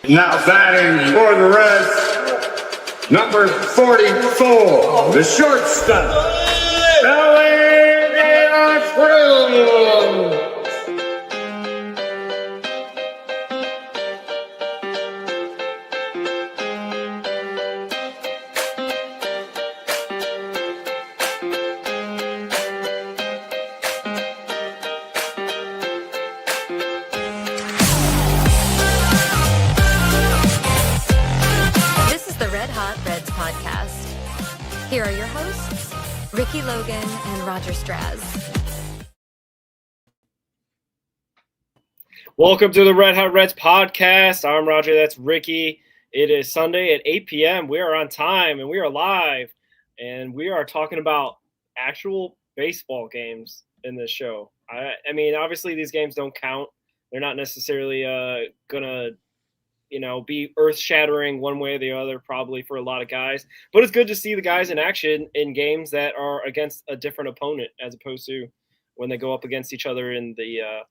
Now batting for the Reds, number 44, the shortstop, Ellie Thrill. Here are your hosts, Ricky Logan and Roger Straz. Welcome to the Red Hot Reds podcast. I'm Roger. That's Ricky. It is Sunday at 8 p.m. We are on time and we are live. And we are talking about actual baseball games in this show. I mean, obviously these games don't count. They're not necessarily going to be earth-shattering one way or the other, probably for a lot of guys. But it's good to see the guys in action in games that are against a different opponent, as opposed to when they go up against each other in the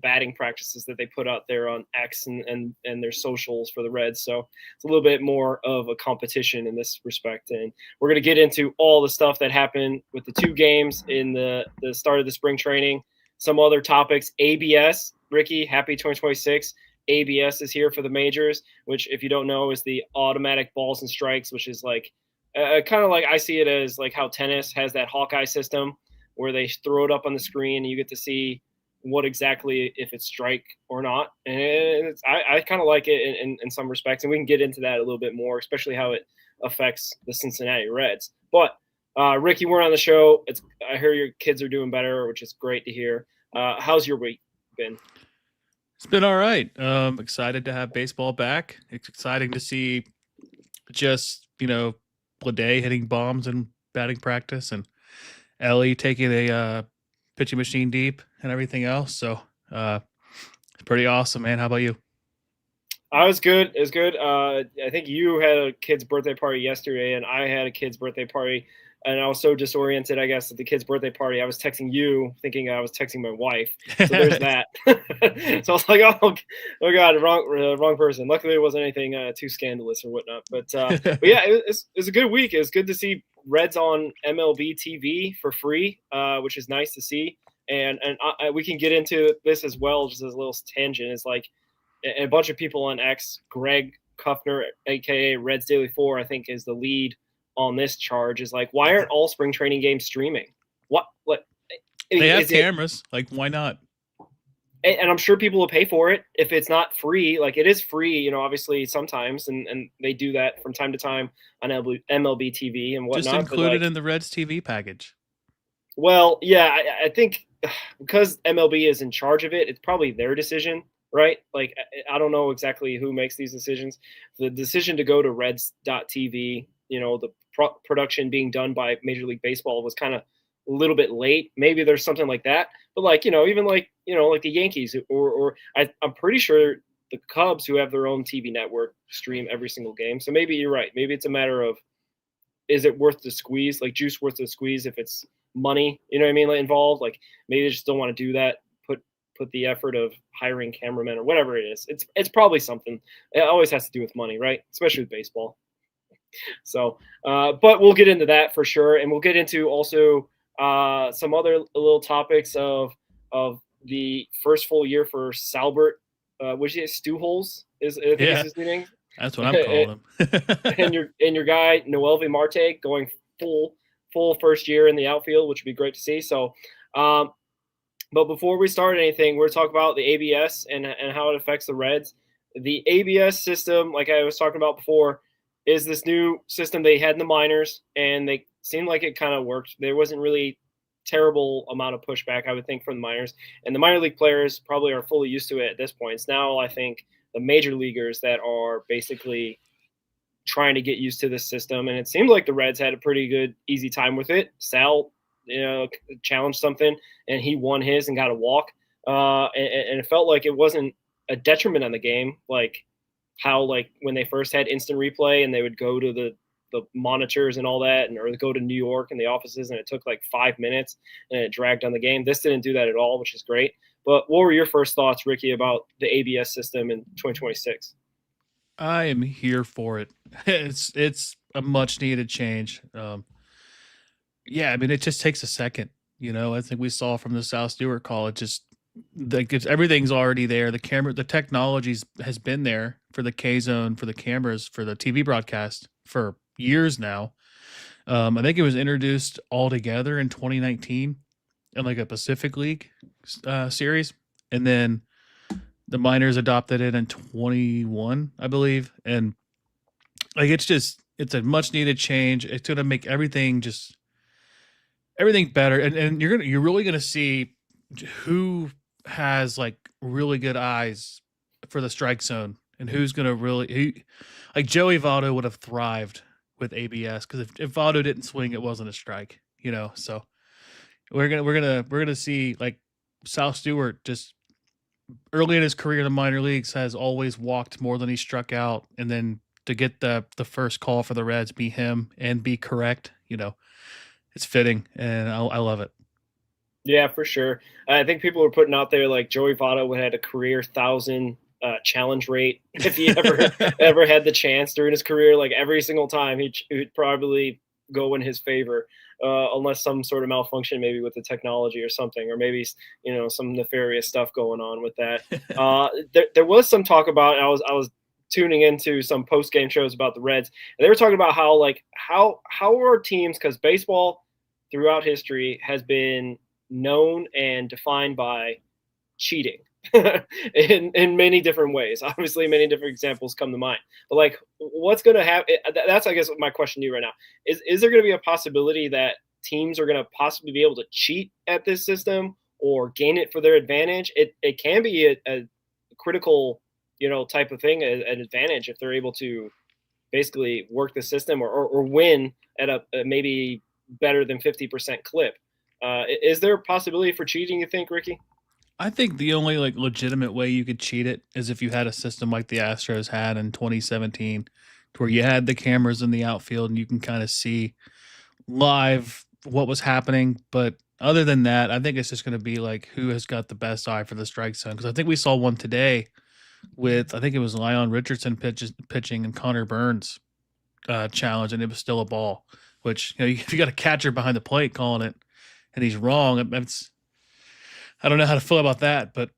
batting practices that they put out there on X and their socials for the Reds. So it's a little bit more of a competition in this respect. And we're going to get into all the stuff that happened with the two games in the start of the spring training, some other topics. ABS, Ricky, happy 2026. ABS is here for the majors, which, if you don't know, is the automatic balls and strikes, which is like kind of like I see it as like how tennis has that Hawkeye system where they throw it up on the screen and you get to see what exactly if it's strike or not. And I kind of like it in some respects, and we can get into that a little bit more, especially how it affects the Cincinnati Reds. But Ricky, we're on the show. I hear your kids are doing better, which is great to hear. How's your week been? It's been all right. Excited to have baseball back. It's exciting to see just, Bleday hitting bombs in batting practice and Ellie taking a pitching machine deep and everything else. So it's pretty awesome, man. How about you? I was good. It was good. I think you had a kid's birthday party yesterday, and I had a kid's birthday party. And I was so disoriented, I guess, at the kid's birthday party. I was texting you thinking I was texting my wife. So there's that. So I was like, oh God, wrong person. Luckily, it wasn't anything too scandalous or whatnot. But yeah, it was a good week. It was good to see Reds on MLB TV for free, which is nice to see. And we can get into this as well, just as a little tangent. It's like a bunch of people on X, Greg Kuffner, a.k.a. Reds Daily 4, I think is the lead on this charge, is like, why aren't all spring training games streaming? What they have cameras, like, why not? And I'm sure people will pay for it if it's not free. Like, it is free, obviously sometimes, and they do that from time to time on MLB TV and whatnot. Just include it in the Reds TV package. Well, yeah, I think because MLB is in charge of it, it's probably their decision, right? Like, I don't know exactly who makes these decisions. The decision to go to Reds.tv, the production being done by Major League Baseball was kind of a little bit late. Maybe there's something like that, but even like the Yankees or I'm pretty sure the Cubs, who have their own TV network, stream every single game. So maybe you're right. Maybe it's a matter of, is it worth the squeeze? Like, juice worth the squeeze if it's money, like, involved? Like, maybe they just don't want to do that. Put the effort of hiring cameramen or whatever it is. It's probably something. It always has to do with money, right? Especially with baseball. So, but we'll get into that for sure, and we'll get into also some other little topics of the first full year for Salbert, which is Stewholes is his name. That's what I'm calling him. and your guy Noelvi Marte going full first year in the outfield, which would be great to see. So, but before we start anything, we're talking about the ABS and how it affects the Reds. The ABS system, like I was talking about before, is this new system they had in the minors, and they seemed like it kind of worked. There wasn't really terrible amount of pushback, I would think, from the minors. And the minor league players probably are fully used to it at this point. It's now, I think, the major leaguers that are basically trying to get used to this system. And it seemed like the Reds had a pretty good, easy time with it. Sal, challenged something, and he won his and got a walk. And it felt like it wasn't a detriment on the game, like how, like, when they first had instant replay and they would go to the monitors and all that, or go to New York in the offices, and it took like 5 minutes and it dragged on the game. This didn't do that at all, which is great. But what were your first thoughts, Ricky, about the ABS system in 2026? I am here for it. It's a much needed change. Yeah, I mean, it just takes a second. I think we saw from the South Stewart call. It just like everything's already there. The technologies has been there for the K zone, for the cameras, for the TV broadcast for years now. I think it was introduced all together in 2019 in like a Pacific League series, and then the minors adopted it in 21, I believe, and like it's a much needed change. It's gonna make everything better, and you're really gonna see who has like really good eyes for the strike zone and who's gonna like Joey Votto would have thrived with ABS because if Votto didn't swing, it wasn't a strike. So we're gonna see like South Stewart just early in his career in the minor leagues has always walked more than he struck out, and then to get the first call for the Reds be him and be correct, it's fitting, and I love it. Yeah, for sure. I think people were putting out there like Joey Votto would had a career 1,000 challenge rate if he ever had the chance during his career. Like every single time, he'd probably go in his favor, unless some sort of malfunction, maybe with the technology or something, or maybe some nefarious stuff going on with that. There was some talk about. I was tuning into some post game shows about the Reds, and they were talking about how are teams, because baseball throughout history has been known and defined by cheating in many different ways. Obviously, many different examples come to mind. But like, what's going to happen? That's, I guess, my question to you right now. Is there going to be a possibility that teams are going to possibly be able to cheat at this system or gain it for their advantage? It can be a critical, type of thing, an advantage if they're able to basically work the system or win at a maybe better than 50% clip. Is there a possibility for cheating, you think, Ricky? I think the only like legitimate way you could cheat it is if you had a system like the Astros had in 2017, to where you had the cameras in the outfield and you can kind of see live what was happening. But other than that, I think it's just going to be like who has got the best eye for the strike zone. Because I think we saw one today with, I think it was Leon Richardson pitching and Connor Burns challenge, and it was still a ball. Which if you got a catcher behind the plate calling it, and he's wrong, I don't know how to feel about that, but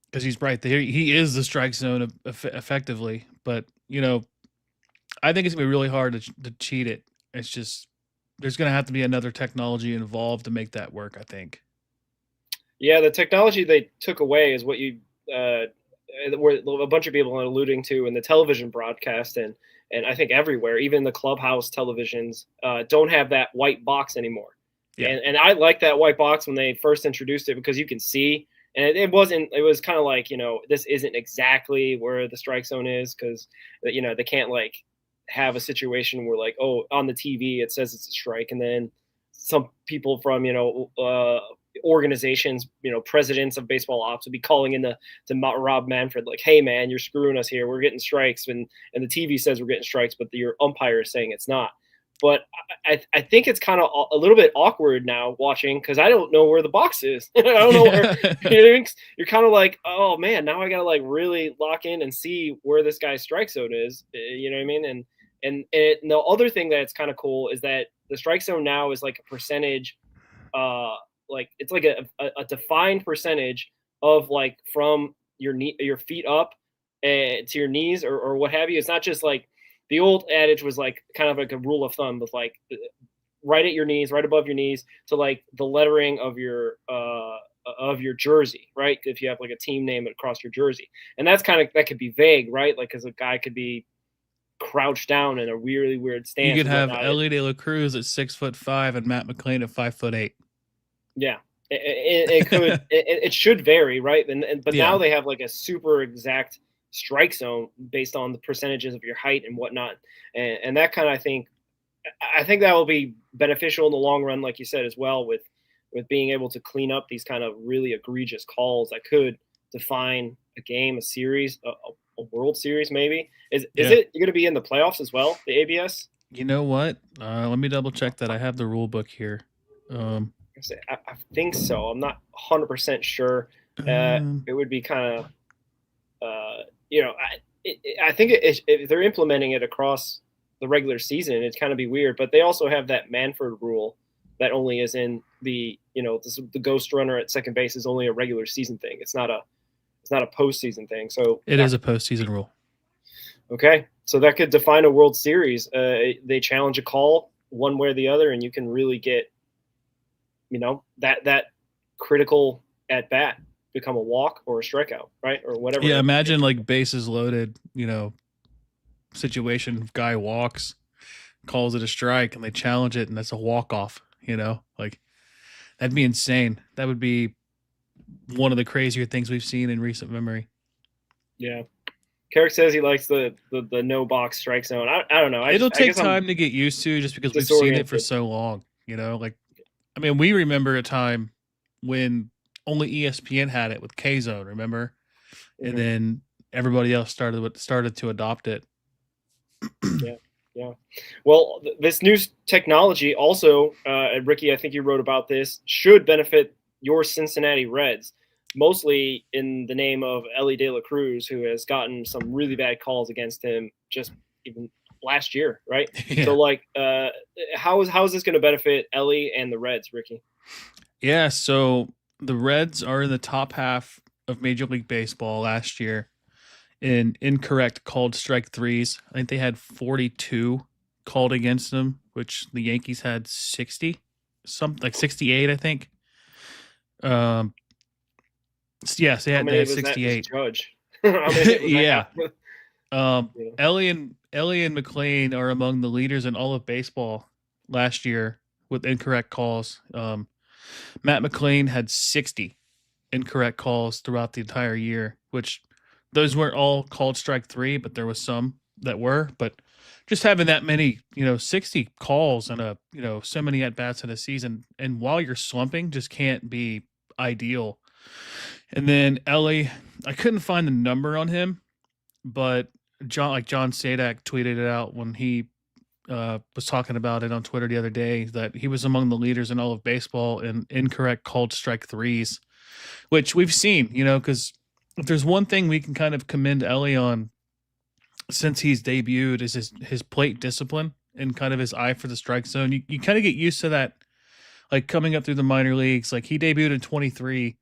because he's right there, he is the strike zone effectively. But I think it's gonna be really hard to cheat it. It's just there's gonna have to be another technology involved to make that work, I think. Yeah, the technology they took away is what were a bunch of people are alluding to in the television broadcast, and I think everywhere, even the clubhouse televisions, don't have that white box anymore. Yeah. And I like that white box when they first introduced it because you can see, and it was kind of like, this isn't exactly where the strike zone is because, they can't like have a situation where like, oh, on the TV, it says it's a strike. And then some people from, organizations, presidents of baseball ops would be calling in to Rob Manfred, like, hey man, you're screwing us here. We're getting strikes. And the TV says we're getting strikes, but your umpire is saying it's not. But I think it's kind of a little bit awkward now watching because I don't know where the box is. I don't know where you're kind of like, oh man, now I got to like really lock in and see where this guy's strike zone is. You know what I mean? And the other thing that's kind of cool is that the strike zone now is like a percentage, like it's like a defined percentage of like from your feet up to your knees or what have you. It's not just like, the old adage was like kind of like a rule of thumb with like right at your knees, right above your knees to like the lettering of your jersey, right? If you have like a team name across your jersey, and that's kind of, that could be vague, right? Like, cause a guy could be crouched down in a really weird stance. You could have Ellie De La Cruz at 6'5" and Matt McLean at 5'8". Yeah. It could, it should vary. Right. But now they have like a super exact strike zone based on the percentages of your height and whatnot, and that kind of I think that will be beneficial in the long run, like you said as well, with being able to clean up these kind of really egregious calls that could define a game, a series, a World Series maybe. Is it going to be in the playoffs as well, the ABS? You know what? Let me double check that. I have the rule book here. I think so. I'm not 100% sure. It would be kind of I think if they're implementing it across the regular season, it'd kind of be weird. But they also have that Manford rule that only is in the the ghost runner at second base is only a regular season thing. It's not a postseason thing. So It is a postseason rule. Okay, so that could define a World Series. They challenge a call one way or the other, and you can really get that critical at bat become a walk or a strikeout, right, or whatever. Yeah, imagine like bases loaded, situation. Guy walks, calls it a strike, and they challenge it, and that's a walk off. Like that'd be insane. That would be one of the crazier things we've seen in recent memory. Yeah. Carrick says he likes the no box strike zone. I don't know. It'll take time to get used to, just because we've seen it for so long. We remember a time when only ESPN had it with K Zone. Remember, and then everybody else started to adopt it. Yeah. Well, this new technology also, Ricky, I think you wrote about this, should benefit your Cincinnati Reds, mostly in the name of Elly De La Cruz, who has gotten some really bad calls against him just even last year, right? Yeah. So, how is this going to benefit Elly and the Reds, Ricky? Yeah, so the Reds are in the top half of Major League Baseball last year in incorrect called strike threes. I think they had 42 called against them, which the Yankees had 60, something like 68, I think. Yes, they had 68. Judge. Yeah. Elly and McLean are among the leaders in all of baseball last year with incorrect calls. Matt McLean had 60 incorrect calls throughout the entire year, which those weren't all called strike three, but there was some that were. But just having that many, 60 calls and so many at bats in a season, and while you're slumping, just can't be ideal. And then Elly, I couldn't find the number on him, but John Sadak tweeted it out when he was talking about it on Twitter the other day, that he was among the leaders in all of baseball in incorrect called strike threes, which we've seen, because if there's one thing we can kind of commend Elly on since he's debuted is his plate discipline and kind of his eye for the strike zone. You kind of get used to that, like coming up through the minor leagues. Like he debuted in 23.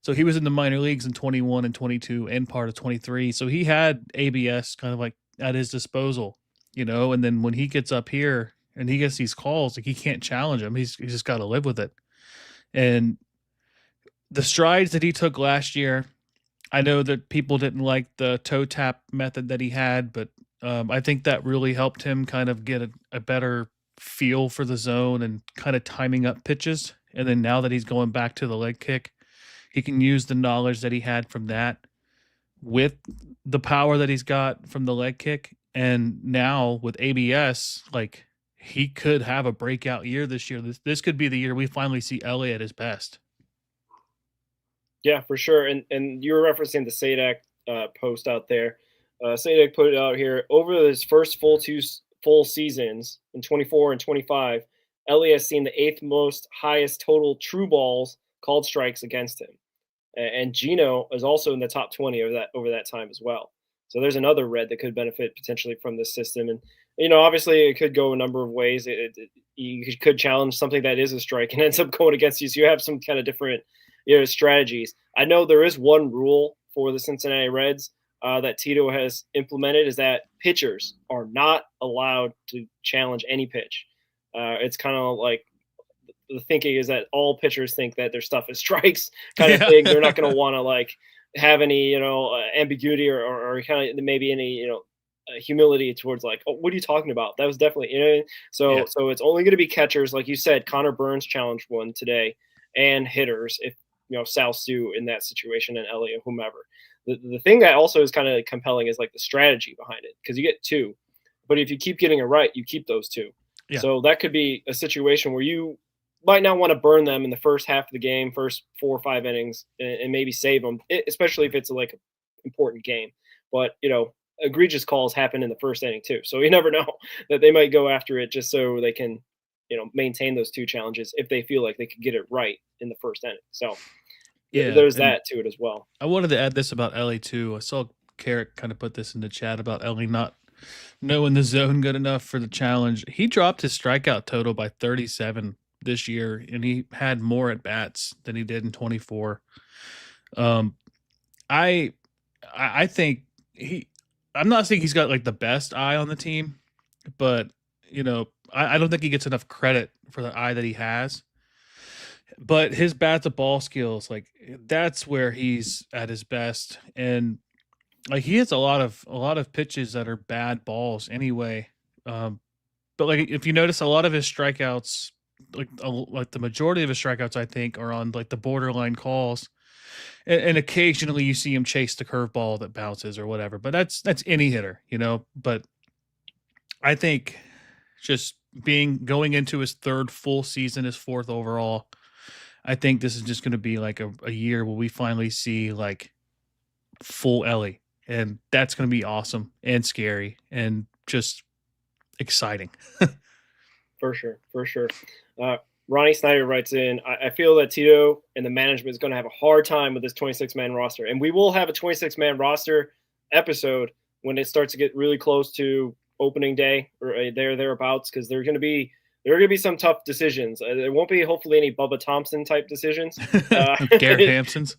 So he was in the minor leagues in 21 and 22 and part of 23. So he had ABS kind of like at his disposal, and then when he gets up here and he gets these calls, like he can't challenge him. He's just got to live with it. And the strides that he took last year, I know that people didn't like the toe tap method that he had, but I think that really helped him kind of get a better feel for the zone and kind of timing up pitches. And then now that he's going back to the leg kick, he can use the knowledge that he had from that with the power that he's got from the leg kick. And now with ABS, like he could have a breakout year this year. This could be the year we finally see Elly at his best. Yeah, for sure. And you were referencing the Sadak post out there. Sadak put it out here. Over his first full seasons in 24 and 25, Elly has seen the 8th most highest total true balls called strikes against him. And Gino is also in the top 20 over that time as well. So there's another Red that could benefit potentially from this system. And, obviously it could go a number of ways. You could challenge something that is a strike and ends up going against you. So you have some kind of different strategies. I know there is one rule for the Cincinnati Reds that Tito has implemented, is that pitchers are not allowed to challenge any pitch. It's kind of like the thinking is that all pitchers think that their stuff is strikes kind of thing. They're not going to want to like have any, ambiguity or kind of maybe any, humility towards like, oh, what are you talking about? That was definitely, so it's only going to be catchers. Like you said, Connor Burns challenged one today, and hitters if, Sal Stu in that situation, and Elly or whomever. The thing that also is kind of compelling is like the strategy behind it, because you get 2, but if you keep getting it right, you keep those 2. Yeah. So that could be a situation where you might not want to burn them in the first half of the game, first 4 or 5 innings, and maybe save them, especially if it's like an important game. But, egregious calls happen in the first inning too. So you never know that they might go after it just so they can, maintain those 2 challenges if they feel like they could get it right in the first inning. So there's that to it as well. I wanted to add this about Elly too. I saw Carrick kind of put this in the chat about Ellie not knowing the zone good enough for the challenge. He dropped his strikeout total by 37 this year, and he had more at bats than he did in 24. I think I'm not saying he's got like the best eye on the team, but I don't think he gets enough credit for the eye that he has. But his bat to ball skills, like that's where he's at his best. And like he hits a lot of pitches that are bad balls anyway. But like if you notice, a lot of his strikeouts, like the majority of his strikeouts, I think, are on like the borderline calls. And occasionally you see him chase the curveball that bounces or whatever. But that's any hitter, But I think just going into his third full season, his fourth overall, I think this is just going to be like a year where we finally see like full Ellie, and that's going to be awesome and scary and just exciting. For sure. Ronnie Snyder writes in, I feel that Tito and the management is going to have a hard time with this 26-man roster. And we will have a 26-man roster episode when it starts to get really close to opening day or thereabouts, because there are going to be some tough decisions. There won't be hopefully any Bubba Thompson type decisions. Garrett Hampson's.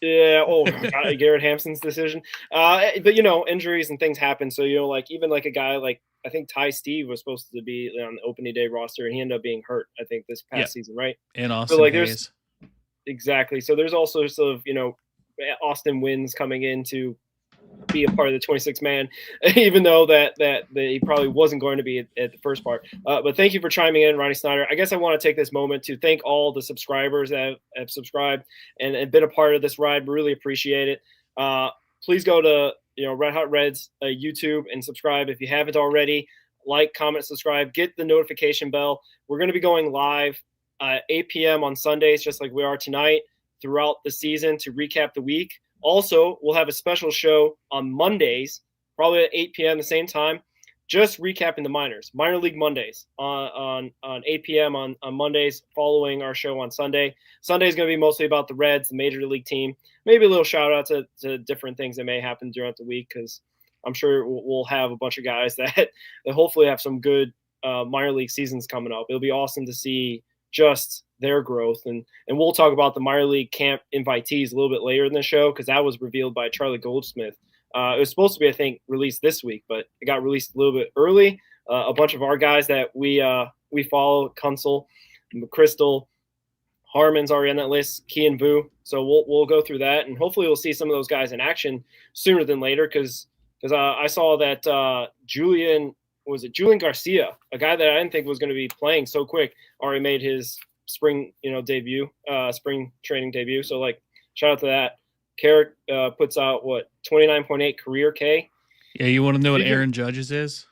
Yeah. Oh, Garrett Hampson's decision. But injuries and things happen. So even like a guy like, I think Ty Steve was supposed to be on the opening day roster, and he ended up being hurt, I think, this past season, right? And Austin Hayes. Exactly. So there's also sort of Austin Wins coming in to be a part of the 26-man, even though that he probably wasn't going to be at the first part. But thank you for chiming in, Ronnie Snyder. I guess I want to take this moment to thank all the subscribers that have subscribed and been a part of this ride. Really appreciate it. Please go to Red Hot Reds YouTube and subscribe if you haven't already. Like, comment, subscribe, get the notification bell. We're going to be going live 8 p.m. on Sundays, just like we are tonight, throughout the season to recap the week. Also, we'll have a special show on Mondays, probably at 8 p.m. the same time, just recapping the minor league Mondays on 8 p.m. on Mondays, following our show on Sunday. Sunday is going to be mostly about the Reds, the major league team. Maybe a little shout out to different things that may happen throughout the week, because I'm sure we'll have a bunch of guys that hopefully have some good minor league seasons coming up. It'll be awesome to see just their growth. And we'll talk about the minor league camp invitees a little bit later in the show, because that was revealed by Charlie Goldsmith. It was supposed to be, I think, released this week, but it got released a little bit early. A bunch of our guys that we follow, Kunsel, McChrystal, Harmon's already on that list, Key and Vu. So we'll go through that, and hopefully we'll see some of those guys in action sooner than later, because I saw that Julian Garcia, a guy that I didn't think was going to be playing so quick, already made his spring debut, spring training debut. So shout out to that. Carrick puts out 29.8 career K. Yeah, you want to know what Aaron Judge's is?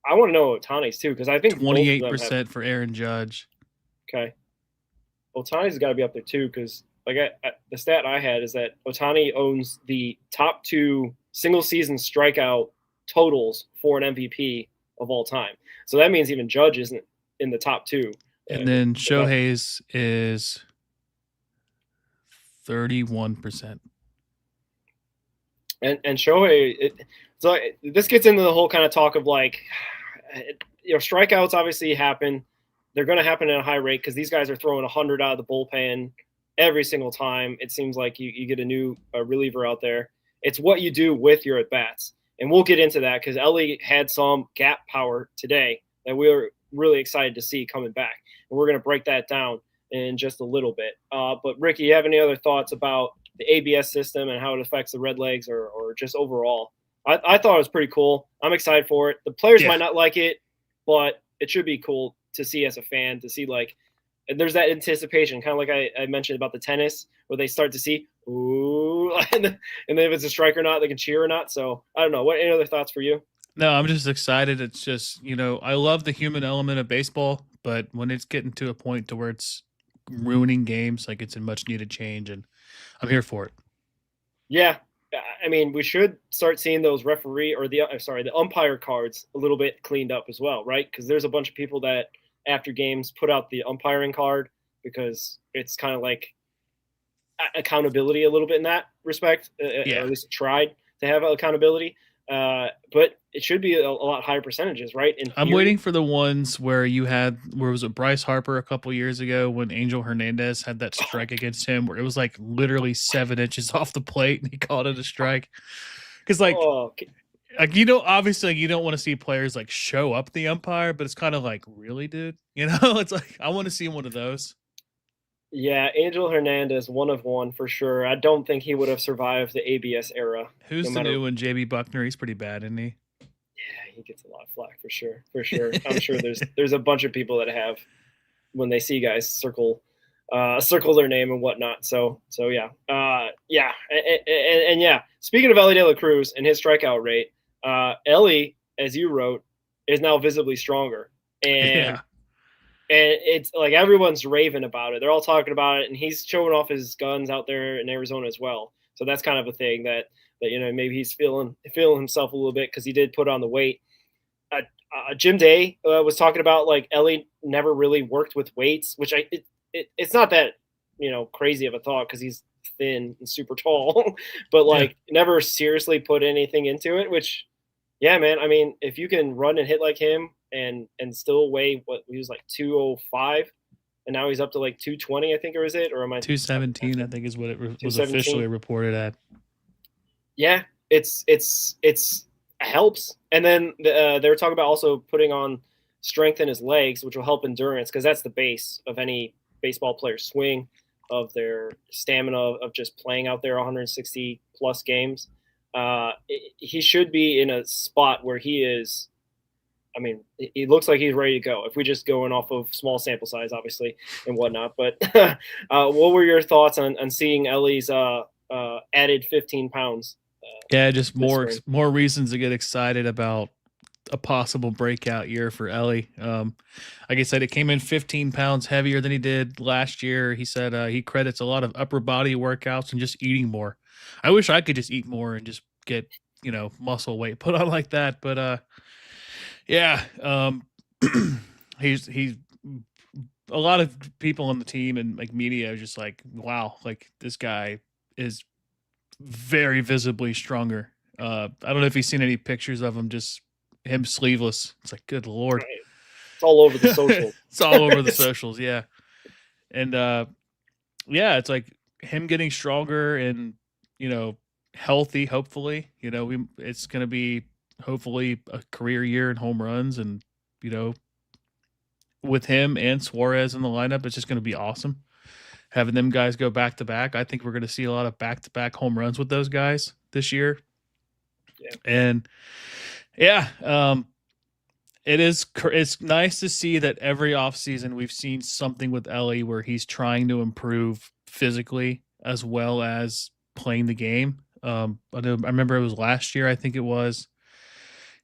I want to know Otani's too, because I think 28% for Aaron Judge. Okay, Otani's got to be up there too, because the stat I had is that Otani owns the top 2 single season strikeout totals for an MVP of all time. So that means even Judge isn't in the top 2. And then Shohei's is 31%. And Shohei, so this gets into the whole kind of talk of strikeouts obviously happen. They're going to happen at a high rate because these guys are throwing 100 out of the bullpen every single time. It seems like you get a new reliever out there. It's what you do with your at-bats. And we'll get into that because Ellie had some gap power today that we were really excited to see coming back. And we're going to break that down in just a little bit. But Ricky, you have any other thoughts about the ABS system and how it affects the Redlegs or just overall? I thought it was pretty cool. I'm excited for it. The players might not like it, but it should be cool to see as a fan, to see and there's that anticipation, kind of like I mentioned about the tennis, where they start to see, ooh, and then if it's a strike or not, they can cheer or not. So I don't know. Any other thoughts for you? No, I'm just excited. It's just, I love the human element of baseball, but when it's getting to a point to where it's ruining games, it's a much needed change, and I'm here for it. Yeah. I mean, we should start seeing those the umpire cards a little bit cleaned up as well, right? Because there's a bunch of people that after games put out the umpiring card because it's kind of like accountability a little bit in that respect, or at least tried. to have accountability. But it should be a lot higher percentages, right? In I'm theory. waiting for the ones where was it Bryce Harper a couple years ago when Angel Hernandez had that strike against him where it was like literally 7 inches off the plate and he called it a strike. Because obviously you don't want to see players like show up the umpire, but it's kind of like, really, dude? It's like I want to see one of those. Yeah, Angel Hernandez, 1 of 1 for sure. I don't think he would have survived the ABS era. Who's the new one? JB Buckner. He's pretty bad, isn't he? Yeah, he gets a lot of flack for sure. For sure. I'm sure there's a bunch of people that have when they see guys circle their name and whatnot. So yeah. Yeah. And yeah, speaking of Ellie De La Cruz and his strikeout rate, Ellie, as you wrote, is now visibly stronger. And it's like everyone's raving about it. They're all talking about it, and he's showing off his guns out there in Arizona as well. So that's kind of a thing that maybe he's feeling himself a little bit because he did put on the weight. Jim Day was talking about like Ellie never really worked with weights, which it's not that crazy of a thought because he's thin and super tall, but like never seriously put anything into it. Which, yeah, man. I mean, if you can run and hit like him and still weigh what he was like 205, and now he's up to like 220, I think, or is it? Or am I 217? I think is what it was officially reported at. Yeah, it helps. And then they were talking about also putting on strength in his legs, which will help endurance because that's the base of any baseball player's swing, of their stamina, of just playing out there 160 plus games. He should be in a spot where he is. I mean, he looks like he's ready to go. If we just going off of small sample size, obviously, and whatnot. But what were your thoughts on seeing Ellie's added 15 pounds? Just more reasons to get excited about a possible breakout year for Ellie. Like I said, it came in 15 pounds heavier than he did last year. He said he credits a lot of upper body workouts and just eating more. I wish I could just eat more and just get muscle weight put on like that, but he's a lot of people on the team and like media are just like, wow, like this guy is very visibly stronger. I don't know if you've seen any pictures of him, just him sleeveless. It's like, good Lord. It's all over the socials. It's all over the socials. Yeah. And it's like him getting stronger and, healthy, hopefully, it's going to be hopefully a career year in home runs. And, with him and Suarez in the lineup, it's just going to be awesome. Having them guys go back to back. I think we're going to see a lot of back to back home runs with those guys this year. Yeah. And it's nice to see that every offseason we've seen something with Ellie where he's trying to improve physically as well as playing the game. I remember it was last year, I think it was.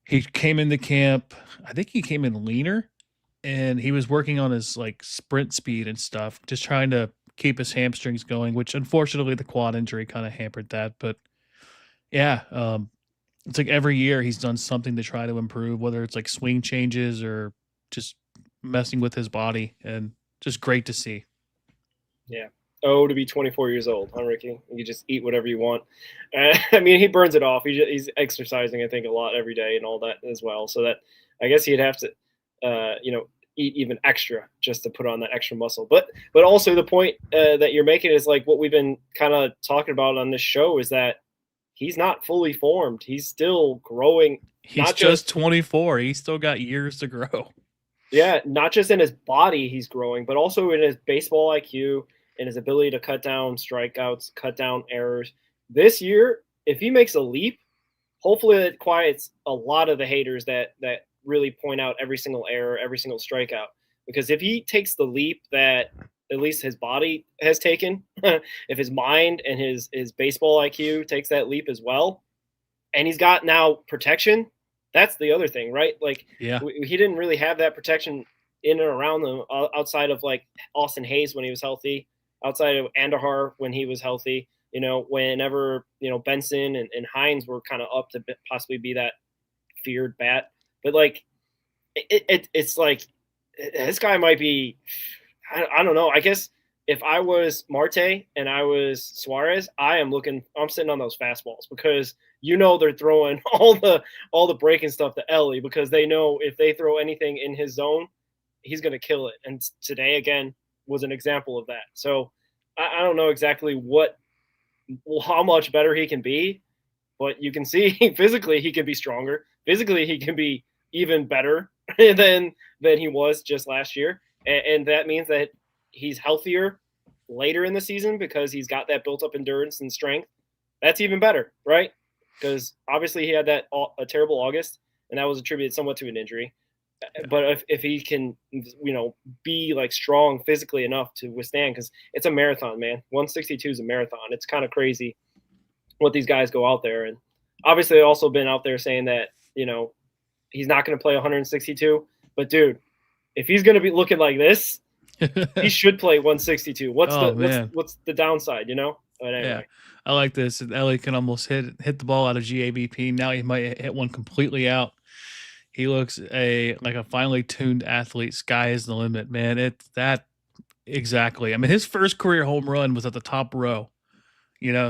He came into camp, I think he came in leaner, and he was working on his like sprint speed and stuff, just trying to keep his hamstrings going, which unfortunately the quad injury kind of hampered that. But it's like every year he's done something to try to improve, whether it's like swing changes or just messing with his body, and just great to see. Yeah. Oh, to be 24 years old, huh, Ricky? You just eat whatever you want. I mean, he burns it off. He's exercising, I think, a lot every day and all that as well. So that I guess he'd have to, eat even extra just to put on that extra muscle. But also the point that you're making is like what we've been kind of talking about on this show is that he's not fully formed. He's still growing. He's just 24. He's still got years to grow. Yeah, not just in his body he's growing, but also in his baseball IQ and his ability to cut down strikeouts, cut down errors. This year, if he makes a leap, hopefully it quiets a lot of the haters that really point out every single error, every single strikeout. Because if he takes the leap that at least his body has taken, if his mind and his baseball IQ takes that leap as well, and he's got now protection, that's the other thing, right? Like, he didn't really have that protection in and around them outside of like Austin Hayes when he was healthy, outside of Andahar when he was healthy, whenever, Benson and Hines were kind of up to possibly be that feared bat. But like, it's like this guy might be, I don't know. I guess if I was Marte and I was Suarez, I'm sitting on those fastballs because they're throwing all the breaking stuff to Ellie because they know if they throw anything in his zone, he's going to kill it. And today again was an example of that. So I don't know exactly how much better he can be, but you can see physically he can be stronger. Physically he can be even better than he was just last year, and that means that he's healthier later in the season because he's got that built up endurance and strength. That's even better, right? Because obviously he had a terrible August, and that was attributed somewhat to an injury. Yeah. But if he can, be like strong physically enough to withstand, because it's a marathon, man. 162 is a marathon. It's kind of crazy what these guys go out there, and obviously they've also been out there saying that he's not going to play 162. But dude, if he's going to be looking like this, he should play 162. What's the downside, But anyway. Yeah, I like this. Ellie can almost hit the ball out of GABP. Now he might hit one completely out. He looks like a finely tuned athlete. Sky is the limit, man. It's that exactly. I mean, his first career home run was at the top row.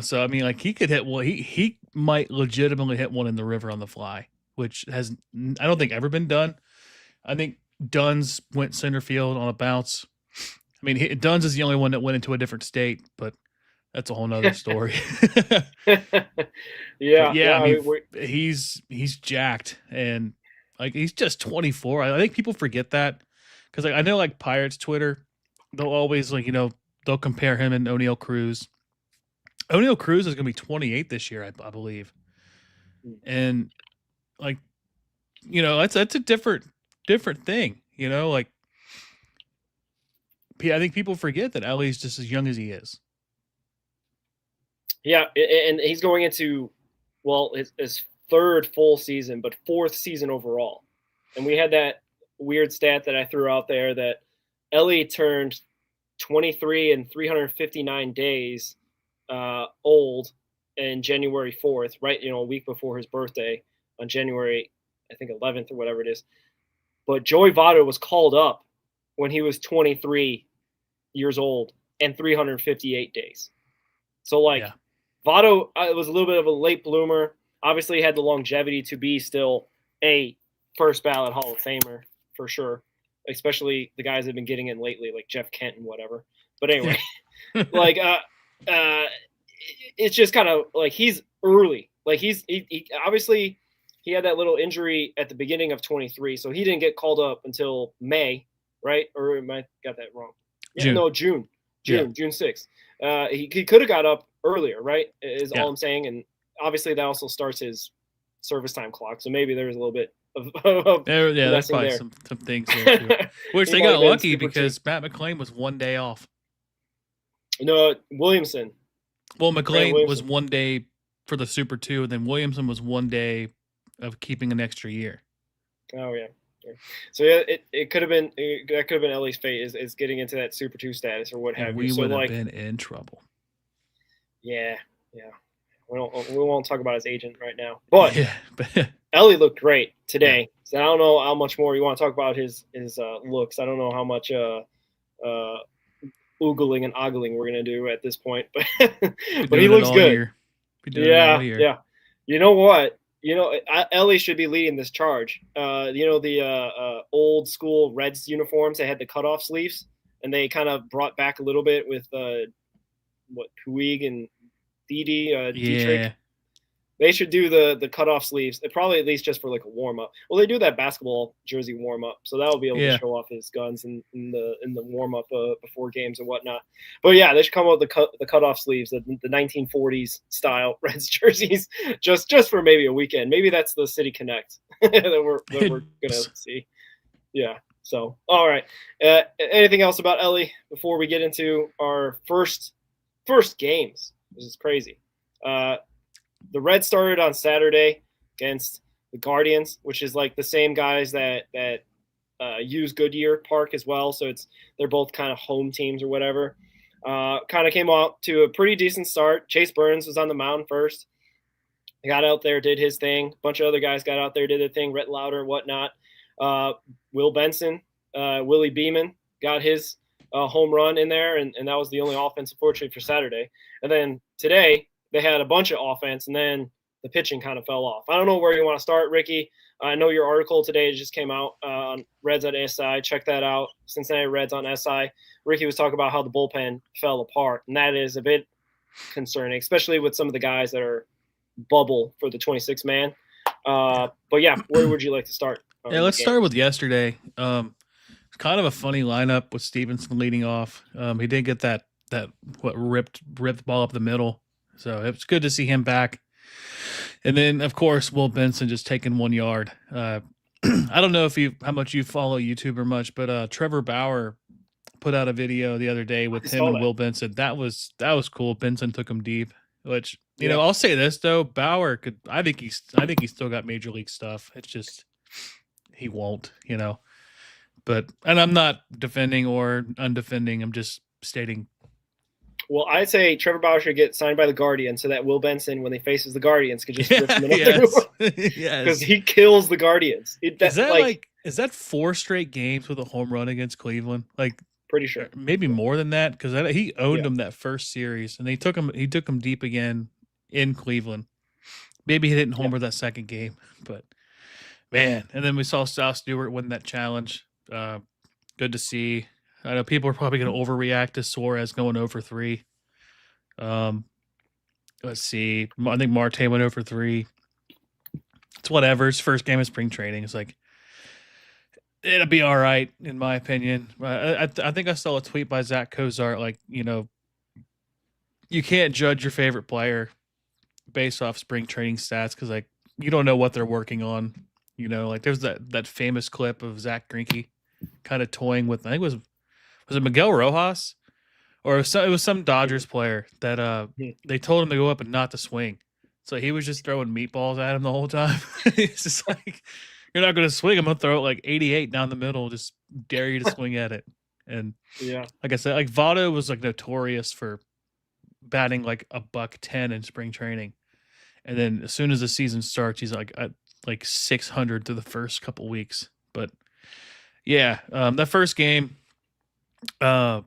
So I mean, like he could hit one. He might legitimately hit one in the river on the fly, which has I don't think ever been done. I think Dunn's went center field on a bounce. I mean, Dunn's is the only one that went into a different state, but that's a whole nother story. Yeah. I mean, he's jacked, and like he's just 24. I think people forget that because I know like Pirates Twitter, they'll always they'll compare him and O'Neal Cruz. O'Neal Cruz is going to be 28 this year, I believe, and like that's a different thing. Like I think people forget that Ellie's just as young as he is. Yeah, and he's going into his third full season, but fourth season overall. And we had that weird stat that I threw out there that Ellie turned 23 and 359 days old in January 4th, right? A week before his birthday on January, I think 11th or whatever it is. But Joey Votto was called up when he was 23 years old and 358 days. So Votto was a little bit of a late bloomer. Obviously, he had the longevity to be still a first ballot Hall of Famer for sure, especially the guys that have been getting in lately, like Jeff Kent and whatever. But anyway, it's just kind of like he's early. Like he obviously he had that little injury at the beginning of 23, so he didn't get called up until May, right? Or am I got that wrong? June. No, June 6th. He could have got up earlier, right? Is all I'm saying. And obviously that also starts his service time clock. So maybe there's a little bit of there's probably some things there too. Which they got lucky because Matt McClain was one day off. No, Williamson. Well, McClain was one day for the Super 2, and then Williamson was one day of keeping an extra year. Oh yeah. So yeah, it could have been that could have been Ellie's fate is getting into that Super 2 status or what have you. We would have been in trouble. Yeah. We won't talk about his agent right now, but Ellie looked great today. Yeah. So I don't know how much more you want to talk about his looks. I don't know how much oogling and ogling we're gonna do at this point, but he looks good. Yeah. You know what? Ellie should be leading this charge. The old school Reds uniforms, they had the cutoff sleeves, and they kind of brought back a little bit with Puig and Dietrich. They should do the cutoff sleeves. Probably at least just for like a warm up. Well, they do that basketball jersey warm up, so that'll be able to show off his guns in the warm up before games and whatnot. But yeah, they should come out with the cutoff sleeves, the 1940s style Reds jerseys, just for maybe a weekend. Maybe that's the City Connect that we're gonna see. Yeah. So all right. Anything else about Ellie before we get into our first games? This is crazy. The Reds started on Saturday against the Guardians, which is like the same guys that use Goodyear Park as well. So they're both kind of home teams or whatever. Kind of came out to a pretty decent start. Chase Burns was on the mound first. He got out there, did his thing. A bunch of other guys got out there, did their thing. Rhett Lauder and whatnot. Will Benson, Willie Beeman got his home run in there, and that was the only offense, unfortunately, for Saturday. And then today they had a bunch of offense, and then the pitching kind of fell off. I don't know where you want to start, Ricky. I know your article today just came out on Reds at SI. Check that out. Cincinnati Reds on SI. Ricky was talking about how the bullpen fell apart, and that is a bit concerning, especially with some of the guys that are bubble for the 26 man. But yeah, where would you like to start? Yeah, let's start with yesterday. It's kind of a funny lineup with Stevenson leading off. He did get that ripped ball up the middle, so it's good to see him back. And then, of course, Will Benson just taking 1 yard. I don't know how much you follow YouTube or much, but Trevor Bauer put out a video the other day with him and Will Benson. That was cool. Benson took him deep, which you know, I'll say this though, Bauer could. I think he's still got major league stuff. It's just he won't, you know. But I'm not defending or undefending. I'm just stating. Well, I'd say Trevor Bauer should get signed by the Guardians so that Will Benson, when he faces the Guardians, could just rip him up because he kills the Guardians. Is that 4 straight games with a home run against Cleveland? Like, pretty sure, maybe more than that, because he owned him that first series, and he took him deep again in Cleveland. Maybe he didn't homer that second game, but man. And then we saw South Stewart win that challenge. Good to see. I know people are probably going to overreact to Suarez going 0 for 3. Let's see. I think Marte went 0 for 3. It's whatever. It's first game of spring training. It's like, it'll be all right, in my opinion. I think I saw a tweet by Zach Cozart, like, you know, you can't judge your favorite player based off spring training stats because, like, you don't know what they're working on. You know, like, there's that famous clip of Zach Greinke kind of toying with, I think was it Miguel Rojas? Or it was some Dodgers player that they told him to go up and not to swing. So he was just throwing meatballs at him the whole time. It's just like, you're not going to swing. I'm going to throw it like 88 down the middle. Just dare you to swing at it. And like I said, like Votto was like notorious for batting like a $110 in spring training. And then as soon as the season starts, he's like at like 600 through the first couple weeks. But yeah, that first game, I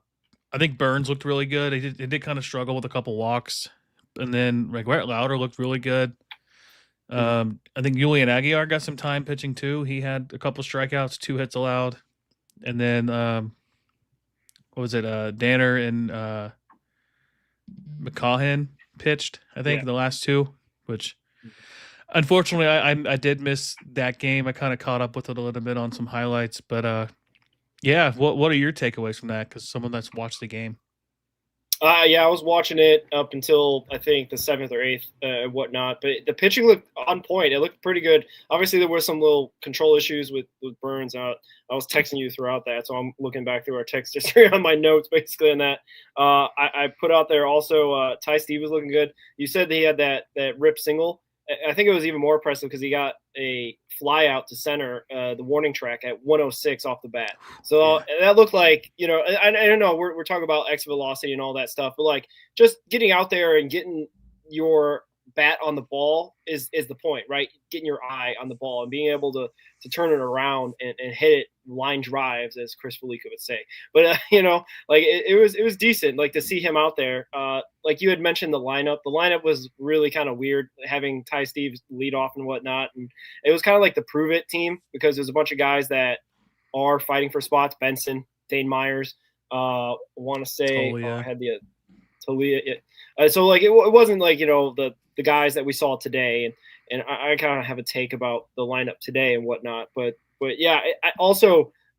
think Burns looked really good. He did kind of struggle with a couple walks. And then like Rhett Lauder looked really good. I think Julian Aguilar got some time pitching too. He had a couple strikeouts, 2 hits allowed. And then what was it? Danner and McCaughan pitched, I think, the last 2, which unfortunately I did miss that game. I kind of caught up with it a little bit on some highlights, but yeah, what are your takeaways from that? Because someone that's watched the game. Yeah, I was watching it up until I think the 7th or 8th and whatnot. But the pitching looked on point. It looked pretty good. Obviously, there were some little control issues with Burns. I was texting you throughout that, so I'm looking back through our text history on my notes, basically, on that. I put out there also Ty Steve was looking good. You said that he had that rip single. I think it was even more impressive because he got a fly out to center the warning track at 106 off the bat. So that looked like, you know, I don't know, we're talking about exit velocity and all that stuff, but like just getting out there and getting your bat on the ball is the point, right? Getting your eye on the ball and being able to turn it around and hit it line drives, as Chris Felica would say. But you know, like it was decent, like to see him out there. Like you had mentioned the lineup was really kind of weird, having Ty Steves lead off and whatnot, and it was kind of like the prove it team because there's a bunch of guys that are fighting for spots. Benson, Dane Myers, I want to say I had the Talia. So like it wasn't like, you know, the guys that we saw today, and I kind of have a take about the lineup today and whatnot. But yeah,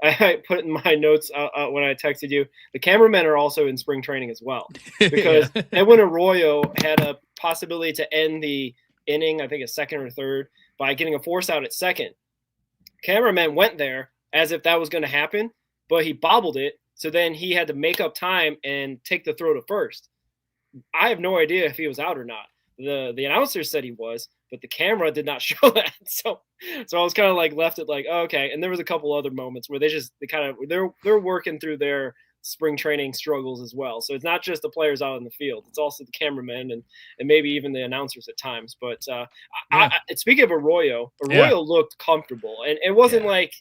I put in my notes when I texted you, the cameramen are also in spring training as well, because Edwin Arroyo had a possibility to end the inning, I think a second or third, by getting a force out at second. Cameraman went there as if that was going to happen, but he bobbled it. So then he had to make up time and take the throw to first. I have no idea if he was out or not. The announcer said he was, but the camera did not show that. So I was kind of like left it like, oh, okay. And there was a couple other moments where they're working through their spring training struggles as well. So it's not just the players out in the field; it's also the cameramen and maybe even the announcers at times. But speaking of Arroyo looked comfortable, and it wasn't like,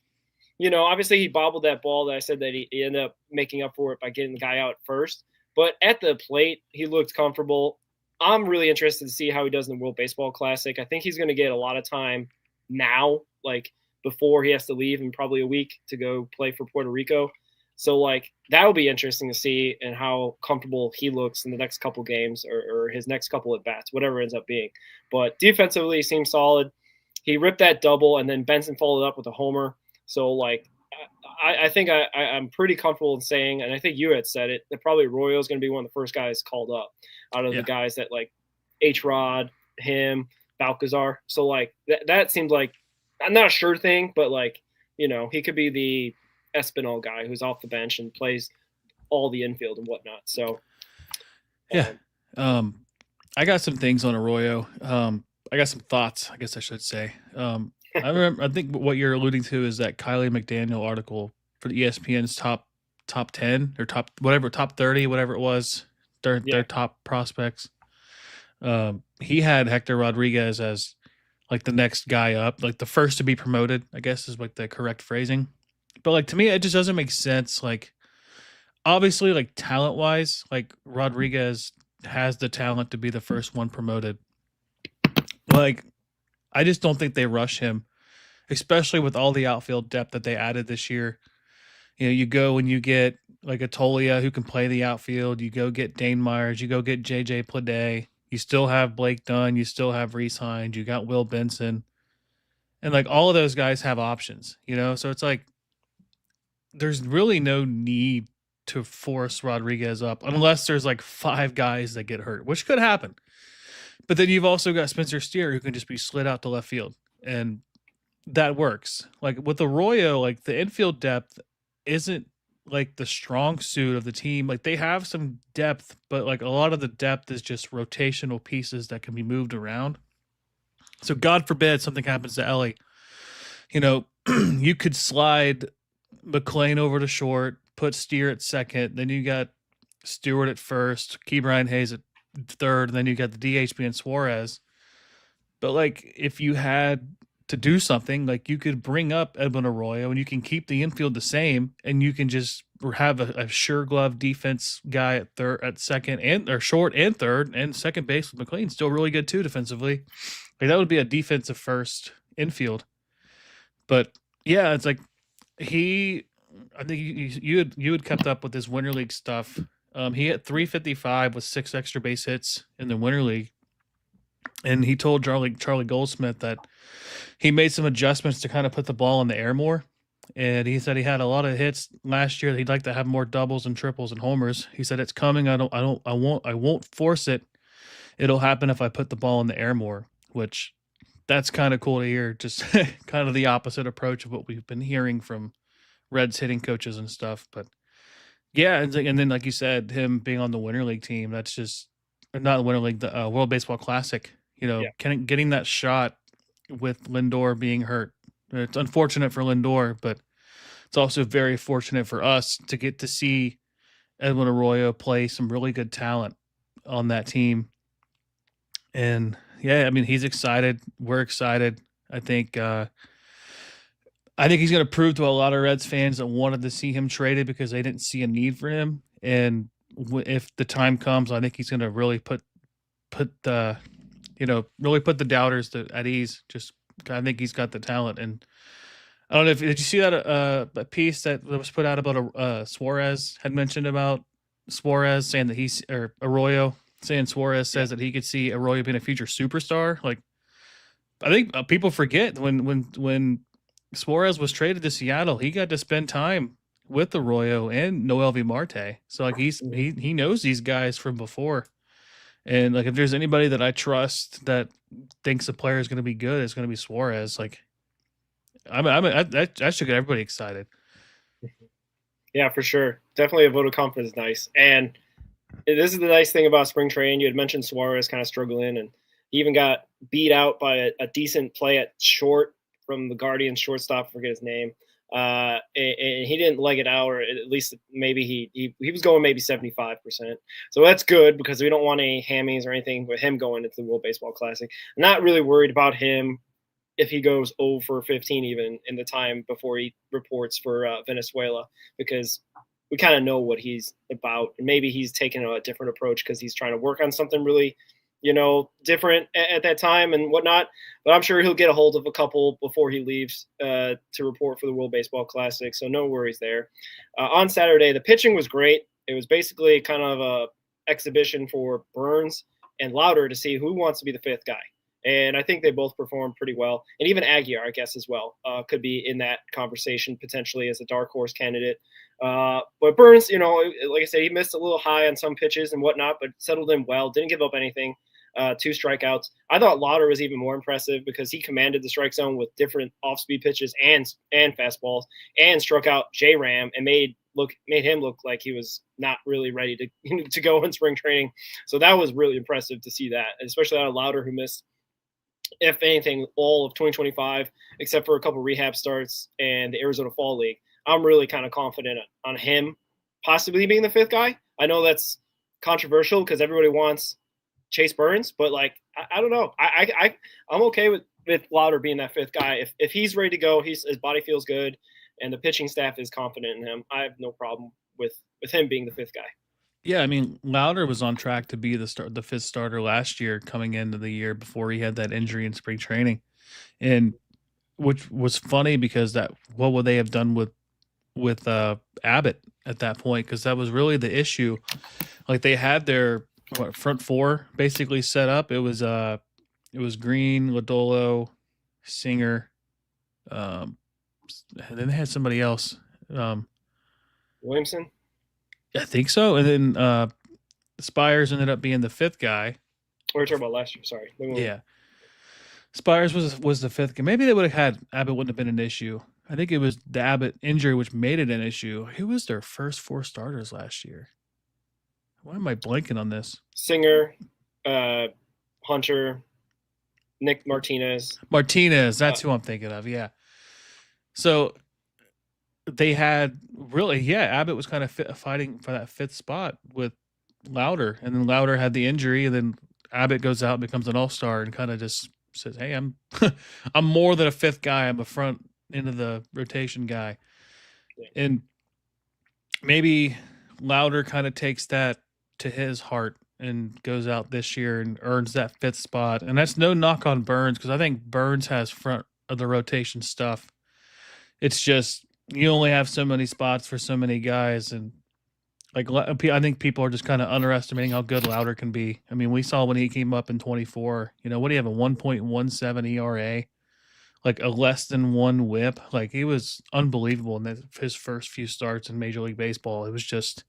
obviously he bobbled that ball that I said that he ended up making up for it by getting the guy out first. But at the plate, he looked comfortable. I'm really interested to see how he does in the World Baseball Classic. I think he's going to get a lot of time now, like before he has to leave in probably a week to go play for Puerto Rico. So, like, that'll be interesting to see and how comfortable he looks in the next couple games or his next couple at bats, whatever it ends up being. But defensively, he seems solid. He ripped that double, and then Benson followed up with a homer. So, like, I think I'm pretty comfortable in saying, and I think you had said it, that probably Arroyo is going to be one of the first guys called up out of the guys that, like, H-Rod, him, Balcazar. So, like, that seems like not a sure thing, but, like, he could be the Espinal guy who's off the bench and plays all the infield and whatnot. So, I got some things on Arroyo. I got some thoughts, I guess I should say. I think what you're alluding to is that Kylie McDaniel article for the ESPN's top 10 or top 30, whatever it was, their top prospects. He had Hector Rodriguez as like the next guy up, like the first to be promoted, I guess is like the correct phrasing. But like to me, it just doesn't make sense. Like obviously, like talent wise, like Rodriguez has the talent to be the first one promoted. Like I just don't think they rush him, especially with all the outfield depth that they added this year. You go and you get like a Tolia who can play the outfield. You go get Dane Myers. You go get JJ Plade. You still have Blake Dunn. You still have Reese Hines. You got Will Benson. And like all of those guys have options, So it's like there's really no need to force Rodriguez up unless there's like 5 guys that get hurt, which could happen. But then you've also got Spencer Steer who can just be slid out to left field. And that works. Like with Arroyo, like the infield depth isn't like the strong suit of the team. Like they have some depth, but like a lot of the depth is just rotational pieces that can be moved around. So God forbid something happens to Ellie. You could slide McClain over to short, put Steer at second, then you got Stewart at first, Ke'Bryan Hayes at third, and then you got the DH being Suarez. But like if you had to do something, like you could bring up Edwin Arroyo and you can keep the infield the same, and you can just have a sure glove defense guy at second or short and third, and second base with McClain still really good too defensively. Like that would be a defensive first infield. But yeah, it's like I think you had kept up with this Winter League stuff. He hit 355 with 6 extra base hits in the Winter League. And he told Charlie Goldsmith that he made some adjustments to kind of put the ball in the air more. And he said he had a lot of hits last year. He'd like to have more doubles and triples and homers. He said it's coming. I won't force it. It'll happen if I put the ball in the air more, which that's kind of cool to hear. Just kind of the opposite approach of what we've been hearing from Reds hitting coaches and stuff. But yeah, and then like you said, him being on the Winter League team, that's just not the Winter League, the World Baseball Classic. Getting that shot with Lindor being hurt. It's unfortunate for Lindor, but it's also very fortunate for us to get to see Edwin Arroyo play some really good talent on that team. And yeah, I mean, he's excited. We're excited. I think he's going to prove to a lot of Reds fans that wanted to see him traded because they didn't see a need for him. And if the time comes, I think he's going to really put the doubters at ease. Just I think he's got the talent. And I don't know did you see that a piece that was put out about Suarez had mentioned about Suarez saying that Arroyo saying Suarez says that he could see Arroyo being a future superstar. Like I think people forget when Suarez was traded to Seattle, he got to spend time with Arroyo and Noel V. Marte. So like he knows these guys from before. And like if there's anybody that I trust that thinks a player is going to be good, it's going to be Suarez. Like I should get everybody excited. Yeah, for sure. Definitely a vote of confidence is nice. And this is the nice thing about spring training. You had mentioned Suarez kind of struggling, and he even got beat out by a decent play at short from the Guardians shortstop, I forget his name. And he didn't leg it out, or at least maybe he was going maybe 75%. So that's good because we don't want any hammies or anything with him going into the World Baseball Classic. I'm not really worried about him if he goes 0 for 15 even in the time before he reports for Venezuela, because we kind of know what he's about. And maybe he's taking a different approach because he's trying to work on something really, different at that time and whatnot. But I'm sure he'll get a hold of a couple before he leaves to report for the World Baseball Classic. So no worries there. On Saturday, the pitching was great. It was basically kind of a exhibition for Burns and Louder to see who wants to be the fifth guy. And I think they both performed pretty well. And even Aguiar, I guess, as well, could be in that conversation potentially as a dark horse candidate. But Burns, like I said, he missed a little high on some pitches and whatnot, but settled in well, didn't give up anything. 2 strikeouts. I thought Lauder was even more impressive because he commanded the strike zone with different off-speed pitches and fastballs, and struck out J-Ram and made him look like he was not really ready to go in spring training. So that was really impressive to see that, especially out of Lauder, who missed, if anything, all of 2025, except for a couple rehab starts and the Arizona Fall League. I'm really kind of confident on him possibly being the fifth guy. I know that's controversial because everybody wants Chase Burns, but I don't know. I'm okay with Lauder being that fifth guy. If he's ready to go, his body feels good, and the pitching staff is confident in him, I have no problem with him being the fifth guy. Yeah, I mean, Louder was on track to be the fifth starter last year coming into the year before he had that injury in spring training. And which was funny because what would they have done with Abbott at that point? Because that was really the issue. Like, they had their front four basically set up. It was Green, Lodolo, Singer, and then they had somebody else. Williamson? I think so. And then Spires ended up being the fifth guy. We're talking about last year, sorry. Yeah. Spires was the fifth guy. Maybe they would have had Abbott wouldn't have been an issue. I think it was the Abbott injury which made it an issue. Who was their first 4 starters last year? Why am I blanking on this? Singer, Hunter, Nick Martinez. That's who I'm thinking of, yeah. So they had Abbott was kind of fighting for that fifth spot with Louder, and then Louder had the injury, and then Abbott goes out and becomes an all-star and kind of just says, hey, I'm I'm more than a fifth guy. I'm a front end of the rotation guy. Yeah. And maybe Louder kind of takes that to his heart and goes out this year and earns that fifth spot. And that's no knock on Burns, because I think Burns has front of the rotation stuff. It's just you only have so many spots for so many guys, and I think people are just kind of underestimating how good Louder can be. I mean, we saw when he came up in 24, what do you have, a 1.17 ERA, like a less than 1 whip. Like, he was unbelievable in his first few starts in Major League Baseball. It was just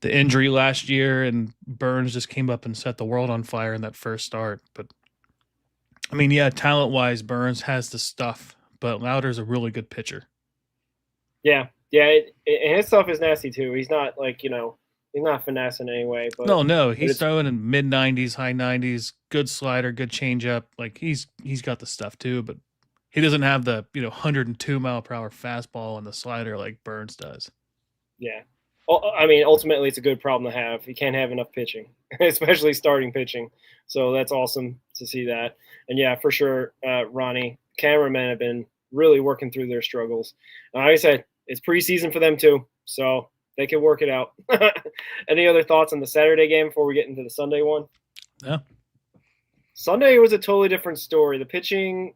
the injury last year, and Burns just came up and set the world on fire in that first start. But, I mean, yeah, talent-wise, Burns has the stuff, but Louder's a really good pitcher. Yeah. Yeah, and his stuff is nasty too. He's not he's not finessing anyway. But no, he's throwing in mid-90s, high 90s, good slider, good changeup. Like, he's got the stuff too, but he doesn't have the 102 mile per hour fastball and the slider like Burns does. Yeah, I mean, ultimately, it's a good problem to have. You can't have enough pitching, especially starting pitching. So that's awesome to see that. And yeah, for sure, Ronnie, cameramen have been really working through their struggles. Like I said, it's preseason for them too, so they can work it out. Any other thoughts on the Saturday game before we get into the Sunday one? Yeah. Sunday was a totally different story. The pitching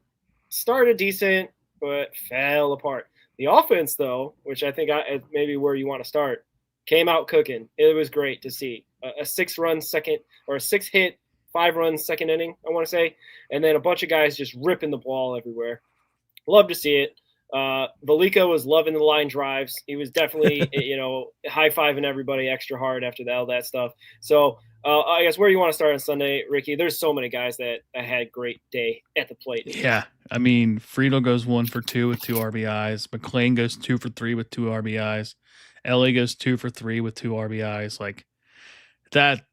started decent, but fell apart. The offense, though, which I think maybe where you want to start, came out cooking. It was great to see. A 6-run second, or a 6-hit, 5-run second inning, I want to say, and then a bunch of guys just ripping the ball everywhere. Love to see it. Velika was loving the line drives. He was definitely, high-fiving everybody extra hard after all that stuff. So I guess where you want to start on Sunday, Ricky? There's so many guys that had a great day at the plate. Yeah. I mean, Friedel goes 1 for 2 with 2 RBIs. McClain goes 2 for 3 with 2 RBIs. Ellie goes 2 for 3 with 2 RBIs. Like, that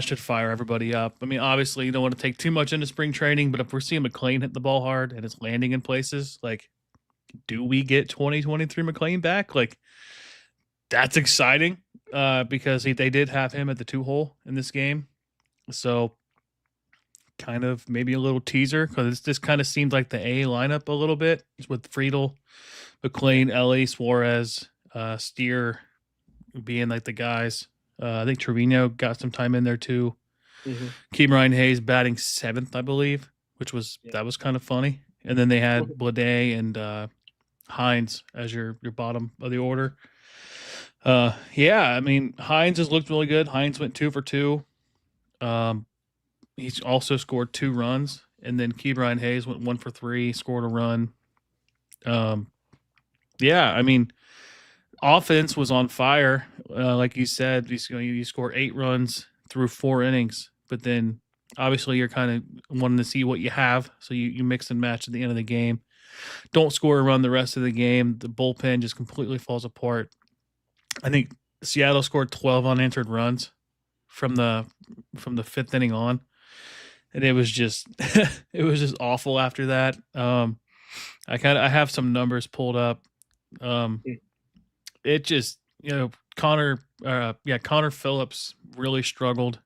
should fire everybody up. I mean, obviously, you don't want to take too much into spring training, but if we're seeing McClain hit the ball hard and it's landing in places, like, do we get 2023 McClain back? Like, that's exciting because they did have him at the 2-hole in this game. So kind of maybe a little teaser because this kind of seemed like the A lineup a little bit with Friedel, McLean, Ellie, Suarez, Steer being like the guys. I think Trevino got some time in there too. Ke'Bryan Hayes batting 7th, I believe, which was that was kind of funny. And then they had Blade and Hines as your bottom of the order. I mean, Hines has looked really good. Hines went 2 for 2. He's also scored 2 runs, and then Ke'Bryan Hayes went 1 for 3, scored a run. I mean, offense was on fire. Like you said, you scored 8 runs through 4 innings, but then obviously you're kind of wanting to see what you have, so you mix and match at the end of the game. Don't score a run the rest of the game. The bullpen just completely falls apart. I think Seattle scored 12 unanswered runs from the 5th inning on, and it was just it was just awful after that. I have some numbers pulled up. It just Connor Phillips really struggled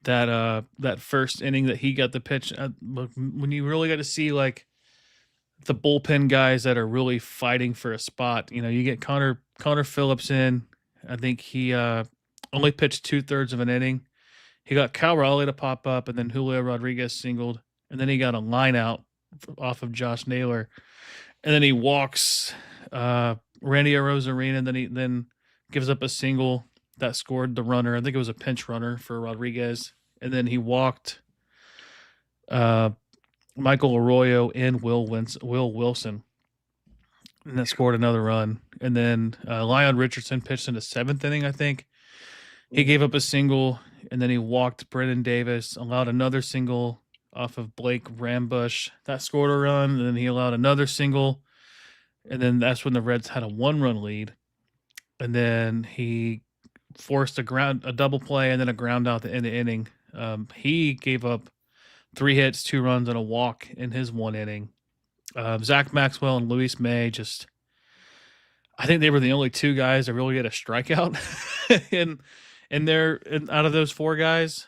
that first inning that he got the pitch. When you really got to see like the bullpen guys that are really fighting for a spot, you get Connor Phillips in. I think he only pitched 2/3 of an inning. He got Cal Raleigh to pop up, and then Julio Rodriguez singled, and then he got a line out off of Josh Naylor, and then he walks Randy Arozarena, and then he gives up a single that scored the runner. I think it was a pinch runner for Rodriguez, and then he walked Michael Arroyo and Will Wilson, and that scored another run. And then Leon Richardson pitched in the 7th inning, I think. He gave up a single, and then he walked Brennan Davis, allowed another single off of Blake Rambush. That scored a run, and then he allowed another single, and then that's when the Reds had a 1-run lead. And then he forced a double play and then a ground out at the end of the inning. He gave up 3 hits, 2 runs, and a walk in his 1 inning. Zach Maxwell and Luis May I think they were the only 2 guys that really get a strikeout. and out of those 4 guys,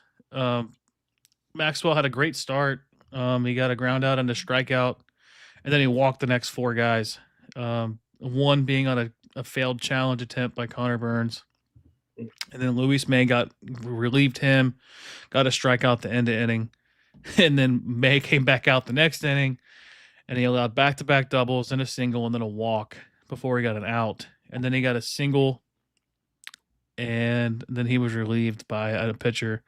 Maxwell had a great start. He got a ground out and a strikeout, and then he walked the next 4 guys. One being on a failed challenge attempt by Connor Burns. And then Luis May relieved him, got a strikeout the end of inning. And then May came back out the next inning, and he allowed back-to-back doubles and a single and then a walk before he got an out. And then he got a single, and then he was relieved by a pitcher.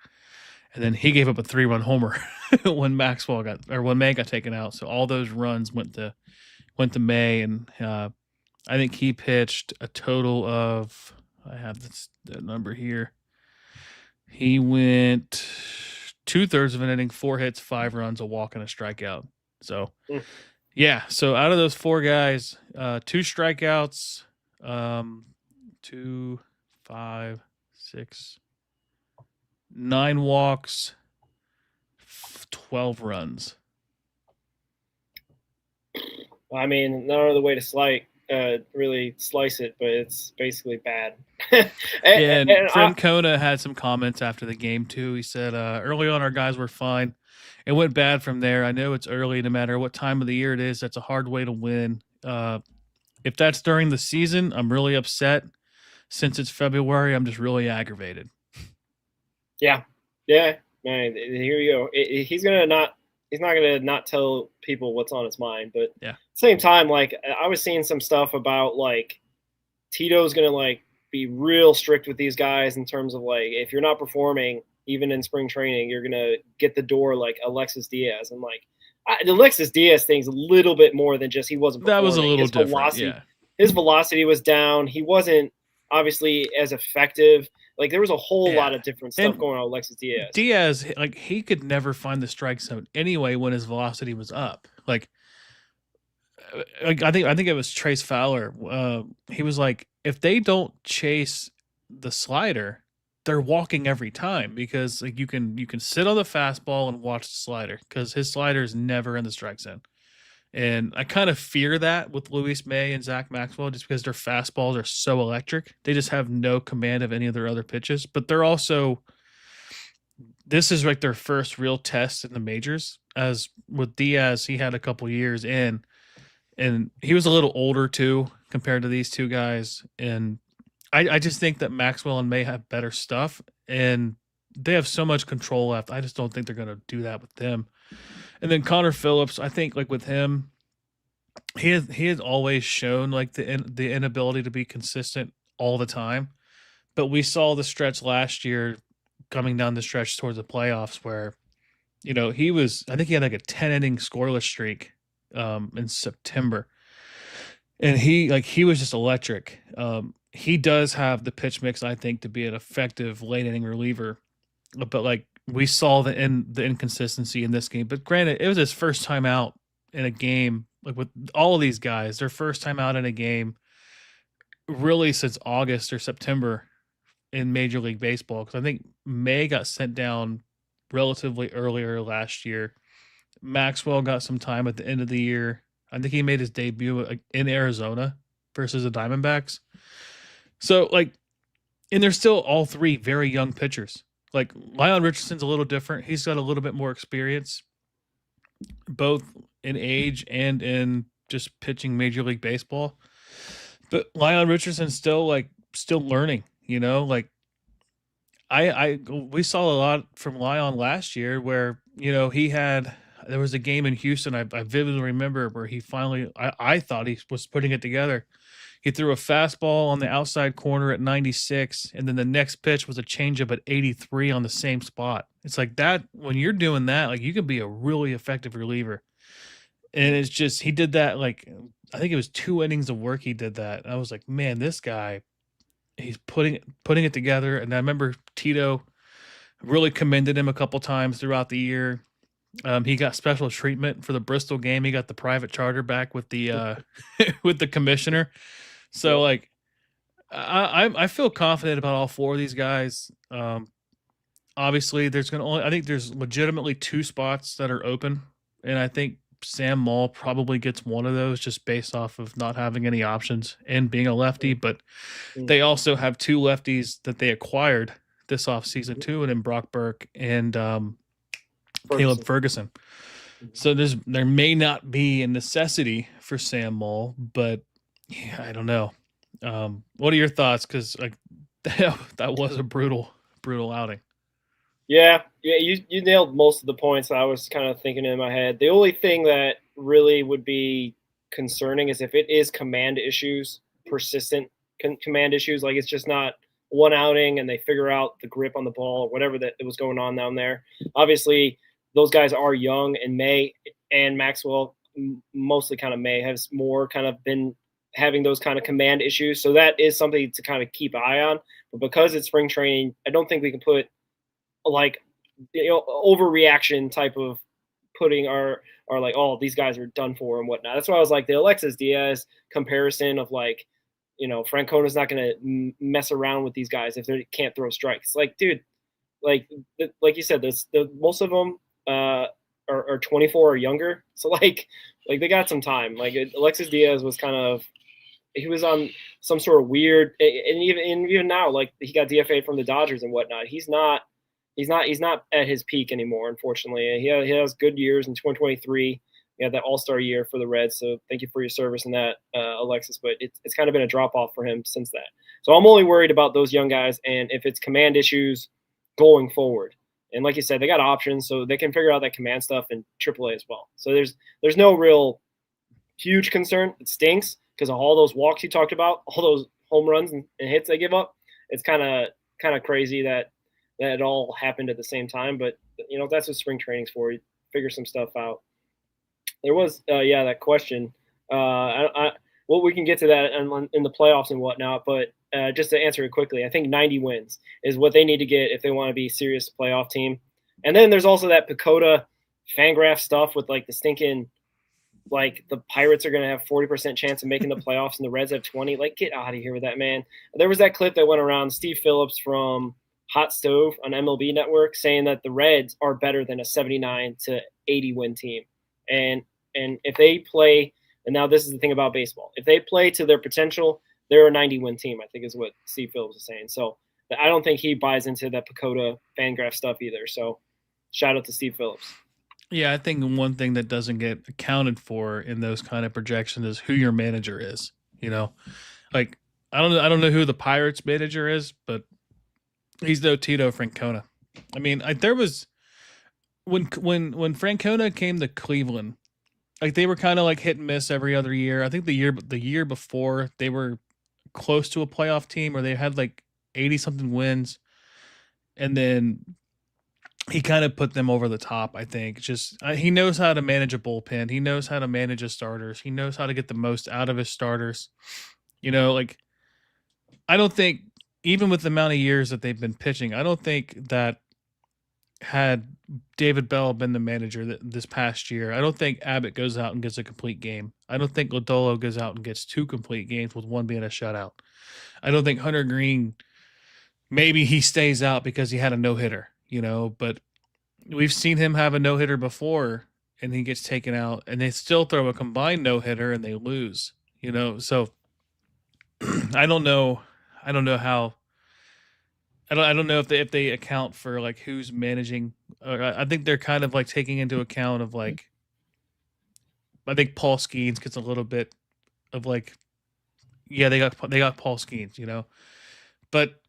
And then he gave up a 3-run homer when May got taken out. So all those runs went to May, and I think he pitched a total of, I have the number here. He went 2/3 of an inning, 4 hits, 5 runs, a walk, and a strikeout. So, so out of those 4 guys, 2 strikeouts, 2, 5, 6, 9 walks, 12 runs. I mean, no other way to really slice it, but it's basically bad. and Francona had some comments after the game too. He said, early on our guys were fine. It went bad from there. I know it's early, no matter what time of the year it is. That's a hard way to win. If that's during the season, I'm really upset. Since it's February, I'm just really aggravated. Yeah, man. Here you go. He's not gonna not tell people what's on his mind, but at the same time, like I was seeing some stuff about like Tito's gonna like be real strict with these guys in terms of like if you're not performing even in spring training, you're gonna get the door like Alexis Diaz. And like the Alexis Diaz thing's a little bit more than just he wasn't performing. That was a little different. His velocity was down. He wasn't obviously as effective. Like there was a whole lot of different stuff going on with Alexis Diaz. Diaz, like he could never find the strike zone anyway when his velocity was up. Like I think it was Trace Fowler. He was like, if they don't chase the slider, they're walking every time because like you can sit on the fastball and watch the slider because his slider is never in the strike zone. And I kind of fear that with Luis May and Zach Maxwell just because their fastballs are so electric. They just have no command of any of their other pitches. But they're also this is like their first real test in the majors. As with Diaz, he had a couple years in, and he was a little older too compared to these two guys. And I just think that Maxwell and May have better stuff, and they have so much control left. I just don't think they're going to do that with them. And then Connor Phillips, I think like with him, he has always shown like the inability to be consistent all the time. But we saw the stretch last year coming down the stretch towards the playoffs where, I think he had like a 10 inning scoreless streak in September. And he was just electric. He does have the pitch mix, I think, to be an effective late inning reliever. But like we saw the inconsistency in this game. But granted, it was his first time out in a game, like with all of these guys, their first time out in a game really since August or September in Major League Baseball. Because I think May got sent down relatively earlier last year. Maxwell got some time at the end of the year. I think he made his debut in Arizona versus the Diamondbacks. So, like, and they're still all three very young pitchers. Like, Lyon Richardson's a little different. He's got a little bit more experience, both in age and in just pitching Major League Baseball. But Lyon Richardson's still learning, like, we saw a lot from Lyon last year where, there was a game in Houston. I vividly remember where he finally, I thought he was putting it together. He threw a fastball on the outside corner at 96, and then the next pitch was a changeup at 83 on the same spot. It's like that, when you're doing that, like you can be a really effective reliever. And it's just, he did that, like, I think it was 2 innings of work he did that. I was like, man, this guy, he's putting it together. And I remember Tito really commended him a couple times throughout the year. He got special treatment for the Bristol game. He got the private charter back with the with the commissioner. So like, I feel confident about all 4 of these guys. Obviously, I think there's legitimately 2 spots that are open, and I think Sam Maul probably gets one of those just based off of not having any options and being a lefty. But they also have 2 lefties that they acquired this offseason too, and in Brock Burke and Caleb Ferguson. So there may not be a necessity for Sam Maul, but yeah, I don't know. What are your thoughts? Because like that was a brutal outing. Yeah, you nailed most of the points I was kind of thinking in my head. The only thing that really would be concerning is if it is command issues, persistent command issues, like it's just not one outing and they figure out the grip on the ball or whatever that was going on down there. Obviously, those guys are young, and May and Maxwell, mostly kind of May, has more kind of been having those kind of command issues. So that is something to kind of keep an eye on. But because it's spring training, I don't think we can put like, overreaction type of putting our like, oh, these guys are done for and whatnot. That's why I was like, the Alexis Diaz comparison of like, Francona's not going to mess around with these guys if they can't throw strikes. Like, dude, like you said, most of them are 24 or younger. So like they got some time. Like Alexis Diaz was he was on some sort of weird, and even now, like he got DFA'd from the Dodgers and whatnot. He's not at his peak anymore, unfortunately. He has good years in 2023. He had that All-Star year for the Reds, so thank you for your service in that, Alexis. But it's kind of been a drop-off for him since that. So I'm only worried about those young guys and if it's command issues going forward. And like you said, they got options, so they can figure out that command stuff in AAA as well. So there's no real huge concern. It stinks because of all those walks you talked about, all those home runs and hits they give up. It's kind of crazy that it all happened at the same time. But, that's what spring training's for. You figure some stuff out. There was, that question. Well, we can get to that in the playoffs and whatnot. But just to answer it quickly, I think 90 wins is what they need to get if they want to be a serious playoff team. And then there's also that Pacoda Fangraph stuff with like the stinking, like the Pirates are going to have 40% chance of making the playoffs and the Reds have 20. Like, get out of here with that, man. There was that clip that went around, Steve Phillips from Hot Stove on MLB Network saying that the Reds are better than a 79 to 80 win team. And if they play, and now this is the thing about baseball, if they play to their potential, they're a 90 win team, I think is what Steve Phillips is saying. So I don't think he buys into that Pacoda Fangraph stuff either. So shout out to Steve Phillips. Yeah, I think one thing that doesn't get accounted for in those kind of projections is who your manager is. You know, like I don't know who the Pirates manager is, but he's no Tito Francona. I mean, there was when Francona came to Cleveland, like they were kind of like hit and miss every other year. I think the year before they were close to a playoff team, or they had like 80 something wins, and then he kind of put them over the top. I think just he knows how to manage a bullpen. He knows how to manage his starters. He knows how to get the most out of his starters. You know, like I don't think even with the amount of years that they've been pitching, I don't think that had David Bell been the manager this past year, I don't think Abbott goes out and gets a complete game. I don't think Lodolo goes out and gets 2 complete games with one being a shutout. I don't think Hunter Green, maybe he stays out because he had a no-hitter, you know, but we've seen him have a no-hitter before and he gets taken out and they still throw a combined no-hitter and they lose, you know. So I don't know how I don't know if they account for like who's managing. I think they're kind of like taking into account of like. I think Paul Skeens gets a little bit of like, yeah, they got Paul Skeens, you know, but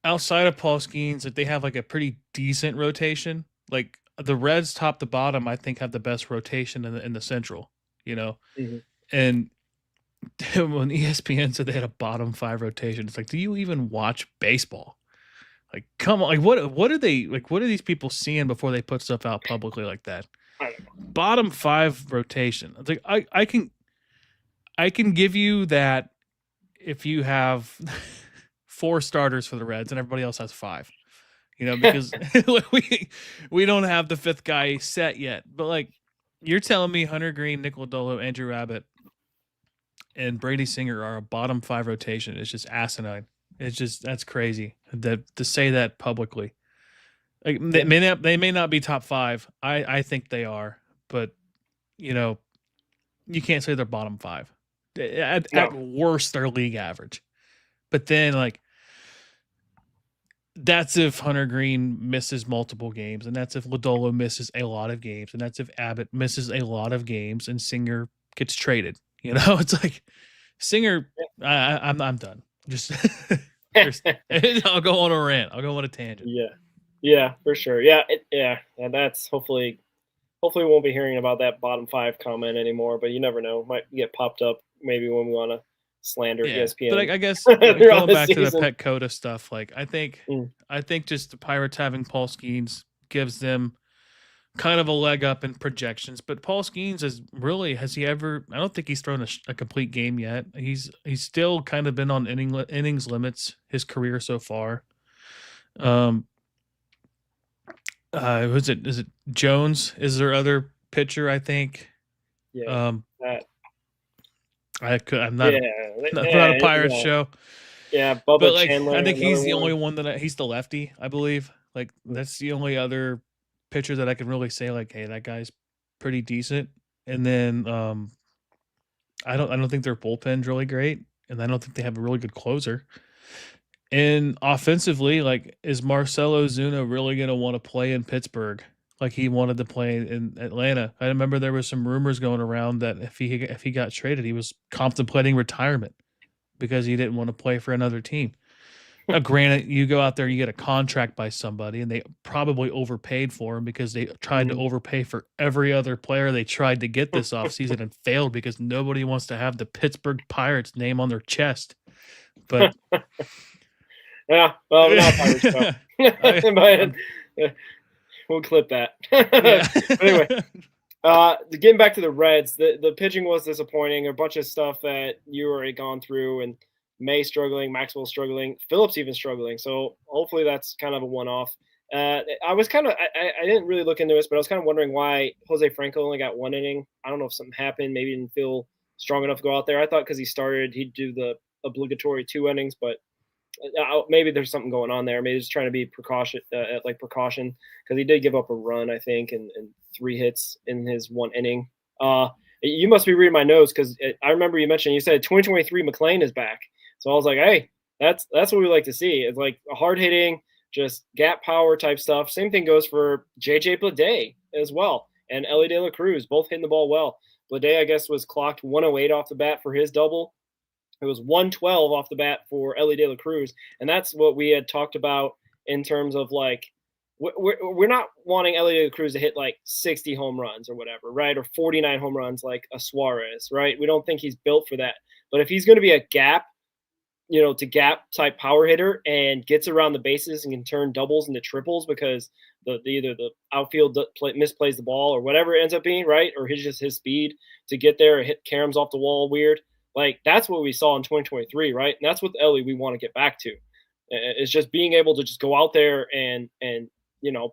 outside of Paul Skeens, like they have like a pretty decent rotation. Like the Reds, top to bottom, I think have the best rotation in the Central, you know, and when ESPN said they had a bottom 5 rotation, it's like, do you even watch baseball? Like, come on, like what are they like? What are these people seeing before they put stuff out publicly like that? Bottom 5 rotation. It's like I can give you that if you have 4 starters for the Reds and everybody else has 5, you know, because we don't have the 5th guy set yet. But like, you're telling me Hunter Green, Nick Lodolo, Andrew Abbott, and Brady Singer are a bottom 5 rotation? It's just asinine. It's just that's crazy to say that publicly. Like they may not be top 5. I think they are, but you know, you can't say they're bottom 5. At worst, they're league average. But then like that's if Hunter Green misses multiple games, and that's if Lodolo misses a lot of games, and that's if Abbott misses a lot of games, and Singer gets traded. You know, it's like Singer. I'm done. Just I'll go on a rant. I'll go on a tangent. Yeah, for sure. Yeah, and that's hopefully we won't be hearing about that bottom 5 comment anymore. But you never know; might get popped up maybe when we want to slander ESPN. But I guess going back to the Pet Coda stuff, like I think just the Pirates having Paul Skeens gives them kind of a leg up in projections. But Paul Skeens has he ever? I don't think he's thrown a complete game yet. He's still kind of been on innings limits his career so far. Is it Jones? Is there other pitcher? I think. Yeah. I'm not a Pirates show. Yeah, Bubba but like Chandler, I think he's the only one he's the lefty, I believe. Like that's the only other pitcher that I can really say like, hey, that guy's pretty decent. And then I don't think their bullpen's really great, and I don't think they have a really good closer. And offensively, like, is Marcelo Ozuna really going to want to play in Pittsburgh like he wanted to play in Atlanta? I remember there was some rumors going around that if he got traded, he was contemplating retirement because he didn't want to play for another team. Now, granted, you go out there, you get a contract by somebody, and they probably overpaid for him because they tried to overpay for every other player they tried to get this offseason and failed because nobody wants to have the Pittsburgh Pirates name on their chest. But yeah, well, we're not Pirates, but we'll clip that. But anyway, getting back to the Reds, the pitching was disappointing. A bunch of stuff that you already gone through, and May struggling, Maxwell struggling, Phillips even struggling. So hopefully that's kind of a one-off. I didn't really look into this, but I was kind of wondering why Jose Franco only got 1 inning. I don't know if something happened. Maybe he didn't feel strong enough to go out there. I thought because he started, he'd do the obligatory 2 innings, but maybe there's something going on there. Maybe he's trying to be precaution because he did give up a run, I think, and 3 hits in his 1 inning. You must be reading my notes because I remember you said 2023 McLean is back. So I was like, hey, That's what we like to see. It's like a hard hitting, just gap power type stuff. Same thing goes for JJ Bleday as well, and Ellie De La Cruz, both hitting the ball well. Bleday, I guess, was clocked 108 off the bat for his double. It was 112 off the bat for Ellie De La Cruz, and that's what we had talked about in terms of like we're not wanting Ellie De La Cruz to hit like 60 home runs or whatever, right? Or 49 home runs like a Suarez, right? We don't think he's built for that. But if he's going to be a gap, to gap type power hitter and gets around the bases and can turn doubles into triples because either the outfield misplays the ball or whatever it ends up being, right? Or just his speed to get there or hit caroms off the wall weird. Like that's what we saw in 2023, right? And that's what the Ellie we want to get back to. It's just being able to just go out there and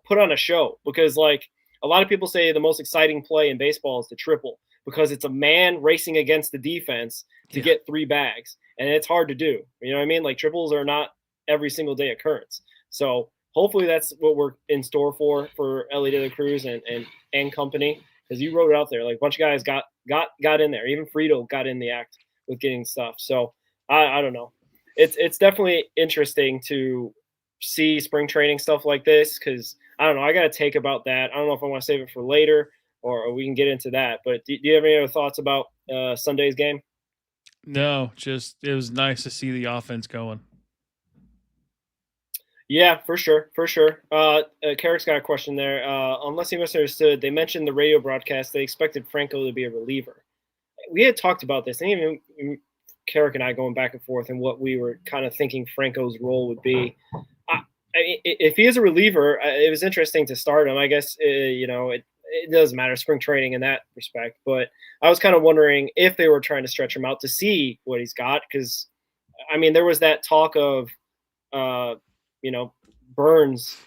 put on a show, because like a lot of people say the most exciting play in baseball is the triple because it's a man racing against the defense to get 3 bags, and it's hard to do. You know what I mean? Like triples are not every single day occurrence. So hopefully that's what we're in store for Ellie De La Cruz and company, because you wrote it out there. Like a bunch of guys got in there. Even Frito got in the act with getting stuff. So I don't know. It's definitely interesting to see spring training stuff like this, because I don't know. I got to take about that. I don't know if I want to save it for later or we can get into that. But do you have any other thoughts about Sunday's game? No, just it was nice to see the offense going. Yeah, for sure. Carrick's got a question there. Unless he misunderstood, they mentioned the radio broadcast. They expected Franco to be a reliever. We had talked about this, and even Carrick and I going back and forth and what we were kind of thinking Franco's role would be. If he is a reliever, it was interesting to start him. I guess, it doesn't matter, spring training in that respect. But I was kind of wondering if they were trying to stretch him out to see what he's got. Because, I mean, there was that talk of,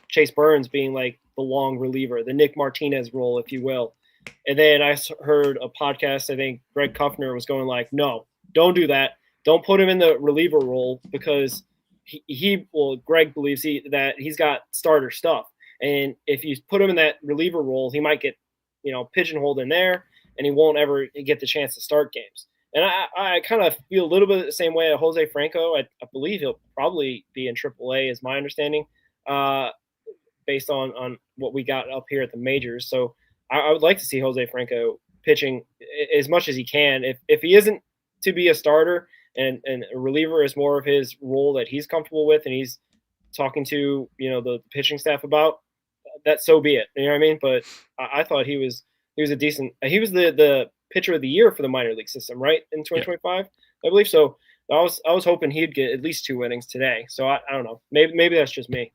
Chase Burns being like the long reliever, the Nick Martinez role, if you will. And then I heard a podcast, I think Greg Kuffner was going like, no, don't do that. Don't put him in the reliever role because Greg believes that he's got starter stuff. And if you put him in that reliever role, he might get, pigeonholed in there and he won't ever get the chance to start games. And I kind of feel a little bit the same way at Jose Franco. I believe he'll probably be in AAA is my understanding, based on what we got up here at the majors. So I would like to see Jose Franco pitching as much as he can. If he isn't to be a starter and a reliever is more of his role that he's comfortable with and he's talking to, the pitching staff about, that so be it. You know what I mean? But I thought he was a decent – he was the pitcher of the year for the minor league system, right, in 2025? Yeah. I believe so. I was hoping he'd get at least 2 innings today. So I don't know. Maybe that's just me.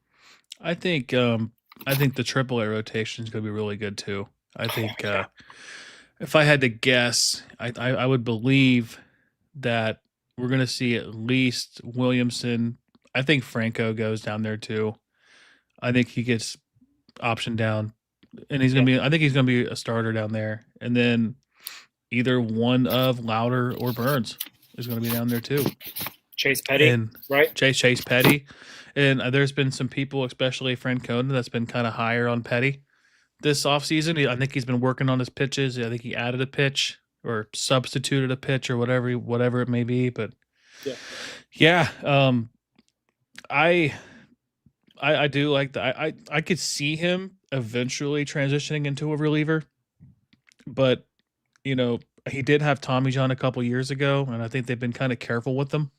I think the AAA rotation is going to be really good too. I think if I had to guess, I would believe that we're going to see at least Williamson. I think Franco goes down there too. I think he gets optioned down, and he's going to be. I think he's going to be a starter down there, and then either one of Louder or Burns is going to be down there too. Chase Petty, right? Chase Petty. And there's been some people, especially Francona, that's been kind of higher on Petty this offseason. I think he's been working on his pitches. I think he added a pitch or substituted a pitch or whatever it may be. But yeah, I do like that. I could see him eventually transitioning into a reliever, but he did have Tommy John a couple years ago, and I think they've been kind of careful with him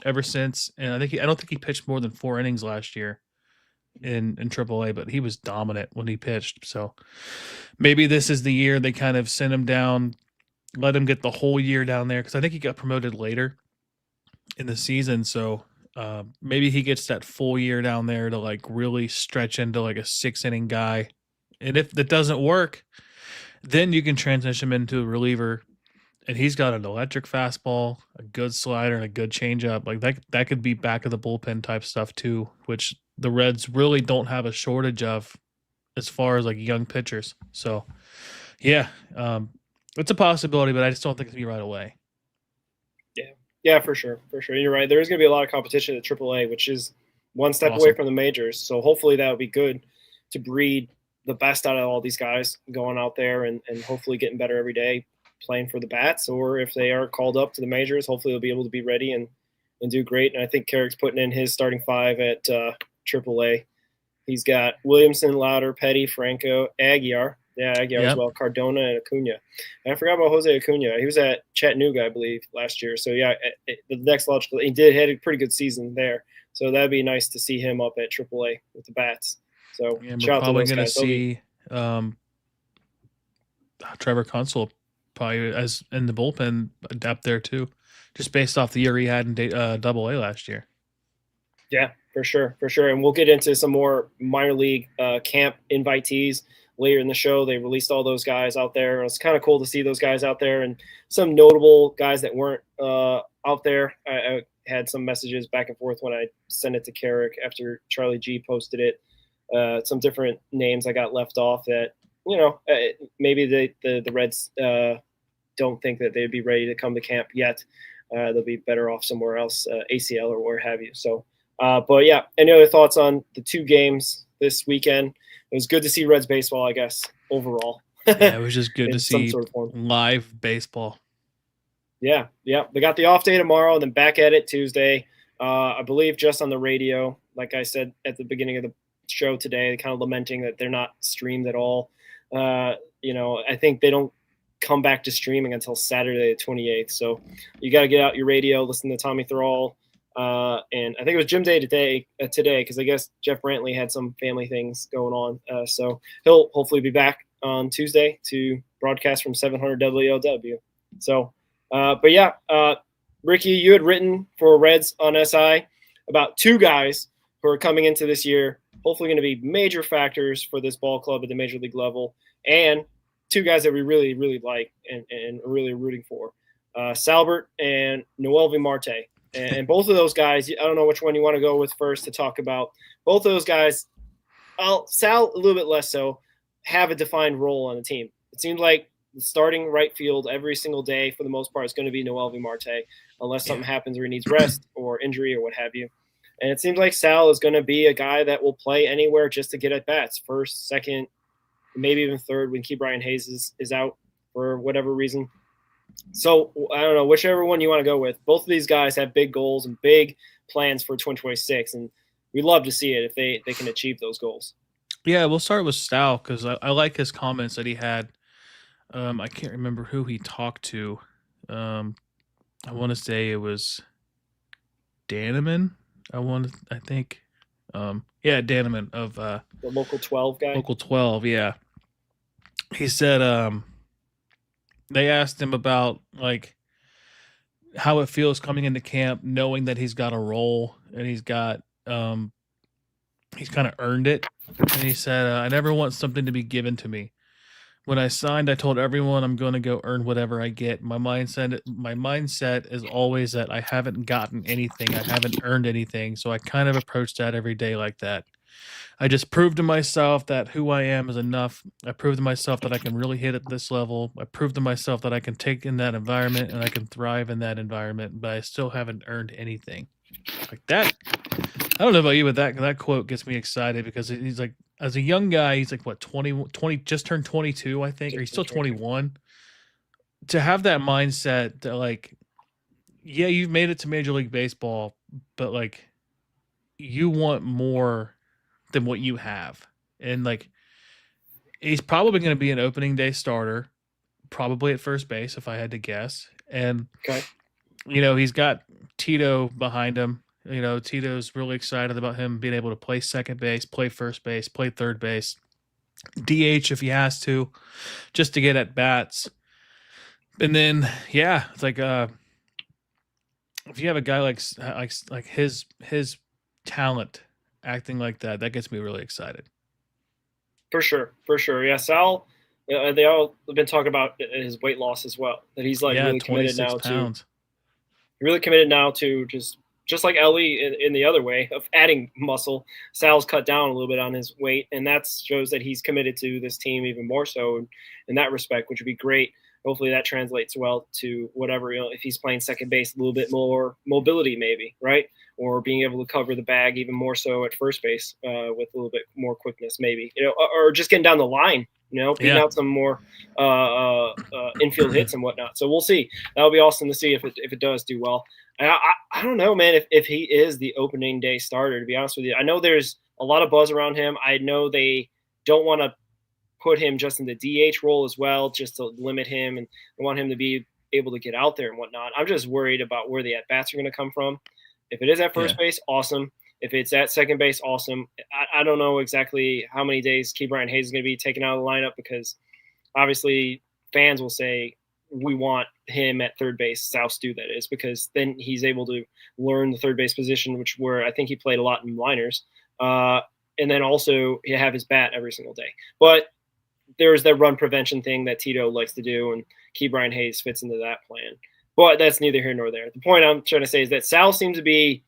ever since. And I don't think he pitched more than 4 innings last year in AAA, but he was dominant when he pitched. So maybe this is the year they kind of send him down, let him get the whole year down there, because I think he got promoted later in the season. So maybe he gets that full year down there to like really stretch into like a 6-inning guy. And if that doesn't work, then you can transition him into a reliever. And he's got an electric fastball, a good slider, and a good changeup. Like that could be back of the bullpen type stuff too, which the Reds really don't have a shortage of as far as like young pitchers. So, yeah, it's a possibility, but I just don't think it's gonna be right away. Yeah, for sure. You're right. There's gonna be a lot of competition at AAA, which is one step away from the majors. So hopefully that would be good to breed the best out of all these guys going out there and hopefully getting better every day, playing for the bats, or if they are called up to the majors, hopefully they'll be able to be ready and do great. And I think Carrick's putting in his starting five at AAA. He's got Williamson, Lauder, Petty, Franco, Aguiar. Yeah, Aguiar as Yep. well, Cardona, and Acuna. And I forgot about Jose Acuna. He was at Chattanooga, I believe, last year. So, yeah, the next logical – he had a pretty good season there. So that'd be nice to see him up at AAA with the bats. So, And shout we're out to probably those going to guys. see Trevor Consul probably as in the bullpen up there too, just based off the year he had in Double A last year. Yeah, for sure. And we'll get into some more minor league camp invitees later in the show. They released all those guys out there. It's kind of cool to see those guys out there, and some notable guys that weren't out there. I had some messages back and forth when I sent it to Carrick after Charlie G posted it. Some different names I got left off that, maybe the Reds don't think that they'd be ready to come to camp yet. They'll be better off somewhere else, ACL or where have you. So, but yeah, any other thoughts on the two games this weekend? It was good to see Reds baseball, I guess, overall. Yeah, it was just good to some see sort of form. live baseball. Yeah. They got the off day tomorrow, and then back at it Tuesday. I believe just on the radio, like I said at the beginning of the show today, kind of lamenting that they're not streamed at all. I think they don't come back to streaming until Saturday the 28th. So you got to get out your radio, listen to Tommy Thrall. And I think it was Jim Day today, because I guess Jeff Brantley had some family things going on. So he'll hopefully be back on Tuesday to broadcast from 700 WLW. So, but yeah, Ricky, you had written for Reds on SI about two guys who are coming into this year, hopefully going to be major factors for this ball club at the major league level, and two guys that we really, really like and really rooting for, Salbert and Noelvi Marte. And both of those guys, I don't know which one you want to go with first to talk about. Both of those guys, Sal a little bit less so, have a defined role on the team. It seems like the starting right field every single day for the most part is going to be Noelvi Marte, unless something happens or he needs rest or injury or what have you. And it seems like Sal is going to be a guy that will play anywhere just to get at bats, first, second, maybe even third when Ke'Bryan Hayes is out for whatever reason. So I don't know, whichever one you want to go with. Both of these guys have big goals and big plans for 2026, and we'd love to see it if they can achieve those goals. Yeah, we'll start with Sal because I like his comments that he had. I can't remember who he talked to. I want to say it was Daneman. I think. Daneman of The Local 12 guy. Local 12, yeah. He said they asked him about like how it feels coming into camp, knowing that he's got a role and he's got he's kind of earned it. And he said, I never want something to be given to me. When I signed, I told everyone I'm going to go earn whatever I get. My mindset is always that I haven't gotten anything. I haven't earned anything. So I kind of approach that every day like that. I just proved to myself that who I am is enough. I proved to myself that I can really hit at this level. I proved to myself that I can take in that environment and I can thrive in that environment, but I still haven't earned anything. Like that. I don't know about you, but that quote gets me excited because he's like, as a young guy, he's like, what, 20, just turned 22, I think, or he's still 21. To have that mindset that, like, yeah, you've made it to Major League Baseball, but, like, you want more than what you have. And, like, he's probably going to be an opening day starter, probably at first base, if I had to guess. And, he's got Tito behind him. Tito's really excited about him being able to play second base, play first base, play third base, DH if he has to, just to get at bats. And then, it's like if you have a guy like his talent acting like that, that gets me really excited. For sure. Yeah, Sal, they all have been talking about his weight loss as well. That he's like really committed now pounds. Really committed now to just like Ellie in the other way of adding muscle. Sal's cut down a little bit on his weight, and that shows that he's committed to this team even more so in that respect, which would be great. Hopefully that translates well to whatever, if he's playing second base, a little bit more mobility maybe, right? Or being able to cover the bag even more so at first base with a little bit more quickness maybe, or just getting down the line beating out some more infield hits and whatnot. So we'll see. That'll be awesome to see if it does do well. I don't know, man, if he is the opening day starter, to be honest with you. I know there's a lot of buzz around him. I know they don't want to put him just in the DH role as well, just to limit him, and they want him to be able to get out there and whatnot. I'm just worried about where the at-bats are going to come from. If it is at first base, awesome. If it's at second base, awesome. I don't know exactly how many days Ke'Bryan Hayes is going to be taken out of the lineup, because obviously fans will say we want him at third base, South Stu that is, because then he's able to learn the third base position, where I think he played a lot in minors. And then also he have his bat every single day. But there's that run prevention thing that Tito likes to do, and Ke'Bryan Hayes fits into that plan. But that's neither here nor there. The point I'm trying to say is that Sal seems to be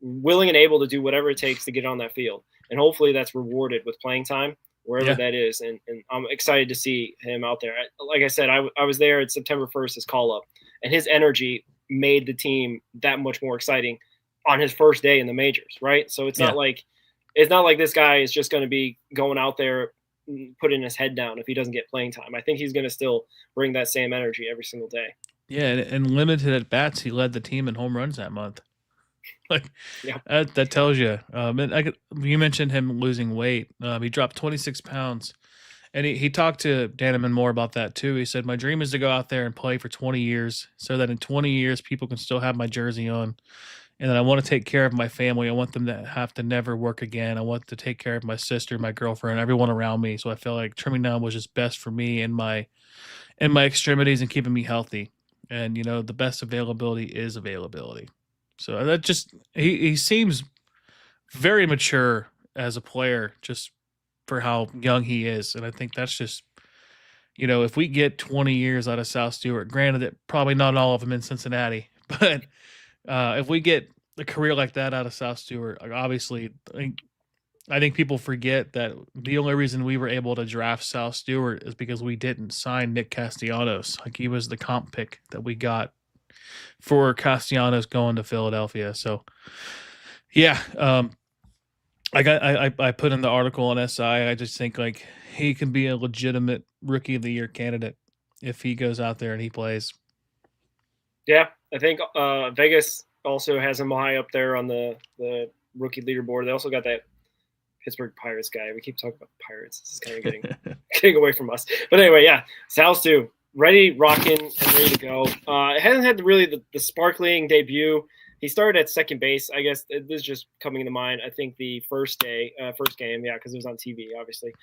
willing and able to do whatever it takes to get on that field. And hopefully that's rewarded with playing time, wherever that is. And I'm excited to see him out there. Like I said, I was there at September 1st, his call-up, and his energy made the team that much more exciting on his first day in the majors, right? So it's not like this guy is just going to be going out there putting his head down if he doesn't get playing time. I think he's going to still bring that same energy every single day. Yeah, and limited at bats, he led the team in home runs that month. That tells you. And you mentioned him losing weight. He dropped 26 pounds, and he talked to Danneman more about that too. He said, "My dream is to go out there and play for 20 years, so that in 20 years people can still have my jersey on, and then I want to take care of my family. I want them to have to never work again. I want to take care of my sister, my girlfriend, everyone around me. So I feel like trimming down was just best for me and my extremities and keeping me healthy. And the best availability is availability." So that just he seems very mature as a player, just for how young he is. And I think that's just, if we get 20 years out of South Stewart, granted that probably not all of them in Cincinnati, but if we get a career like that out of South Stewart, obviously, I think people forget that the only reason we were able to draft South Stewart is because we didn't sign Nick Castellanos. Like, he was the comp pick that we got for Castellanos going to Philadelphia. So, yeah, I put in the article on SI. I just think like he can be a legitimate Rookie of the Year candidate if he goes out there and he plays. Yeah, I think Vegas also has him high up there on the rookie leaderboard. They also got that Pittsburgh Pirates guy. We keep talking about Pirates. This is kind of getting away from us. But anyway, yeah, Sal's too. Ready, rocking, and ready to go. It hasn't had really the sparkling debut. He started at second base. I guess this is just coming to mind. I think the first game, yeah, because it was on TV, obviously.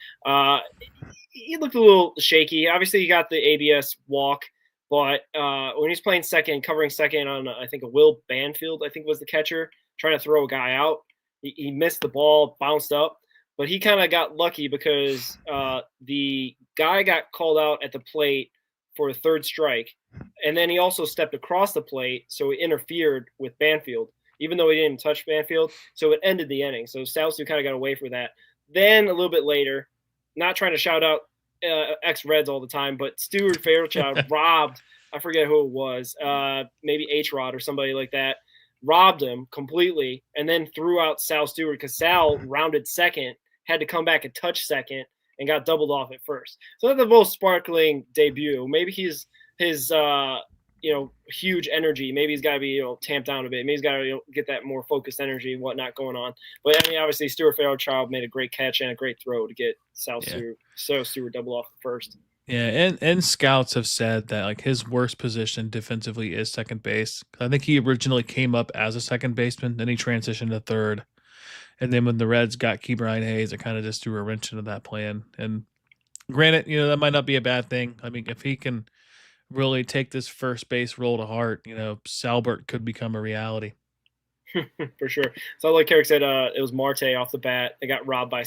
He looked a little shaky. Obviously, he got the ABS walk, but when he's playing second, covering second on, I think, a Will Banfield, I think was the catcher, trying to throw a guy out. He missed the ball, bounced up, but he kind of got lucky because the guy got called out at the plate for a third strike, and then he also stepped across the plate, so he interfered with Banfield, even though he didn't touch Banfield, so it ended the inning. So Salsu kind of got away for that. Then a little bit later, not trying to shout out ex-Reds all the time, but Stuart Fairchild robbed, I forget who it was, maybe H-Rod or somebody like that, robbed him completely, and then threw out Sal Stewart because Sal rounded second, had to come back and touch second, and got doubled off at first. So that's the most sparkling debut. Maybe his huge energy, maybe he's got to be tamped down a bit. Maybe he's got to get that more focused energy and whatnot going on. But I mean, obviously Stuart Fairchild made a great catch and a great throw to get Stewart double off the first. Yeah, and scouts have said that like his worst position defensively is second base. I think he originally came up as a second baseman, then he transitioned to third. And then when the Reds got Ke'Bryan Hayes, it kind of just threw a wrench into that plan. And granted, that might not be a bad thing. I mean, if he can really take this first base role to heart, Salbert could become a reality. For sure. So like Carrick said, it was Marte off the bat. They got robbed by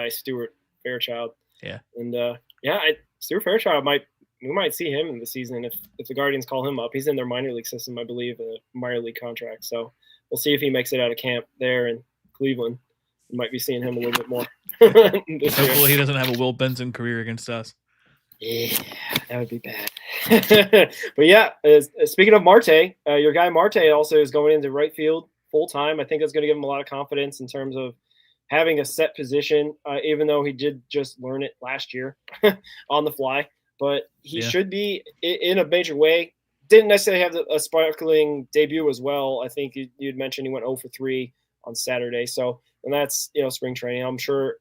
Stuart Fairchild. Yeah. And Stuart Fairchild we might see him in the season if the Guardians call him up. He's in their minor league system, I believe, a minor league contract. So we'll see if he makes it out of camp there in Cleveland. We might be seeing him a little bit more. Hopefully he doesn't have a Will Benson career against us. Yeah, that would be bad. But yeah, speaking of Marte, your guy Marte also is going into right field full time. I think that's going to give him a lot of confidence in terms of having a set position, even though he did just learn it last year on the fly. But he should be in a major way. Didn't necessarily have a sparkling debut as well. I think you'd mentioned he went 0 for 3 on Saturday. So, and that's, spring training. I'm sure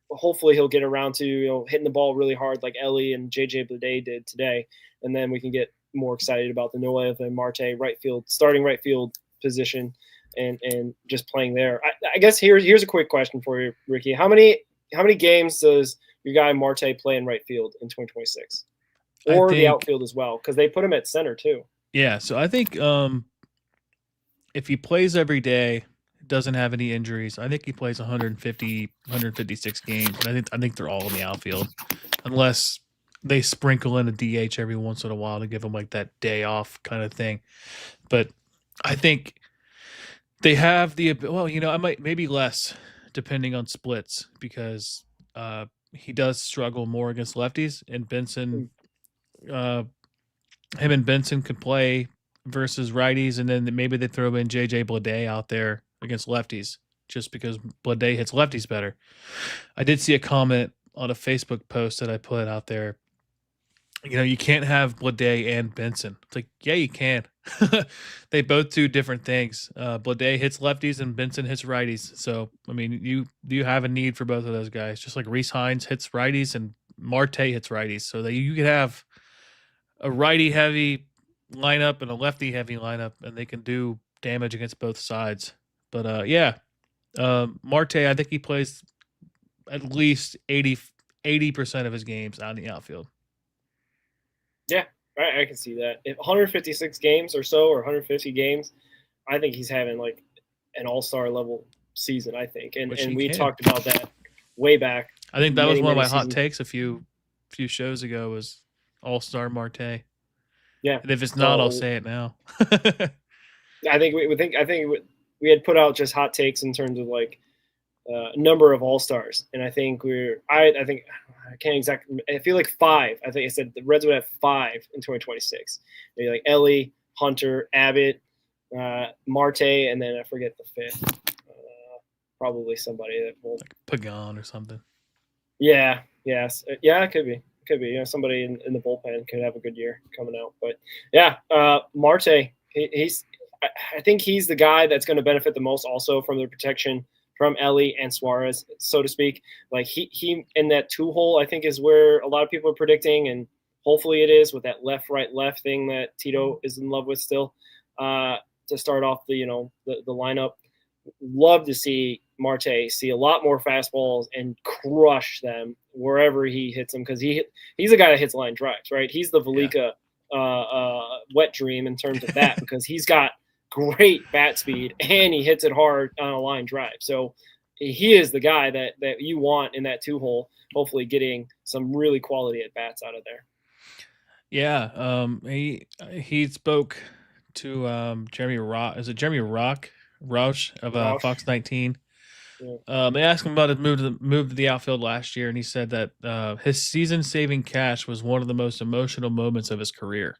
hopefully he'll get around to, hitting the ball really hard like Ellie and JJ Bleday did today. And then we can get more excited about the Noah and Marte starting right field position and just playing there. I guess here's a quick question for you, Ricky. How many games does your guy Marte play in right field in 2026? Or the outfield as well, because they put him at center too. Yeah, so I think if he plays every day, doesn't have any injuries, I think he plays 156 games. And I think they're all in the outfield, unless they sprinkle in a DH every once in a while to give him like that day off kind of thing. But I think they have I might maybe less depending on splits, because he does struggle more against lefties, and Benson. Him and Benson could play versus righties, and then maybe they throw in JJ Bleday out there against lefties just because Bleday hits lefties better. I did see a comment on a Facebook post that I put out there. You can't have Bleday and Benson. It's like, yeah, you can. They both do different things. Bleday hits lefties and Benson hits righties. So, I mean, you have a need for both of those guys, just like Reese Hines hits righties and Marte hits righties. So that you could have a righty-heavy lineup and a lefty-heavy lineup, and they can do damage against both sides. But, Marte, I think he plays at least 80% of his games out in the outfield. Yeah, I can see that. If 156 games or so, or 150 games, I think he's having like an all-star level season, I think. And we talked about that way back. I think that was one of my hot takes a few shows ago, was all-star Marte. Yeah. And if it's not, I'll say it now. I think we had put out just hot takes in terms of like number of all-stars, and I think I can't exactly. I feel like 5. I think I said the Reds would have 5 in 2026. Maybe like Ellie, Hunter, Abbott, Marte, and then I forget the 5th. Probably somebody that will, like Pagan or something. Yeah. Yes. Yeah. It could be. Somebody in the bullpen could have a good year coming out. But yeah, Marte. I think he's the guy that's going to benefit the most, also from the protection from Ellie and Suarez, so to speak. Like he in that 2-hole, I think, is where a lot of people are predicting, and hopefully it is, with that left, right, left thing that Tito is in love with still. To start off the lineup, love to see Marte see a lot more fastballs and crush them wherever he hits them, because he's a guy that hits line drives, right? He's the Velika wet dream in terms of that, because he's got great bat speed and he hits it hard on a line drive. So he is the guy that you want in that 2-hole, hopefully getting some really quality at bats out of there. Yeah, he spoke to Jeremy Rock. Is it Jeremy Roush of Fox 19? Yeah. They asked him about his move to the outfield last year, and he said that his season-saving catch was one of the most emotional moments of his career.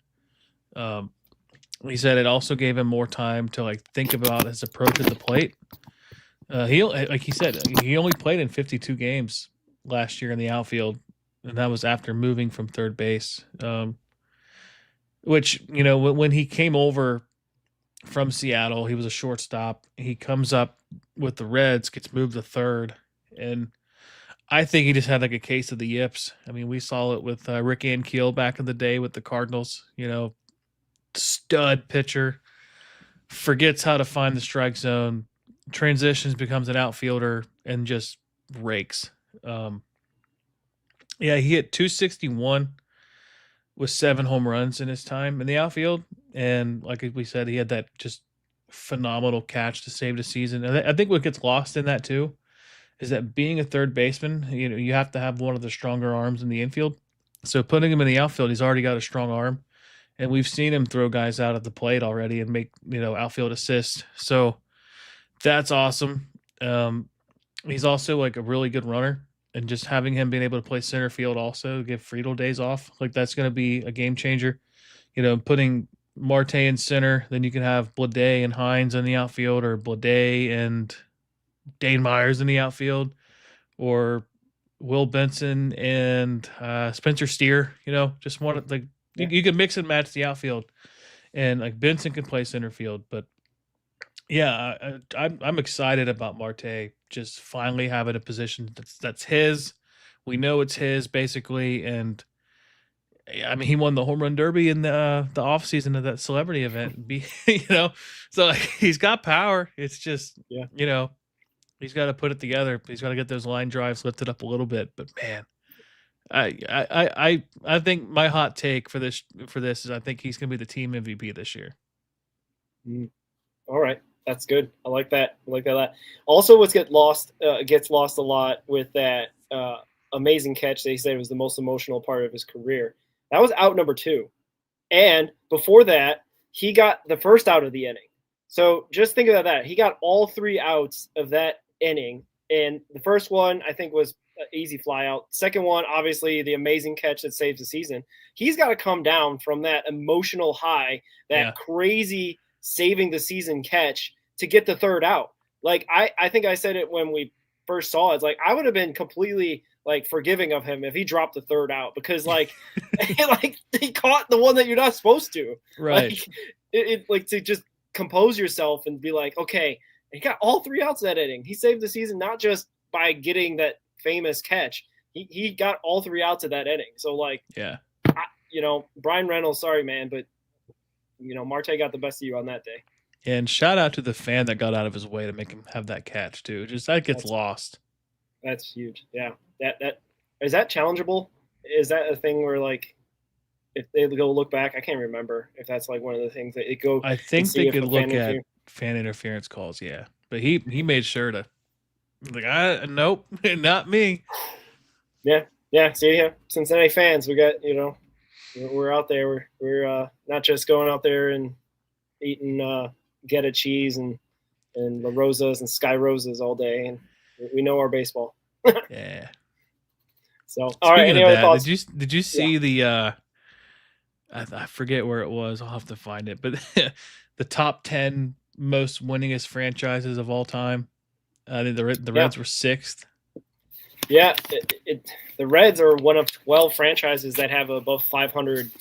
He said it also gave him more time to think about his approach at the plate. He said, he only played in 52 games last year in the outfield, and that was after moving from third base. Which, when he came over from Seattle, he was a shortstop. He comes up with the Reds, gets moved to third, and I think he just had a case of the yips. I mean, we saw it with Rick Ankiel back in the day with the Cardinals. Stud pitcher, forgets how to find the strike zone, transitions, becomes an outfielder, and just rakes. He hit 261 with 7 home runs in his time in the outfield, and like we said, he had that just phenomenal catch to save the season. And I think what gets lost in that too is that being a third baseman, you have to have one of the stronger arms in the infield. So putting him in the outfield, he's already got a strong arm. And we've seen him throw guys out at the plate already and make, outfield assists. So that's awesome. He's also a really good runner, and just having him being able to play center field also, give Friedel days off, that's going to be a game changer. Putting Marte in center, then you can have Bleday and Hines in the outfield, or Bleday and Dane Myers in the outfield, or Will Benson and Spencer Steer. Just one like you can mix and match the outfield, and like Benson can play center field. But yeah, I'm excited about Marte just finally having a position that's his. We know it's his basically, and I mean, he won the home run derby in the off season of that celebrity event. So like he's got power. It's just he's got to put it together. He's got to get those line drives lifted up a little bit. But man, I think my hot take for this is I think he's going to be the team MVP this year. All right, that's good. I like that. I like that a lot. Also, what gets lost a lot with that amazing catch that he said was the most emotional part of his career. That was out number 2. And before that, he got the first out of the inning. So just think about that. He got all 3 outs of that inning. And the first one, I think, was an easy fly out. Second one, obviously, the amazing catch that saves the season. He's got to come down from that emotional high, that crazy saving the season catch to get the third out. Like, I think I said it when we first saw it. It's like I would have been completely forgiving of him if he dropped the third out because he caught the one that you're not supposed to. Right. To just compose yourself and be like, okay, he got all 3 outs that inning. He saved the season not just by getting that famous catch. He got all 3 outs of that inning. So Brian Reynolds, sorry man, but Marte got the best of you on that day. And shout out to the fan that got out of his way to make him have that catch too. Just that gets lost. That's huge. Yeah. That is that challengeable? Is that a thing where if they go look back, I can't remember if that's one of the things that it go. I think they could look at fan interference calls, yeah. But he made sure to nope, not me. Yeah. See, Cincinnati fans, we got we're out there. We're not just going out there and eating Gouda cheese and La Rosas and Sky Roses all day, and we know our baseball. Yeah. So, all right. Any other thoughts? Did you see the? I forget where it was. I'll have to find it. But the top 10 most winningest franchises of all time. The Reds were 6th. Yeah, the Reds are one of 12 franchises that have above 500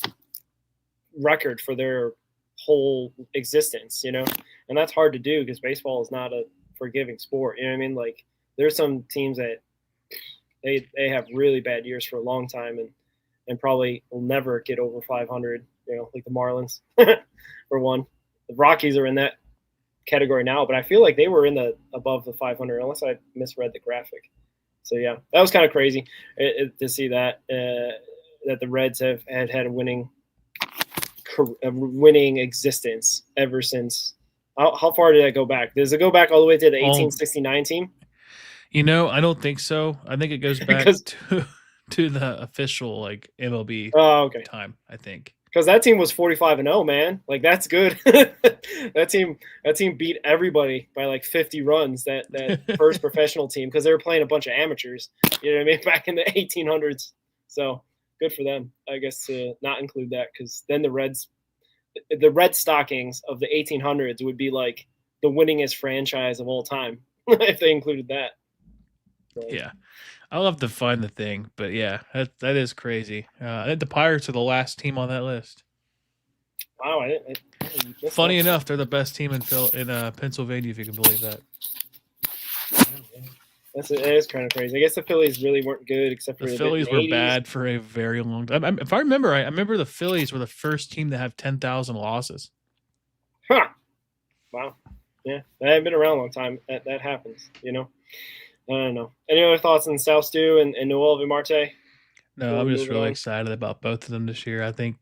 record for their whole existence. And that's hard to do because baseball is not a forgiving sport. You know what I mean? There's some teams that they have really bad years for a long time and probably will never get over 500, like the Marlins for one. The Rockies are in that category now, but I feel like they were above the 500 unless I misread the graphic. So yeah, that was kind of crazy to see that the Reds have had a winning existence ever since. How far did that go back? Does it go back all the way to the 1869 team? I don't think so. I think it goes back to the official MLB time, I think. Because that team was 45-0, man. That's good. that team beat everybody by 50 runs. That first professional team because they were playing a bunch of amateurs. You know what I mean? Back in the 1800s. So good for them, I guess, to not include that because then the Red Stockings of the 1800s would be the winningest franchise of all time if they included that. So. Yeah. I'll have to find the thing, but yeah, that is crazy. The Pirates are the last team on that list. Wow! Funny enough, they're the best team in Pennsylvania, if you can believe that. It is kind of crazy. I guess the Phillies really weren't good, except for the Phillies were bad for a very long time. If I remember right, I remember the Phillies were the first team to have 10,000 losses. Huh! Wow. Yeah, they haven't been around a long time. That happens, I don't know. Any other thoughts on South Stew and Noel and Marte? No, I'm just really excited about both of them this year. I think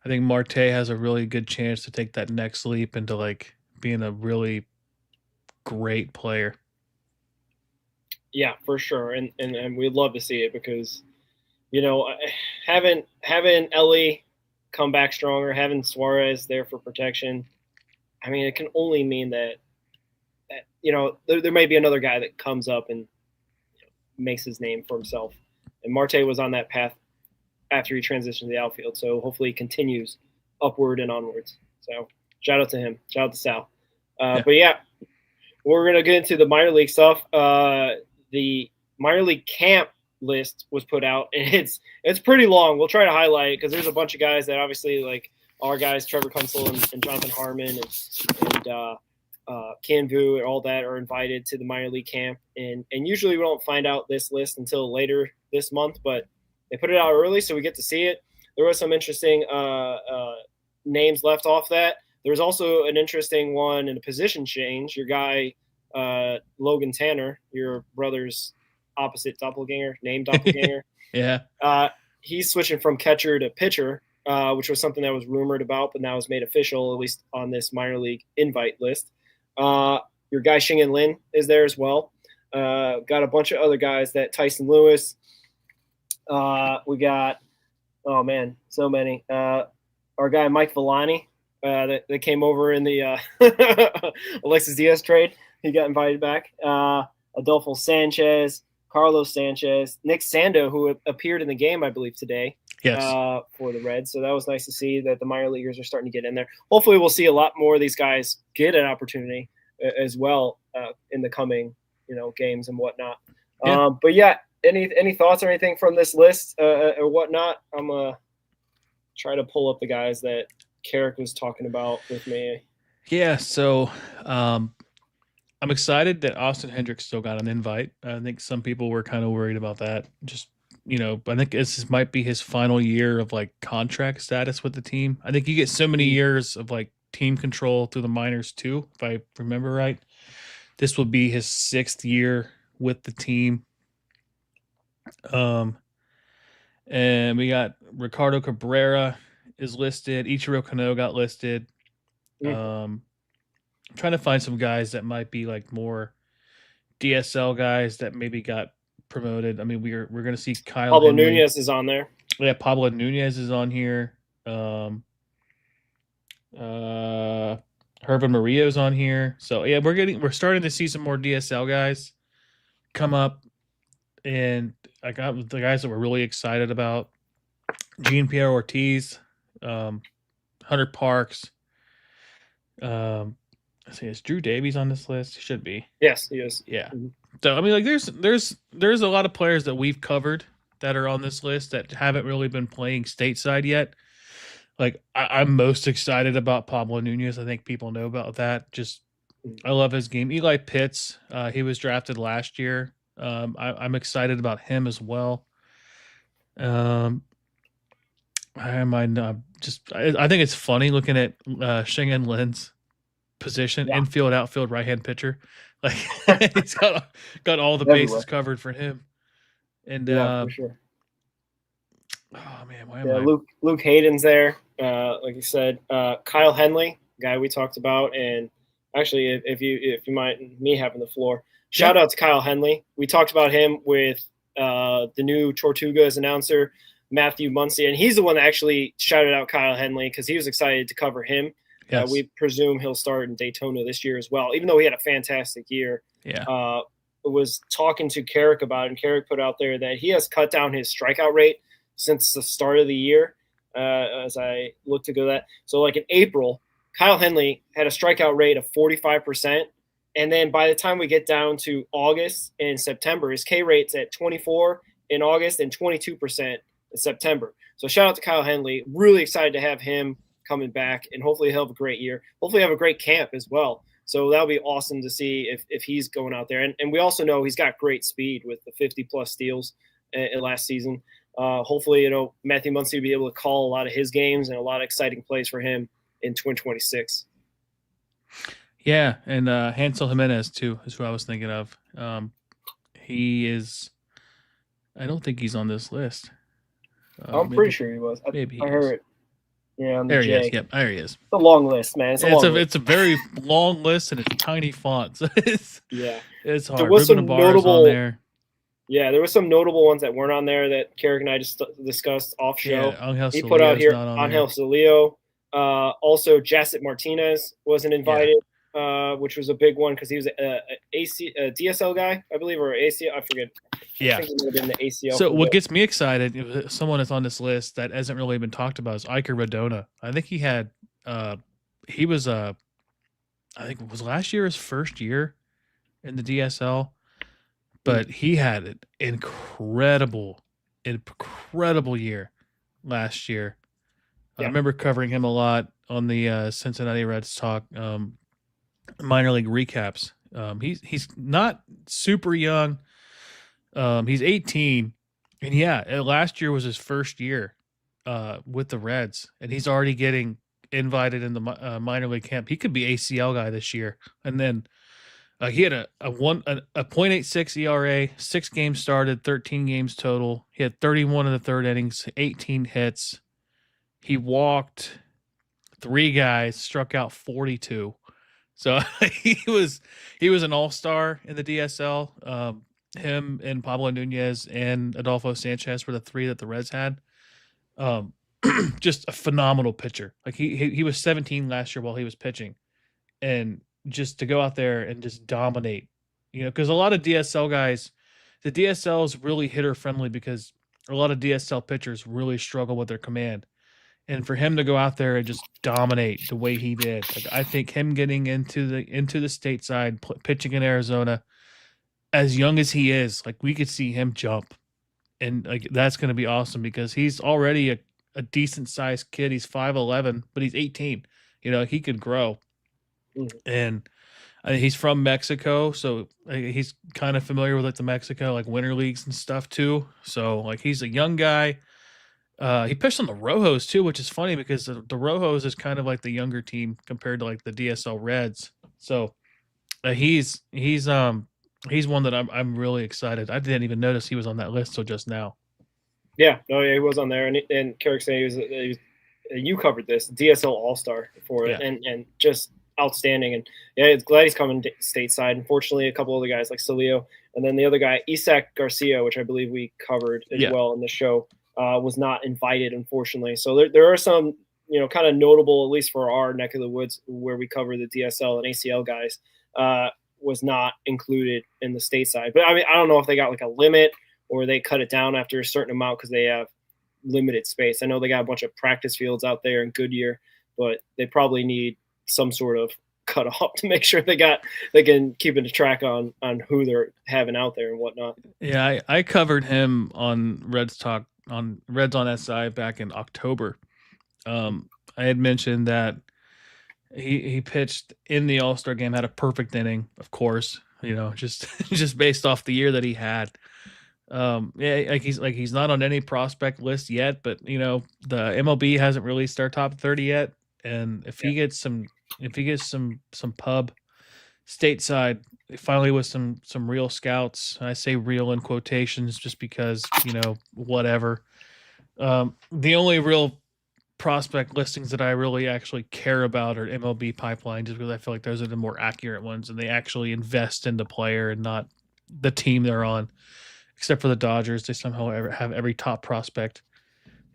Marte has a really good chance to take that next leap into being a really great player. Yeah, for sure, and we'd love to see it because, having Ellie come back stronger, having Suarez there for protection, I mean, it can only mean that there may be another guy that comes up and makes his name for himself. And Marte was on that path after he transitioned to the outfield. So hopefully he continues upward and onwards. So shout out to him. Shout out to Sal. But yeah, we're gonna get into the minor league stuff. The minor league camp list was put out, and it's pretty long. We'll try to highlight it because there's a bunch of guys that obviously like our guys, Trevor Kunsel and Jonathan Harmon and Ken Vu and all that are invited to the minor league camp. And usually we don't find out this list until later this month, but they put it out early, so we get to see it. There was some interesting names left off that. There's also an interesting one in a position change. Your guy, Logan Tanner, your brother's opposite doppelganger, named doppelganger. Yeah. He's switching from catcher to pitcher, which was something that was rumored about, but now is made official, at least on this minor league invite list. Your guy, Shingen Lin, is there as well. Got a bunch of other guys that Tyson Lewis. We got, oh man, so many. Our guy, Mike Villani, that came over in the Alexis Diaz trade. He got invited back. Adolfo Sanchez, Carlos Sanchez, Nick Sando, who appeared in the game, I believe, today. Yes. For the Reds. So that was nice to see that the minor leaguers are starting to get in there. Hopefully we'll see a lot more of these guys get an opportunity as well in the coming, games and whatnot. Yeah. But yeah, any thoughts or anything from this list or whatnot? I'm going to try to pull up the guys that Carrick was talking about with me. Yeah, so I'm excited that Austin Hendricks still got an invite. I think some people were kind of worried about that. Just, I think this might be his final year of like contract status with the team. I think you get so many years of like team control through the minors too, if I remember right. This will be his 6th year with the team. And we got Ricardo Cabrera is listed. Ichiro Kano got listed. I'm trying to find some guys that might be like more DSL guys that maybe got promoted. I mean, we're going to see Kyle Pablo Henry. Nunez is on there. Yeah, Pablo Nunez is on here. Hervin Murillo's on here. So yeah, we're starting to see some more DSL guys come up, and I got the guys that we're really excited about: Jean Pierre Ortiz, Hunter Parks. Let's see, is Drew Davies on this list? He should be. Yes, he is. Yeah. Mm-hmm. So I mean, like, there's a lot of players that we've covered that are on this list that haven't really been playing stateside yet. Like, I'm most excited about Pablo Nunez. I think people know about that. Just, I love his game. Eli Pitts, he was drafted last year. I'm excited about him as well. I think it's funny looking at Shingen Lin's position, infield, outfield, right-hand pitcher. Like, he's got all the bases covered for him. And for sure. Oh man, why am I? Luke Hayden's there, like you said. Kyle Henley, guy we talked about, and actually, if you mind me having the floor, shout out to Kyle Henley. We talked about him with the new Tortugas announcer, Matthew Muncy, and he's the one that actually shouted out Kyle Henley because he was excited to cover him. Yes. We presume he'll start in Daytona this year as well, even though he had a fantastic year. Yeah. Was talking to Carrick about it, and Carrick put out there that he has cut down his strikeout rate since the start of the year, as I look to go that. So like in April, Kyle Henley had a strikeout rate of 45%. And then by the time we get down to August and September, his K rate's at 24 in August and 22% in September. So shout out to Kyle Henley. Really excited to have him coming back, and hopefully he'll have a great year. Hopefully have a great camp as well. So that'll be awesome to see if he's going out there. And we also know he's got great speed with the 50-plus steals last season. Hopefully, Matthew Muncy will be able to call a lot of his games and a lot of exciting plays for him in 2026. Yeah, and Hansel Jimenez too is who I was thinking of. He is. I don't think he's on this list. I'm pretty sure he was. I heard it. Yeah, on the there J. he is. Yep, there he is. It's a long list, man. It's a very long list, and it's tiny font. So it's hard. There was some notable on there. Yeah, there were some notable ones that weren't on there that Carrick and I just discussed off show. Yeah, he put out here Angel Celio. Also, Jacet Martinez wasn't invited, which was a big one because he was a DSL guy, I believe, or ACL. I forget. Yeah. I think he would have been the ACL. So what gets me excited, someone that's on this list that hasn't really been talked about, is Iker Radona. I think he had, I think it was last year his first year in the DSL, but he had an incredible year last year. I Yeah. remember covering him a lot on the Cincinnati Reds Talk minor league recaps. He's not super young. He's 18, and last year was his first year with the Reds, and he's already getting invited in the minor league camp. He could be ACL guy this year. And then he had a .86 ERA, 6 games started, 13 games total. He had 31 in the third innings, 18 hits. He walked 3 guys, struck out 42. So he was an all-star in the DSL. Him and Pablo Nunez and Adolfo Sanchez were the 3 that the Reds had. Just a phenomenal pitcher. Like he was 17 last year while he was pitching, and just to go out there and just dominate, because a lot of DSL guys, the DSL is really hitter friendly because a lot of DSL pitchers really struggle with their command. And for him to go out there and just dominate the way he did, like, I think him getting into the stateside, pitching in Arizona, as young as he is, like, we could see him jump, and like that's going to be awesome because he's already a decent sized kid. He's 5'11", but he's 18. He could grow, and he's from Mexico, so he's kind of familiar with like the Mexico like winter leagues and stuff too. So like he's a young guy. He pitched on the Rojos too, which is funny because the Rojos is kind of like the younger team compared to like the DSL Reds. So he's one that I'm really excited. I didn't even notice he was on that list till just now. Yeah, he was on there, and Carrick saying he was you covered this DSL All-Star for it, and just outstanding. And it's glad he's coming stateside. Unfortunately, a couple other guys like Salio, and then the other guy Isaac Garcia, which I believe we covered as well in the show, was not invited, unfortunately. So there are some kind of notable, at least for our neck of the woods where we cover the DSL and ACL guys, was not included in the stateside. But I mean, I don't know if they got like a limit or they cut it down after a certain amount because they have limited space. I know they got a bunch of practice fields out there in Goodyear, but they probably need some sort of cut off to make sure they can keep a track on who they're having out there and whatnot. Yeah, I covered him on Reds Talk on Reds on SI back in October. I had mentioned that he pitched in the All-Star game, had a perfect inning, of course, just based off the year that he had. He's not on any prospect list yet, but the MLB hasn't released our top 30 yet. And if he gets some pub stateside, finally with some real scouts, I say real in quotations just because, whatever. The only real prospect listings that I really actually care about are MLB pipeline, just because I feel like those are the more accurate ones and they actually invest in the player and not the team they're on. Except for the Dodgers, they somehow have every top prospect.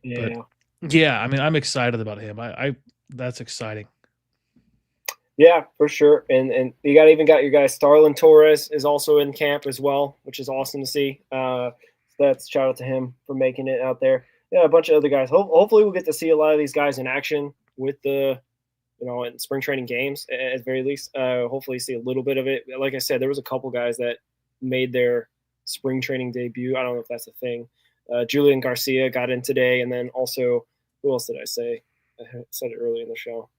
Yeah. But yeah, I mean, I'm excited about him. That's exciting. Yeah, for sure. And you got your guy Starlin Torres is also in camp as well, which is awesome to see. So that's shout out to him for making it out there. Yeah, a bunch of other guys. Hopefully we'll get to see a lot of these guys in action with the, in spring training games at very least. Hopefully see a little bit of it. Like I said, there was a couple guys that made their spring training debut. I don't know if that's a thing. Julian Garcia got in today, and then also, who else did I say? I said it early in the show.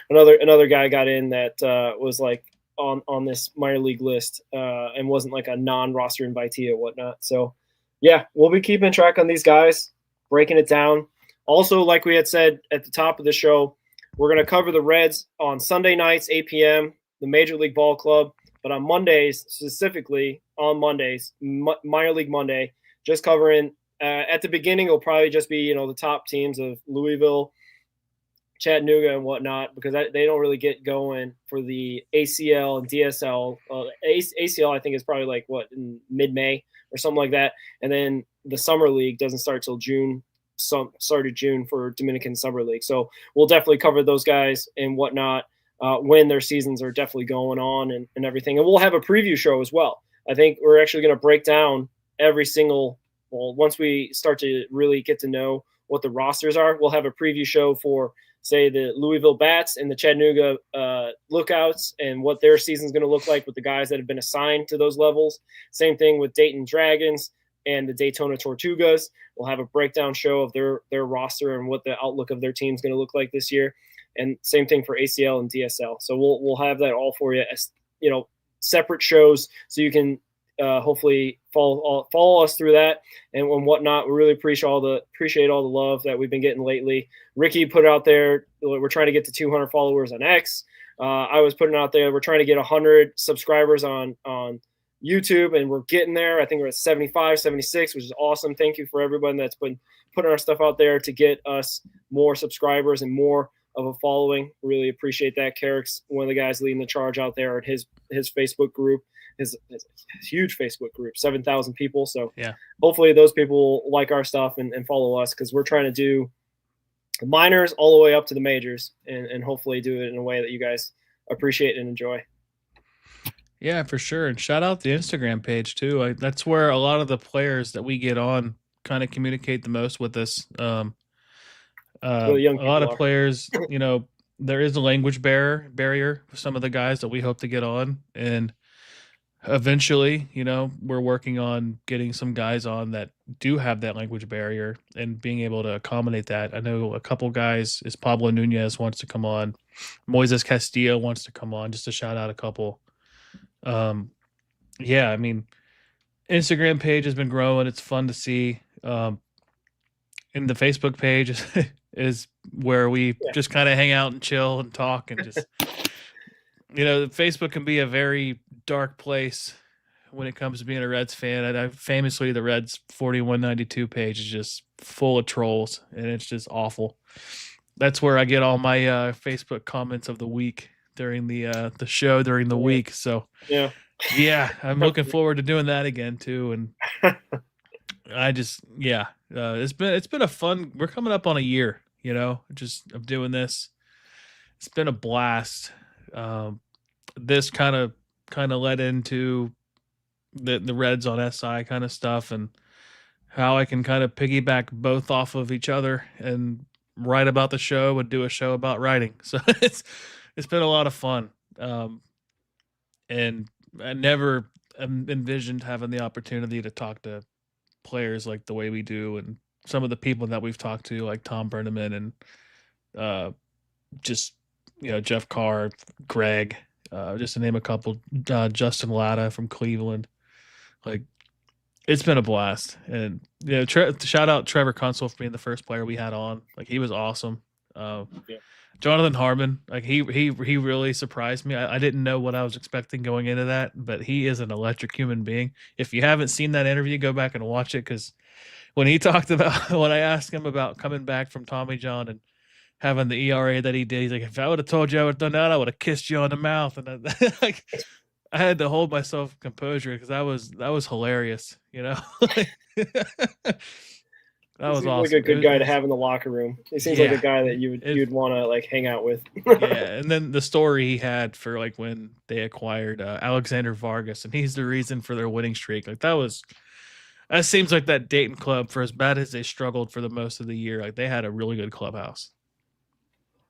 another guy got in that was like on this minor league list and wasn't like a non-roster invitee or whatnot. So yeah, we'll be keeping track on these guys, breaking it down. Also, like we had said at the top of the show, we're going to cover the Reds on Sunday nights, 8 p.m., the Major League Ball Club. But on Mondays, specifically on Mondays, Minor League Monday, just covering at the beginning, it'll probably just be, the top teams of Louisville, Chattanooga, and whatnot, because they don't really get going for the ACL and DSL. ACL, I think, is probably like, in mid-May or something like that. And then the Summer League doesn't start till June, started June for Dominican Summer League. So we'll definitely cover those guys and whatnot. When their seasons are definitely going on and everything. And we'll have a preview show as well. I think we're actually going to break down every single, once we start to really get to know what the rosters are. We'll have a preview show for, say, the Louisville Bats and the Chattanooga Lookouts and what their season's going to look like with the guys that have been assigned to those levels. Same thing with Dayton Dragons and the Daytona Tortugas. We'll have a breakdown show of their roster and what the outlook of their team is going to look like this year. And same thing for ACL and DSL. So we'll have that all for you as, separate shows, so you can hopefully follow us through that and whatnot. We really appreciate all the love that we've been getting lately. Ricky put out there, we're trying to get to 200 followers on X. I was putting out there, we're trying to get 100 subscribers on YouTube, and we're getting there. I think we're at 75, 76, which is awesome. Thank you for everyone that's been putting our stuff out there to get us more subscribers and more of a following. Really appreciate that. Carrick's one of the guys leading the charge out there at his Facebook group, his huge Facebook group, 7,000 people. So yeah, hopefully those people will like our stuff and follow us, because we're trying to do the minors all the way up to the majors, and hopefully do it in a way that you guys appreciate and enjoy. Yeah, for sure. And shout out the Instagram page too. That's where a lot of the players that we get on kind of communicate the most with us. A lot of players, there is a language barrier for some of the guys that we hope to get on, and eventually, we're working on getting some guys on that do have that language barrier and being able to accommodate that. I know a couple guys, is Pablo Nunez wants to come on, Moises Castillo wants to come on, just to shout out a couple. Yeah, I mean, Instagram page has been growing. It's fun to see. And the Facebook page is where we just kind of hang out and chill and talk and just, Facebook can be a very dark place when it comes to being a Reds fan. And famously, the Reds 4192 page is just full of trolls, and it's just awful. That's where I get all my Facebook comments of the week during the show during the week. So yeah, I'm looking forward to doing that again too. And I just, it's been a fun, we're coming up on a year, just of doing this. It's been a blast. This kind of led into the Reds on SI kind of stuff, and how I can kind of piggyback both off of each other and write about the show and do a show about writing. So it's been a lot of fun. And I never envisioned having the opportunity to talk to players like the way we do, and some of the people that we've talked to, like Tom Brenneman and just Jeff Carr, Greg, just to name a couple, Justin Latta from Cleveland. Like, it's been a blast. And shout out Trevor Kunsel for being the first player we had on. Like, he was awesome. Jonathan Harmon, like he really surprised me. I didn't know what I was expecting going into that, but he is an electric human being. If you haven't seen that interview, go back and watch it, because when he talked about, when I asked him about coming back from Tommy John and having the ERA that he did, he's like, if I would have told you I would have done that, I would have kissed you on the mouth. And I had to hold myself composure, because that was hilarious, That was awesome. Like a good guy to have in the locker room. He seems like a guy that you'd want to like hang out with. And then the story he had for like when they acquired Alexander Vargas, and he's the reason for their winning streak. Like, that seems like that Dayton club, for as bad as they struggled for the most of the year, like they had a really good clubhouse.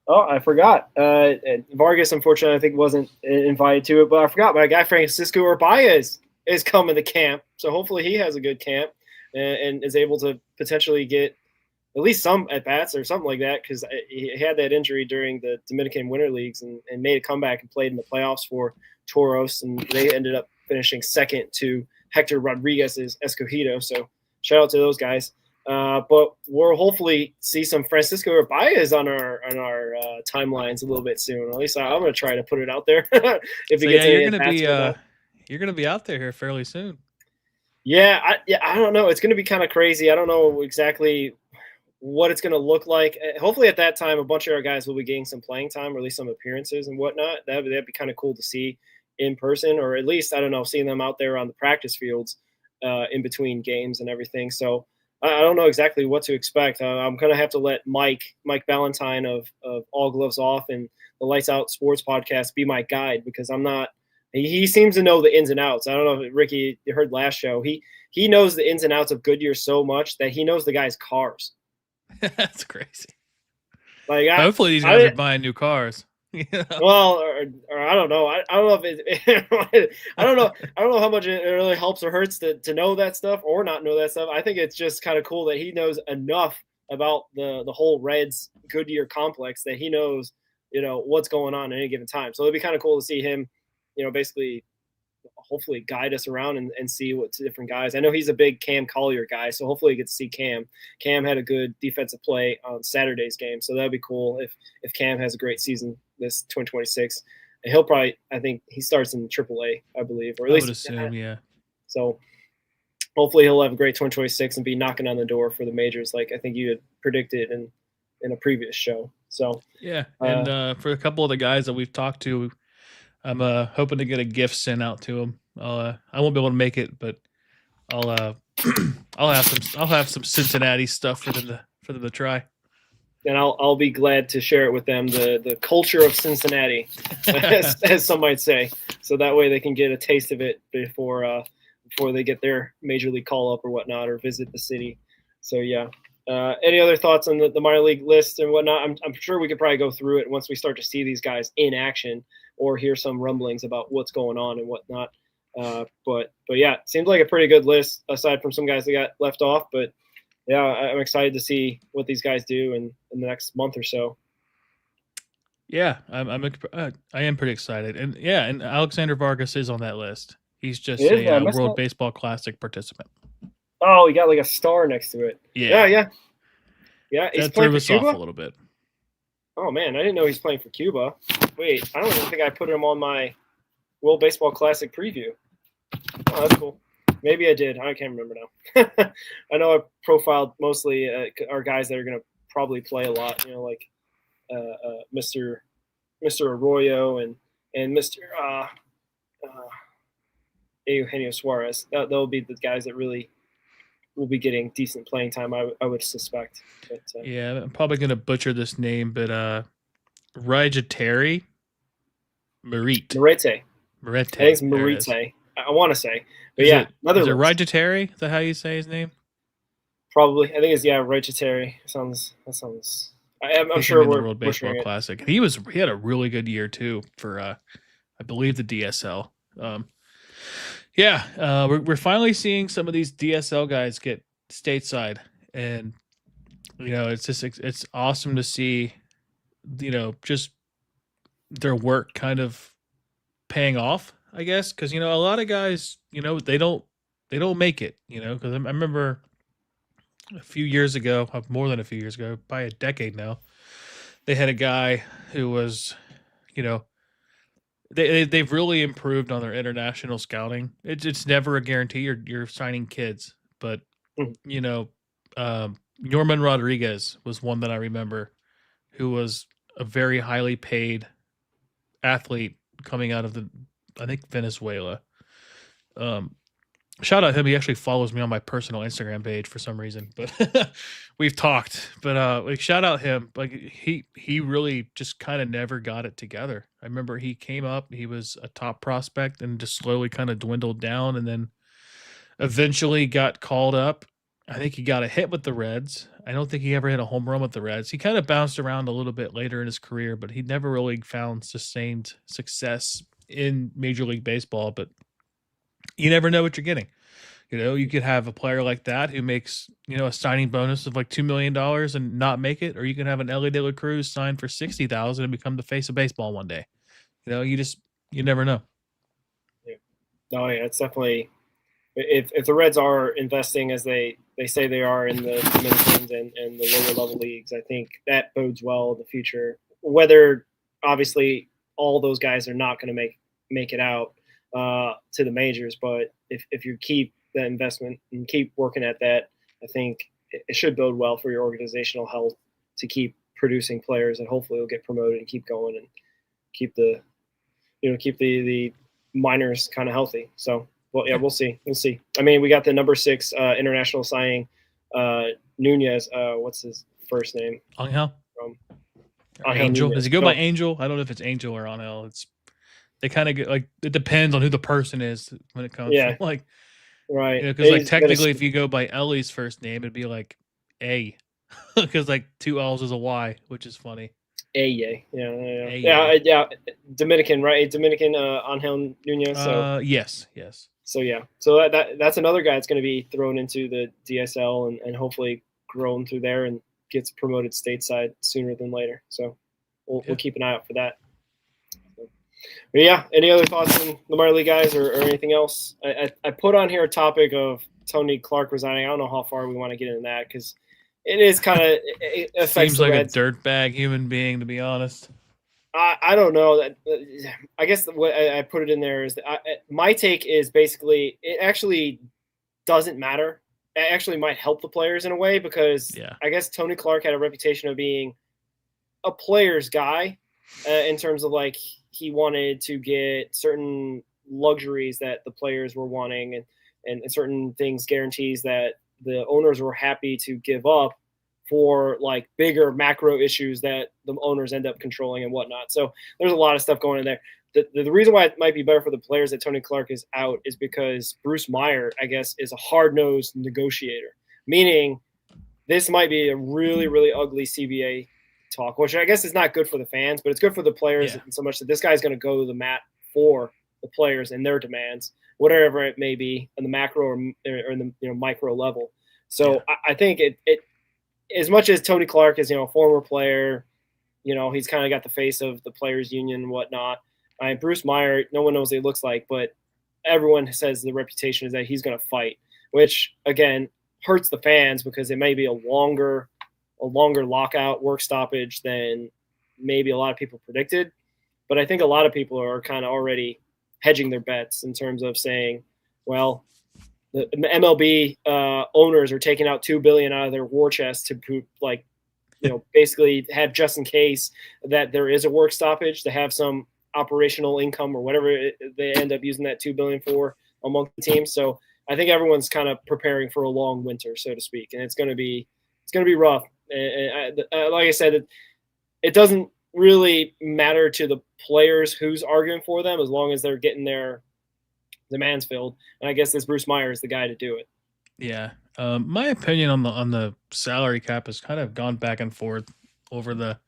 Oh, I forgot. Vargas, unfortunately, I think wasn't invited to it, but I forgot my guy Francisco Urbaez is coming to camp, so hopefully he has a good camp and is able to potentially get at least some at-bats or something like that, because he had that injury during the Dominican Winter Leagues and made a comeback and played in the playoffs for Toros, and they ended up finishing second to Hector Rodriguez's Escogido. So shout out to those guys. But we'll hopefully see some Francisco Urbaez on our timelines a little bit soon. At least I'm going to try to put it out there. If he gets you're going to be out there here fairly soon. I don't know. It's going to be kind of crazy. I don't know exactly what it's going to look like. Hopefully at that time, a bunch of our guys will be getting some playing time, or at least some appearances and whatnot. That'd be kind of cool to see in person, or at least, I don't know, seeing them out there on the practice fields in between games and everything. So I don't know exactly what to expect. I'm going to have to let Mike Ballantyne of All Gloves Off and the Lights Out Sports podcast be my guide, because I'm not – he seems to know the ins and outs. I don't know if Ricky, you heard last show. He knows the ins and outs of Goodyear so much that he knows the guy's cars. That's crazy. Like Hopefully these guys are buying new cars. Well, or I don't know. I don't know if I don't know. I don't know how much it really helps or hurts to know that stuff or not know that stuff. I think it's just kind of cool that he knows enough about the whole Reds Goodyear complex that he knows, what's going on at any given time. So it'd be kind of cool to see him, basically hopefully guide us around and see what's different guys. I know he's a big Cam Collier guy, so hopefully we get to see Cam. Cam had a good defensive play on Saturday's game, so that'd be cool if Cam has a great season this 2026. And he'll probably, I think he starts in AAA, I believe, or at least I would assume, yeah. So hopefully he'll have a great 2026 and be knocking on the door for the majors, like I think you had predicted in a previous show. So yeah, and for a couple of the guys that we've talked to, I'm hoping to get a gift sent out to them. I won't be able to make it, but I'll have some Cincinnati stuff for them to try. And I'll be glad to share it with them, the culture of Cincinnati, as some might say, so that way they can get a taste of it before they get their major league call up or whatnot or visit the city. So yeah. Any other thoughts on the minor league list and whatnot? I'm sure we could probably go through it once we start to see these guys in action or hear some rumblings about what's going on and whatnot. But yeah, it seems like a pretty good list aside from some guys that got left off. But yeah, I'm excited to see what these guys do in the next month or so. Yeah, I am pretty excited, and yeah, and Alexander Vargas is on that list. He's just a World Baseball Classic participant. Oh, he got like a star next to it. Yeah. He's that threw playing us for Cuba? off a little bit. Oh man, I didn't know he's playing for Cuba. Wait, I don't even think I put him on my World Baseball Classic preview. Oh, that's cool. Maybe I did. I can't remember now. I know I profiled mostly our guys that are going to probably play a lot. Like Mr. Arroyo and Mr. Eugenio Suarez. They'll be the guys that really will be getting decent playing time, I would suspect. But, yeah, I'm probably going to butcher this name, but Rajateri Merite. I think it's Merite. I want to say. But is it Rajateri? Is that how you say his name? Probably. I think it's Rajateri. That sounds. I'm sure we're World Baseball Classic. He had a really good year too for I believe the DSL. We're finally seeing some of these DSL guys get stateside, and it's awesome to see, just their work kind of paying off, I guess, because a lot of guys, they don't make it, because I remember a few years ago, more than a few years ago, probably a decade now, they had a guy who was, they've really improved on their international scouting. It's never a guarantee you're signing kids, but Norman Rodriguez was one that I remember, who was a very highly paid athlete coming out of I think Venezuela. Shout out him. He actually follows me on my personal Instagram page for some reason, but we've talked. But shout out him. Like he really just kind of never got it together. I remember he came up, he was a top prospect and just slowly kind of dwindled down, and then eventually got called up. I think he got a hit with the Reds. I don't think he ever hit a home run with the Reds. He kind of bounced around a little bit later in his career, but he never really found sustained success in Major League Baseball. But you never know what you're getting. You could have a player like that who makes, a signing bonus of like $2 million and not make it, or you can have an Ellie De La Cruz sign for $60,000 and become the face of baseball one day. You never know. Yeah. Oh yeah, it's definitely, if the Reds are investing as they say they are in the Dominicans and the lower level leagues, I think that bodes well in the future. Whether obviously all those guys are not going to make it out to the majors, but if you keep that investment and keep working at that, I think it should bode well for your organizational health to keep producing players that hopefully will get promoted and keep going and keep the minors kind of healthy. So, well, yeah, we'll see. I mean, we got the number 6 international signing, Nunez. What's his first name? Angel. Angel. Does he go by Angel? I don't know if it's Angel or Angel. They kind of get like, it depends on who the person is when it comes. Yeah. Like, right. Because technically, if you go by Ellie's first name, it'd be like A. because like 2 L's is a Y, which is funny. Yeah. Aye. Dominican, right? Dominican Angel Nunez. Yes. So yeah, so that's another guy that's going to be thrown into the DSL and hopefully grown through there and gets promoted stateside sooner than later. So we'll keep an eye out for that. But yeah, any other thoughts on the minor league guys or anything else? I put on here a topic of Tony Clark resigning. I don't know how far we want to get into that because it is kind of it affects Seems the like Reds. a dirtbag human being, to be honest. I don't know that. I guess what I put it in there is that my take is basically it actually doesn't matter. It actually might help the players in a way because I guess Tony Clark had a reputation of being a player's guy in terms of like he wanted to get certain luxuries that the players were wanting and certain things, guarantees that the owners were happy to give up for like bigger macro issues that the owners end up controlling and whatnot. So there's a lot of stuff going in there. The reason why it might be better for the players that Tony Clark is out is because Bruce Meyer, I guess, is a hard-nosed negotiator, meaning this might be a really, really ugly CBA talk, which I guess is not good for the fans, but it's good for the players in so much that this guy's going to go to the mat for the players and their demands, whatever it may be, on the macro or in the micro level. So I think it as much as Tony Clark is, a former player, he's kind of got the face of the players union and whatnot. Bruce Meyer, no one knows what he looks like, but everyone says the reputation is that he's going to fight, which again hurts the fans because it may be a longer lockout work stoppage than maybe a lot of people predicted. But I think a lot of people are kind of already hedging their bets in terms of saying, well, the MLB owners are taking out $2 billion out of their war chest to basically have just in case that there is a work stoppage to have some operational income or whatever they end up using that $2 billion for among the teams. So I think everyone's kind of preparing for a long winter, so to speak, and it's going to be rough. And like I said, it doesn't really matter to the players who's arguing for them as long as they're getting their demands filled. And I guess this Bruce Meyer is the guy to do it. Yeah. My opinion on the salary cap has kind of gone back and forth over the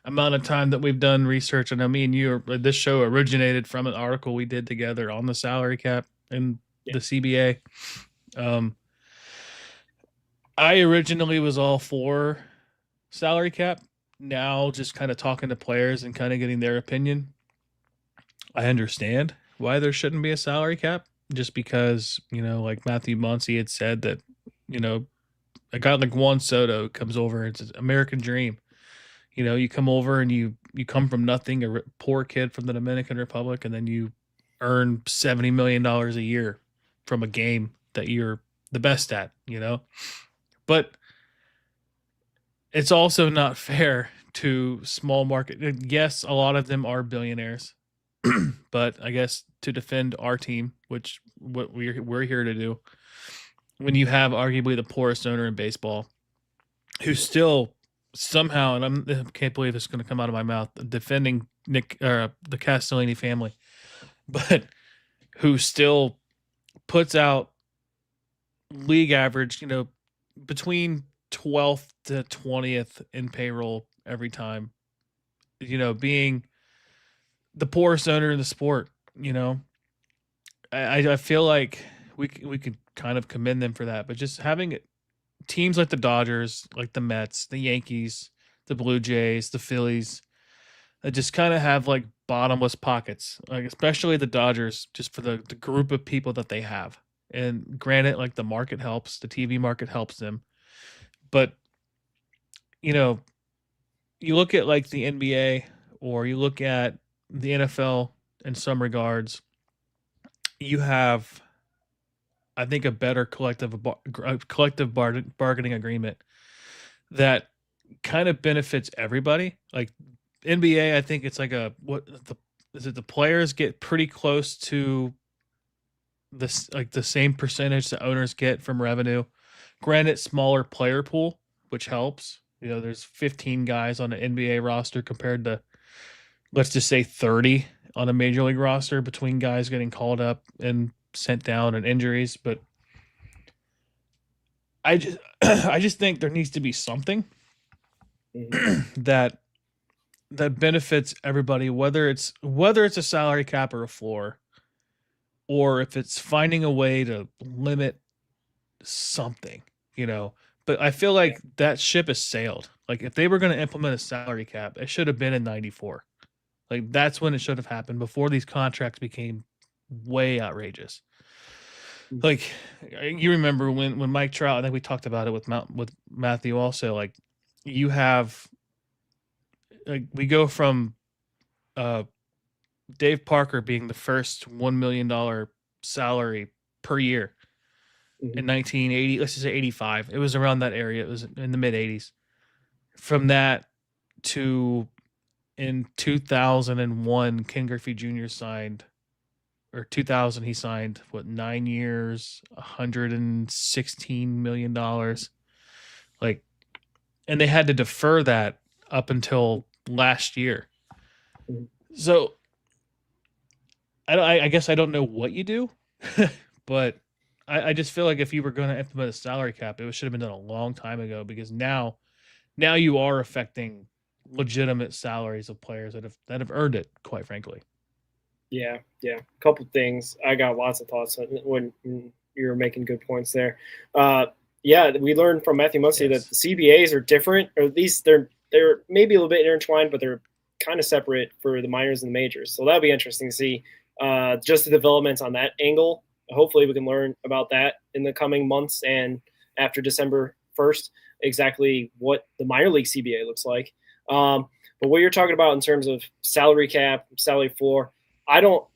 amount of time that we've done research. I know me and you, this show originated from an article we did together on the salary cap and the CBA. I originally was all for salary cap. Now just kind of talking to players and kind of getting their opinion, I understand why there shouldn't be a salary cap, just because, like Matthew Muncy had said that, a guy like Juan Soto comes over, it's an American dream. You come over and you come from nothing, a poor kid from the Dominican Republic, and then you earn $70 million a year from a game that you're the best at, But it's also not fair to small market. Yes, a lot of them are billionaires, but I guess to defend our team, which what we're here to do, when you have arguably the poorest owner in baseball, who still somehow, and I can't believe this is going to come out of my mouth, defending the Castellini family, but who still puts out league average, between 12th to 20th in payroll every time, being the poorest owner in the sport. I feel like we could kind of commend them for that, but just having teams like the Dodgers, like the Mets, the Yankees, the Blue Jays, the Phillies, that just kind of have like bottomless pockets, like especially the Dodgers, just for the group of people that they have. And granted, like the market helps, the TV market helps them, but you look at like the NBA or you look at the NFL in some regards, you have, I think, a better collective bargaining agreement that kind of benefits everybody. Like NBA, I think it's like the players get pretty close to this, like the same percentage the owners get from revenue. Granted, smaller player pool, which helps. There's 15 guys on an NBA roster compared to, let's just say, 30 on a major league roster, between guys getting called up and sent down and injuries. But I just I just think there needs to be something that benefits everybody, whether it's a salary cap or a floor, or if it's finding a way to limit something, you know. But I feel like that ship has sailed. Like if they were going to implement a salary cap, it should have been in '94. Like that's when it should have happened, before these contracts became way outrageous. Like you remember when Mike Trout, I think we talked about it with Matthew also. Like you have, like we go from Dave Parker being the first $1 million salary per year in 1980. Let's just say 85. It was around that area. It was in the mid 80s. From that to in 2001, Ken Griffey Jr. signed, or 2000, he signed 9 years, $116 million. Like, and they had to defer that up until last year. So I guess I don't know what you do, but I just feel like if you were going to implement a salary cap, it should have been done a long time ago, because now you are affecting legitimate salaries of players that have earned it, quite frankly. Yeah. A couple things. I got lots of thoughts when you're making good points there. Yeah, we learned from Matthew Muncy that the CBAs are different, or at least they're maybe a little bit intertwined, but they're kind of separate for the minors and the majors. So that'll be interesting to see just the developments on that angle. Hopefully we can learn about that in the coming months and after December 1st, exactly what the minor league CBA looks like. But what you're talking about in terms of salary cap, salary floor, I don't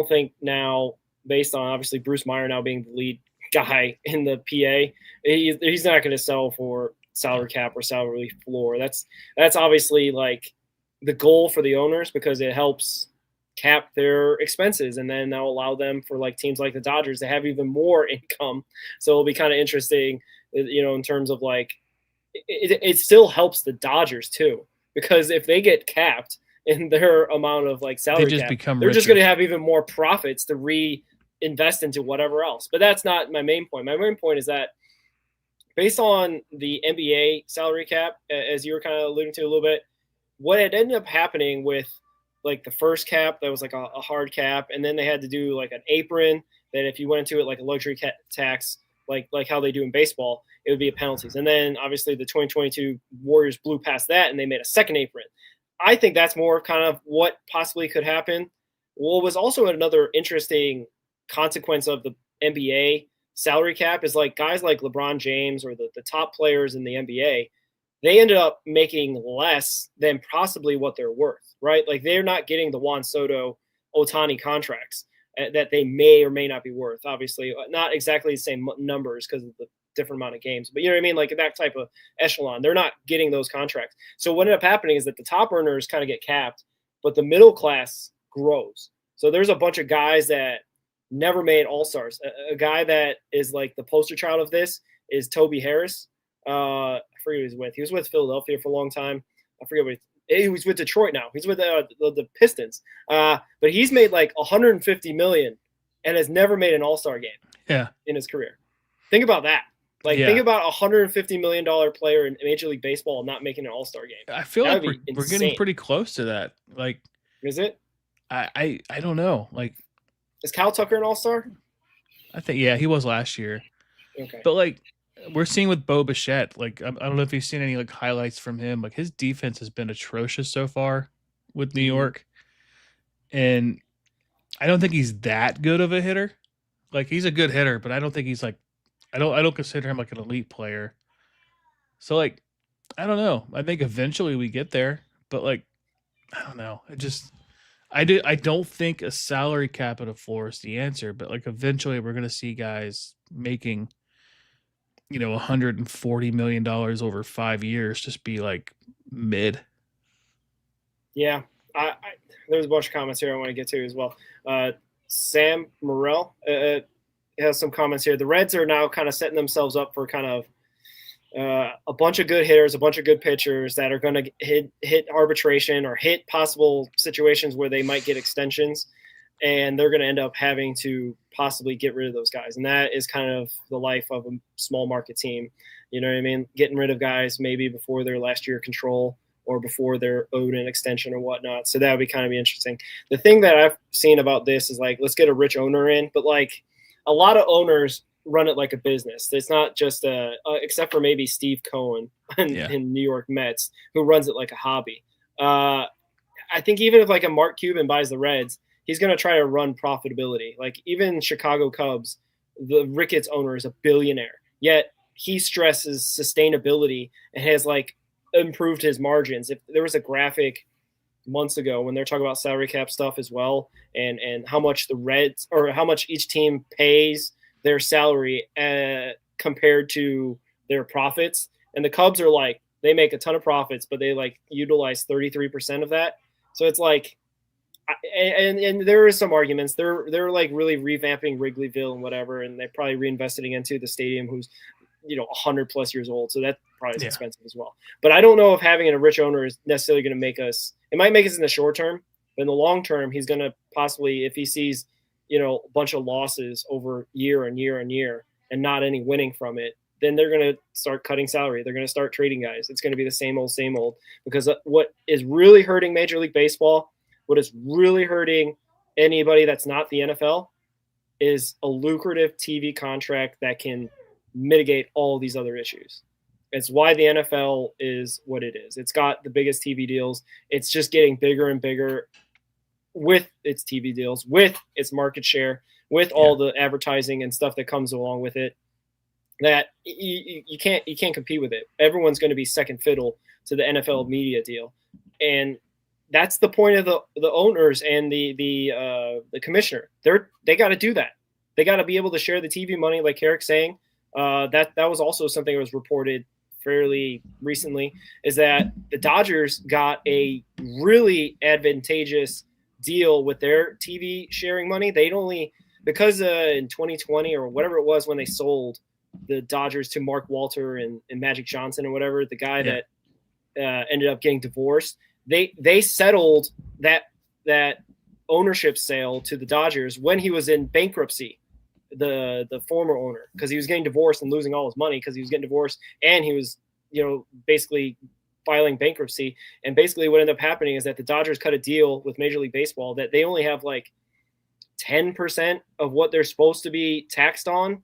think now, based on obviously Bruce Meyer now being the lead guy in the PA, he's not going to sell for salary cap or salary floor. That's obviously like the goal for the owners, because it helps cap their expenses, and then that'll allow them, for like teams like the Dodgers, to have even more income. So it'll be kind of interesting, you know, in terms of like it still helps the Dodgers too, because if they get capped in their amount of like salary cap, they're just going to have even more profits to reinvest into whatever else. But that's not my main point. My main point is that based on the NBA salary cap, as you were kind of alluding to a little bit, what had ended up happening with like the first cap, that was like a hard cap, and then they had to do like an apron that if you went into it like a luxury tax, like how they do in baseball, it would be a penalties. And then obviously the 2022 Warriors blew past that and they made a second apron. I think that's more kind of what possibly could happen. What was also another interesting consequence of the NBA salary cap is like guys like LeBron James or the top players in the NBA, they ended up making less than possibly what they're worth, right? Like they're not getting the Juan Soto, Ohtani contracts that they may or may not be worth. Obviously, not exactly the same numbers because of the different amount of games, but you know what I mean? Like that type of echelon, they're not getting those contracts. So what ended up happening is that the top earners kind of get capped, but the middle class grows. So there's a bunch of guys that never made All-Stars. A guy that is like the poster child of this is Toby Harris. I forget who he was with. He was with Philadelphia for a long time. I forget what he was with Detroit now. He's with the Pistons. But he's made like $150 million and has never made an All-Star game in his career. Think about that. Like, think about a $150 million player in Major League Baseball not making an All-Star game. I feel like we're getting pretty close to that. Like, is it? I don't know. Like, is Kyle Tucker an All-Star? I think he was last year. Okay, but like we're seeing with Bo Bichette, like I don't know if you've seen any like highlights from him. Like his defense has been atrocious so far with New York, and I don't think he's that good of a hitter. Like he's a good hitter, but I don't think he's like I don't consider him like an elite player. So like I don't know. I think eventually we get there, but like I don't know. I don't think a salary cap at a floor is the answer, but like eventually we're gonna see guys making, you know, $140 million over 5 years just be like mid. Yeah, there's a bunch of comments here I want to get to as well. Sam Morrell has some comments here. The Reds are now kind of setting themselves up for kind of a bunch of good hitters, a bunch of good pitchers that are going to hit arbitration or hit possible situations where they might get extensions. and they're going to end up having to possibly get rid of those guys. And that is kind of the life of a small market team. You know what I mean? Getting rid of guys maybe before their last year of control or before they're owed an extension or whatnot. So that would be kind of interesting. The thing that I've seen about this is like, let's get a rich owner in, but like a lot of owners run it like a business. It's not just except for maybe Steve Cohen in New York Mets, who runs it like a hobby. I think even if like a Mark Cuban buys the Reds, he's going to try to run profitability. Like even Chicago Cubs, the Ricketts owner is a billionaire, yet he stresses sustainability and has like improved his margins. If there was a graphic months ago when they're talking about salary cap stuff as well, and how much the Reds or how much each team pays their salary compared to their profits, and the Cubs are like, they make a ton of profits, but they like utilize 33% of that. So it's like, and there is some arguments. They're like really revamping Wrigleyville and whatever, and they probably reinvested into the stadium, who's 100+ years old. So that probably is expensive as well. But I don't know if having a rich owner is necessarily going to make us. It might make us in the short term, but in the long term, he's going to possibly, if he sees a bunch of losses over year and year and year and not any winning from it, then they're going to start cutting salary. They're going to start trading guys. It's going to be the same old, because what is really hurting Major League Baseball, what is really hurting anybody that's not the NFL, is a lucrative TV contract that can mitigate all these other issues. It's why the NFL is what it is. It's got the biggest TV deals. It's just getting bigger and bigger with its TV deals, with its market share, with all the advertising and stuff that comes along with it, that you can't compete with it. Everyone's going to be second fiddle to the NFL media deal. And that's the point of the owners and the commissioner. They got to do that. They got to be able to share the TV money, like Eric's saying. That was also something that was reported fairly recently, is that the Dodgers got a really advantageous deal with their TV sharing money. They'd only, because in 2020 or whatever it was when they sold the Dodgers to Mark Walter and Magic Johnson or whatever, the guy that ended up getting divorced, they settled that ownership sale to the Dodgers when he was in bankruptcy, the former owner, because he was getting divorced and losing all his money because he was getting divorced, and he was basically filing bankruptcy. And basically what ended up happening is that the Dodgers cut a deal with Major League Baseball that they only have like 10% of what they're supposed to be taxed on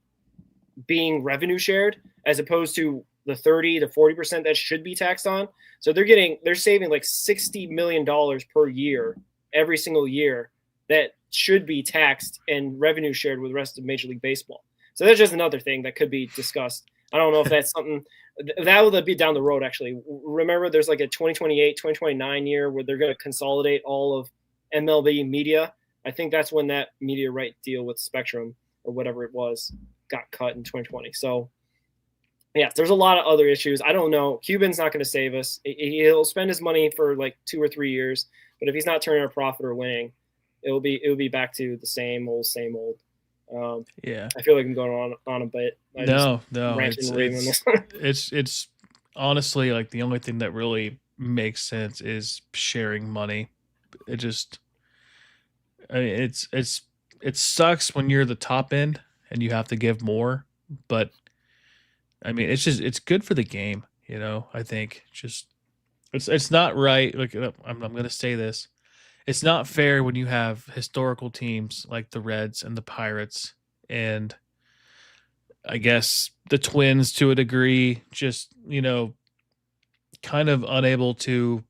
being revenue shared, as opposed to the 30 to 40% that should be taxed on. So they're saving like $60 million per year, every single year, that should be taxed and revenue shared with the rest of Major League Baseball. So that's just another thing that could be discussed. I don't know if that's something that will be down the road. Actually, remember there's like a 2028, 2029 year where they're going to consolidate all of MLB media. I think that's when that media right deal with Spectrum or whatever it was got cut in 2020. So yeah, there's a lot of other issues. I don't know. Cuban's not going to save us. He'll spend his money for like 2 or 3 years, but if he's not turning a profit or winning, it'll be back to the same old. I feel like I'm going on a bit. No, it's honestly like the only thing that really makes sense is sharing money. It just, I mean, it sucks when you're the top end and you have to give more, but I mean, it's good for the game, I think it's not right. Like I'm going to say this. It's not fair when you have historical teams like the Reds and the Pirates and I guess the Twins to a degree, just, kind of unable to,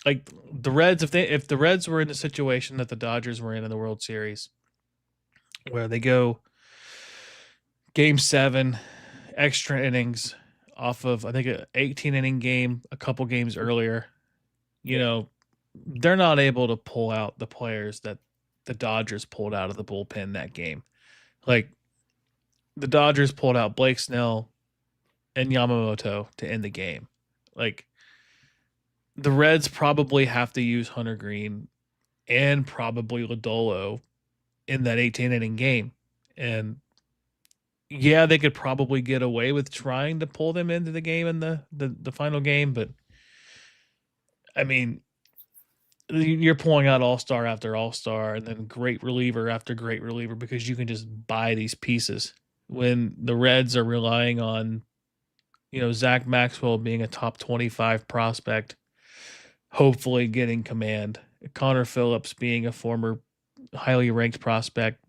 like the Reds, if the Reds were in the situation that the Dodgers were in the World Series, where they go Game 7, extra innings off of, I think, an 18-inning game a couple games earlier, they're not able to pull out the players that the Dodgers pulled out of the bullpen that game. Like, the Dodgers pulled out Blake Snell and Yamamoto to end the game. Like, the Reds probably have to use Hunter Green and probably Lodolo in that 18-inning game. And yeah, they could probably get away with trying to pull them into the game in the final game, but I mean, you're pulling out all-star after all-star and then great reliever after great reliever because you can just buy these pieces. When the Reds are relying on, Zach Maxwell being a top 25 prospect, hopefully getting command, Connor Phillips being a former highly ranked prospect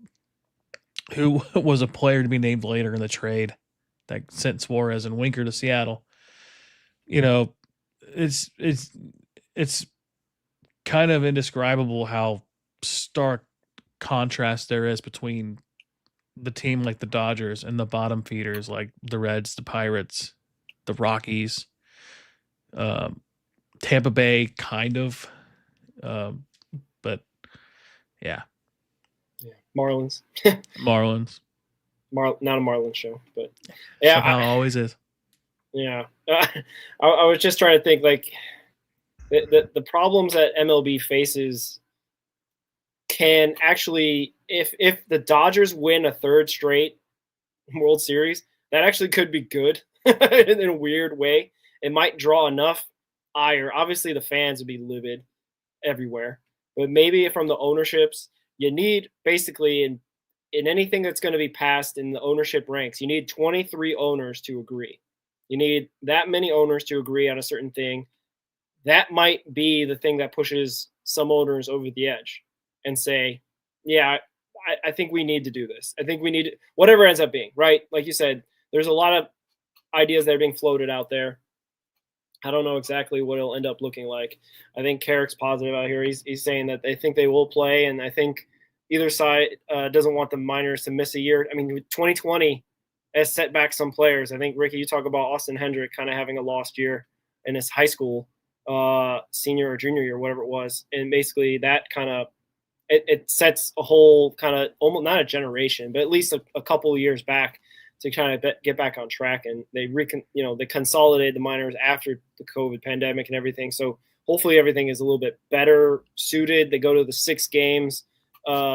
who was a player to be named later in the trade that sent Suarez and Winker to Seattle. It's it's kind of indescribable how stark contrast there is between the team like the Dodgers and the bottom feeders like the Reds, the Pirates, the Rockies, um, Tampa Bay, kind of, but yeah, Marlins. Marlins. Not a Marlins show, but yeah, Somehow always is. yeah. I was just trying to think like the problems that MLB faces can actually, if the Dodgers win a third straight World Series, that actually could be good in a weird way. It might draw enough ire. Obviously, the fans would be livid everywhere, but maybe from the ownerships, you need basically in anything that's going to be passed in the ownership ranks, you need 23 owners to agree. You need that many owners to agree on a certain thing. That might be the thing that pushes some owners over the edge and say, yeah, I think we need to do this. I think we need whatever ends up being, right? Like you said, there's a lot of ideas that are being floated out there. I don't know exactly what it'll end up looking like. I think Carrick's positive out here. He's saying that they think they will play, and I think either side doesn't want the minors to miss a year. I mean, 2020 has set back some players. I think, Ricky, you talk about Austin Hendrick kind of having a lost year in his high school senior or junior year, whatever it was. And basically that kind of it sets a whole kind of almost not a generation, but at least a couple of years back to kind of get back on track. And they they consolidated the minors after the COVID pandemic and everything. So hopefully everything is a little bit better suited. They go to the 6 games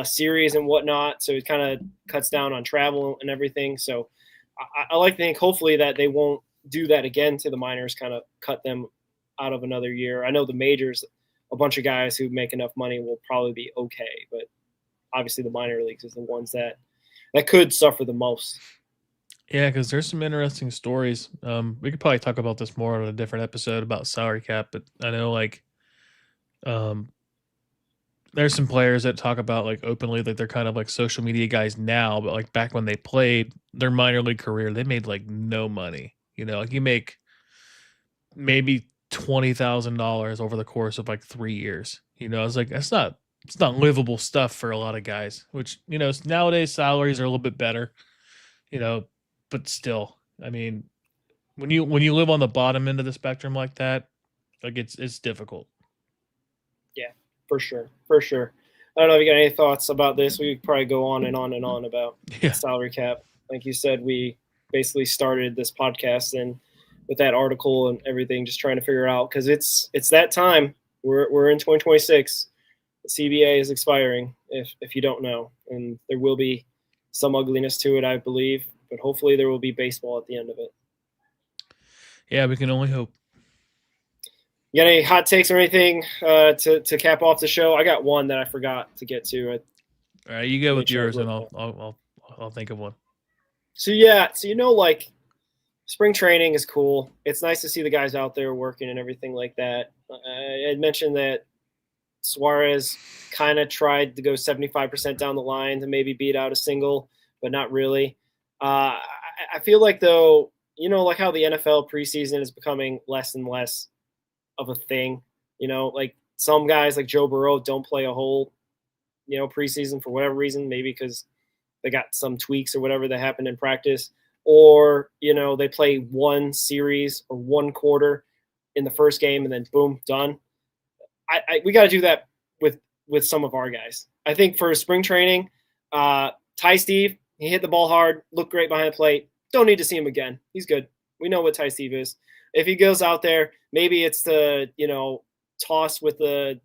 series and whatnot. So it kind of cuts down on travel and everything. So I like to think hopefully that they won't do that again to the minors, kind of cut them out of another year. I know the majors, a bunch of guys who make enough money will probably be okay, but obviously the minor leagues is the ones that could suffer the most. Yeah, because there's some interesting stories. We could probably talk about this more on a different episode about salary cap, but I know there's some players that talk about like openly that they're kind of like social media guys now, but like back when they played their minor league career, they made like no money. Like you make maybe $20,000 over the course of like 3 years. It's like it's not livable stuff for a lot of guys. Which nowadays salaries are a little bit better. But still, I mean, when you live on the bottom end of the spectrum like that, like it's difficult. Yeah, for sure. I don't know if you got any thoughts about this. We could probably go on and on and on about the salary cap. Like you said, we basically started this podcast and with that article and everything, just trying to figure out because it's that time. We're in 2026. The CBA is expiring. If you don't know, and there will be some ugliness to it, I believe, but hopefully there will be baseball at the end of it. Yeah, we can only hope. You got any hot takes or anything to cap off the show? I got one that I forgot to get to. All right, you go with yours, and I'll think of one. So like spring training is cool. It's nice to see the guys out there working and everything like that. I had mentioned that Suarez kind of tried to go 75% down the line to maybe beat out a single, but not really. I feel like though, like how the NFL preseason is becoming less and less of a thing. Like some guys like Joe Burrow don't play a whole, preseason for whatever reason, maybe because they got some tweaks or whatever that happened in practice, or, they play one series or one quarter in the first game and then boom, done. We got to do that with some of our guys. I think for spring training, Ty Steve, he hit the ball hard, looked great behind the plate. Don't need to see him again. He's good. We know what Ty Steve is. If he goes out there, maybe it's to, toss with the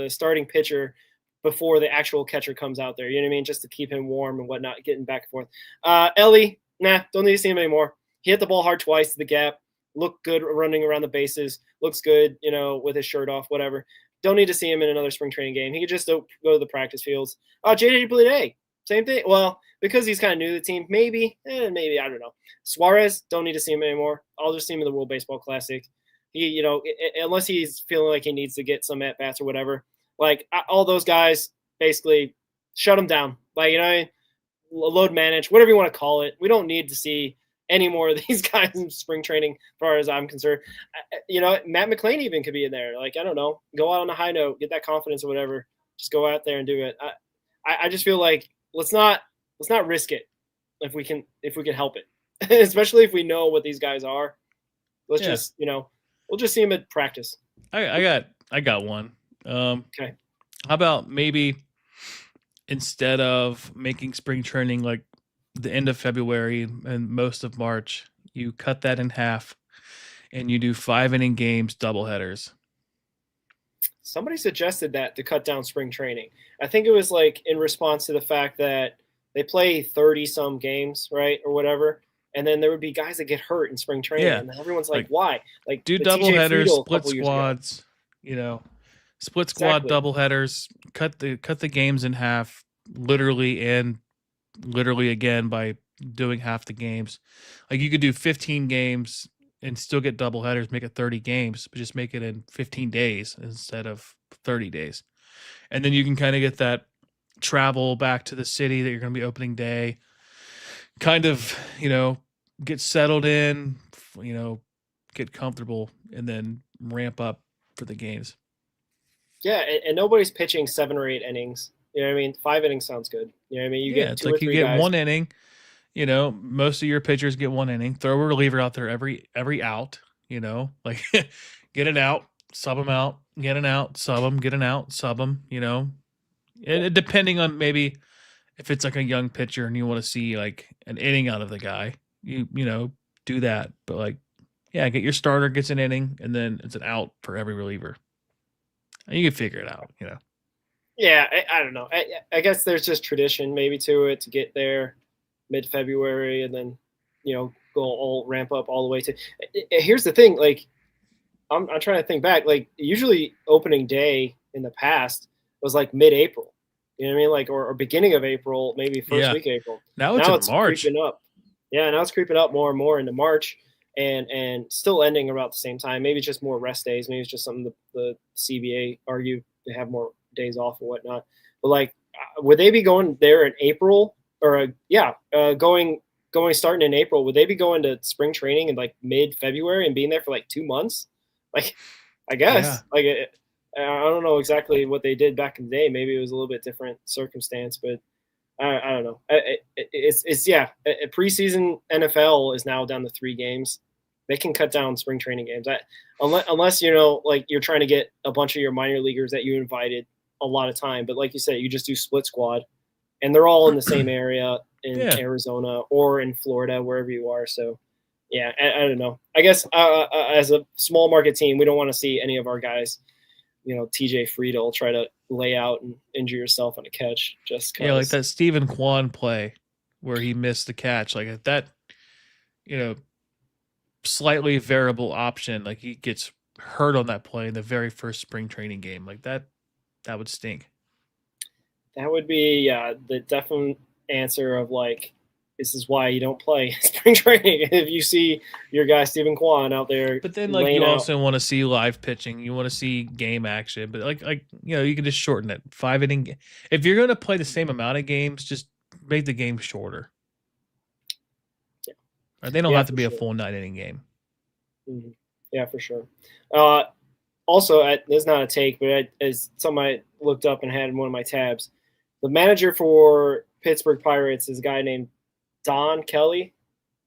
starting pitcher before the actual catcher comes out there. You know what I mean? Just to keep him warm and whatnot, getting back and forth. Ellie, don't need to see him anymore. He hit the ball hard twice to the gap. Looked good running around the bases. Looks good, with his shirt off, whatever. Don't need to see him in another spring training game. He could just go to the practice fields. JJ Bleday, same thing. Well, because he's kind of new to the team, maybe, I don't know. Suarez, don't need to see him anymore. I'll just see him in the World Baseball Classic. He, unless he's feeling like he needs to get some at bats or whatever, like all those guys, basically shut them down. Like, load manage, whatever you want to call it. We don't need to see any more of these guys in spring training, as far as I'm concerned. Matt McClain even could be in there. Like, I don't know, go out on a high note, get that confidence or whatever. Just go out there and do it. I just feel like let's not risk it if we can help it, especially if we know what these guys are. Let's just we'll just see them at practice. I got one. Okay. How about maybe instead of making spring training like the end of February and most of March, you cut that in half and you do 5-inning games, doubleheaders. Somebody suggested that to cut down spring training. I think it was like in response to the fact that they play 30 some games, right? Or whatever. And then there would be guys that get hurt in spring training. Yeah. And everyone's like, why? Like, do doubleheaders, split squads, split squad doubleheaders, cut the games in half, literally again by doing half the games. Like, you could do 15 games and still get doubleheaders, make it 30 games, but just make it in 15 days instead of 30 days. And then you can kind of get that travel back to the city that you're going to be opening day, kind of, get settled in, get comfortable, and then ramp up for the games. Yeah, and nobody's pitching 7 or 8 innings. You know what I mean? 5 innings sounds good. You know what I mean? You get 2 or 3 you get guys. 1 inning. Most of your pitchers get 1 inning. Throw a reliever out there every out. Like get an out, sub them out, get an out, sub them, get an out, sub them. And depending on maybe if it's like a young pitcher and you want to see like an inning out of the guy, you do that. But like, yeah, get your starter gets an inning and then it's an out for every reliever. You can figure it out. Yeah, I don't know. I guess there's just tradition maybe to it to get there mid-February and then, go all ramp up all the way to. Here's the thing, like I'm trying to think back. Like usually opening day in the past was like mid-April. You know what I mean? Like or beginning of April, maybe first week of April. Now it's March. Creeping up. Yeah, now it's creeping up more and more into March, and still ending about the same time. Maybe it's just more rest days. Maybe it's just something the CBA argue they have more days off and whatnot. But like, would they be going there in April or going starting in April? Would they be going to spring training in like mid-February and being there for like 2 months? Like, I guess I don't know exactly what they did back in the day. Maybe it was a little bit different circumstance, but I don't know. It's preseason NFL is now down to 3 games. They can cut down spring training games. Unless like you're trying to get a bunch of your minor leaguers that you invited a lot of time. But like you said, you just do split squad, and they're all in the same area in Arizona or in Florida, wherever you are. So, yeah, I don't know. I guess as a small market team, we don't want to see any of our guys, TJ Friedel try to lay out and injure yourself on a catch. Just cause. Yeah, like that Stephen Kwan play where he missed the catch. Like that, slightly variable option. Like he gets hurt on that play in the very first spring training game. Like that would stink. That would be the definite answer of like, this is why you don't play spring training if you see your guy Stephen Kwan out there. But then like you also want to see live pitching. You want to see game action. But like you can just shorten it. 5-inning. If you're going to play the same amount of games, just make the game shorter. Yeah. Or they don't have to be a full 9-inning game. Mm-hmm. Yeah, for sure. Also, this is not a take, but as something I looked up and had in one of my tabs, the manager for Pittsburgh Pirates is a guy named Don Kelly,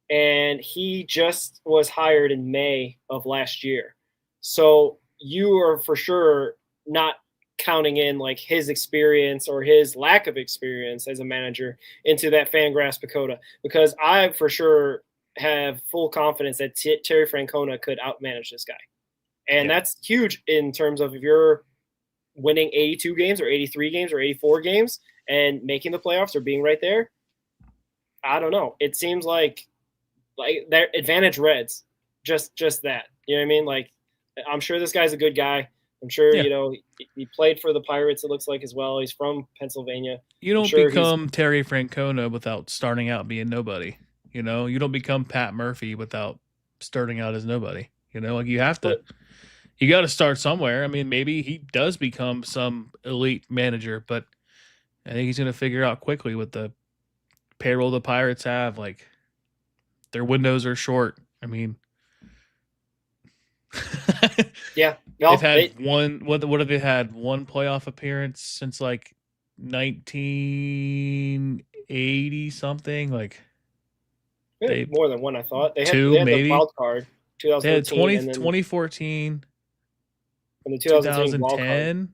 and he just was hired in May of last year. So you are for sure not counting in like his experience or his lack of experience as a manager into that Fangraphs Pacoda, because I for sure have full confidence that Terry Francona could outmanage this guy. And that's huge in terms of if you're winning 82 games or 83 games or 84 games and making the playoffs or being right there. I don't know. It seems like their advantage Reds, just that. You know what I mean? Like, I'm sure this guy's a good guy, I'm sure, Yeah. he played for the Pirates, it looks like, as well. He's from Pennsylvania. You I'm don't sure become Terry Francona without starting out being nobody. You don't become Pat Murphy without starting out as nobody. Like you got to start somewhere. I mean, maybe he does become some elite manager, but I think he's going to figure out quickly with the payroll the Pirates have. Like, their windows are short. I mean, yeah. they've had one. What have they had? One playoff appearance since like 1980 something. Like, they more than one, I thought. They had maybe the wild card, they had 2013, and then 2014, the 2013 wild card. 2010.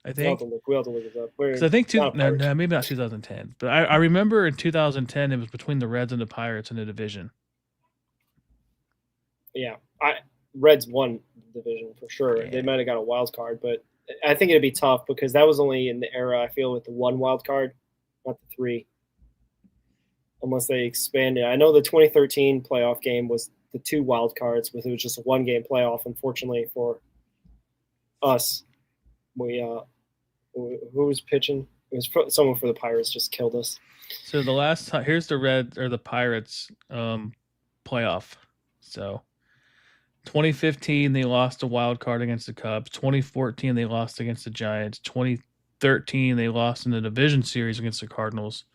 I think. We have to look it up. Because I think maybe not 2010, but I remember in 2010 it was between the Reds and the Pirates in the division. Yeah, Reds won the division for sure. Yeah. They might have got a wild card, but I think it'd be tough because that was only in the era, I feel, with the one wild card, not the three. Unless they expanded. I know the 2013 playoff game was the two wild cards, but it was just a one-game playoff. Unfortunately for us, who was pitching? It was someone for the Pirates just killed us. So the last time, here's the Reds or the Pirates playoff. So 2015 they lost a wild card against the Cubs. 2014 they lost against the Giants. 2013 they lost in the division series against the Cardinals.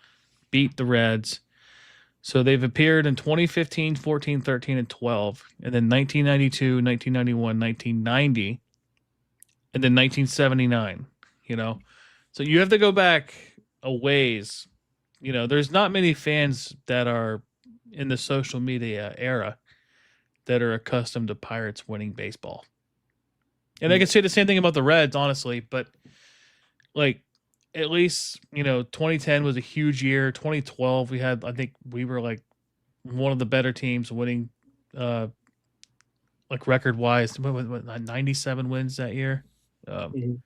Beat the Reds. So they've appeared in 2015, 14, 13, and 12, and then 1992, 1991, 1990, and then 1979, So you have to go back a ways. There's not many fans that are in the social media era that are accustomed to Pirates winning baseball. And I can say the same thing about the Reds, honestly, but like, at least 2010 was a huge year. 2012 I think we were like one of the better teams winning like record wise 97 wins that year. And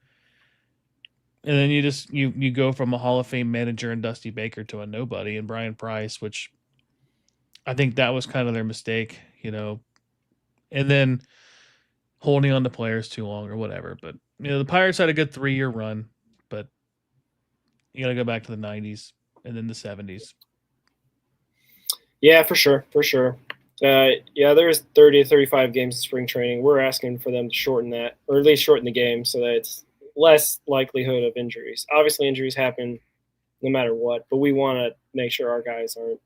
then you go from a Hall of Fame manager in Dusty Baker to a nobody and Brian Price, which I think that was kind of their mistake, and then holding on to players too long or whatever. But the Pirates had a good 3-year run, but you got to go back to the 90s and then the 70s. Yeah, for sure. There's 30 to 35 games of spring training. We're asking for them to shorten that, or at least shorten the game so that it's less likelihood of injuries. Obviously, injuries happen no matter what, but we want to make sure our guys aren't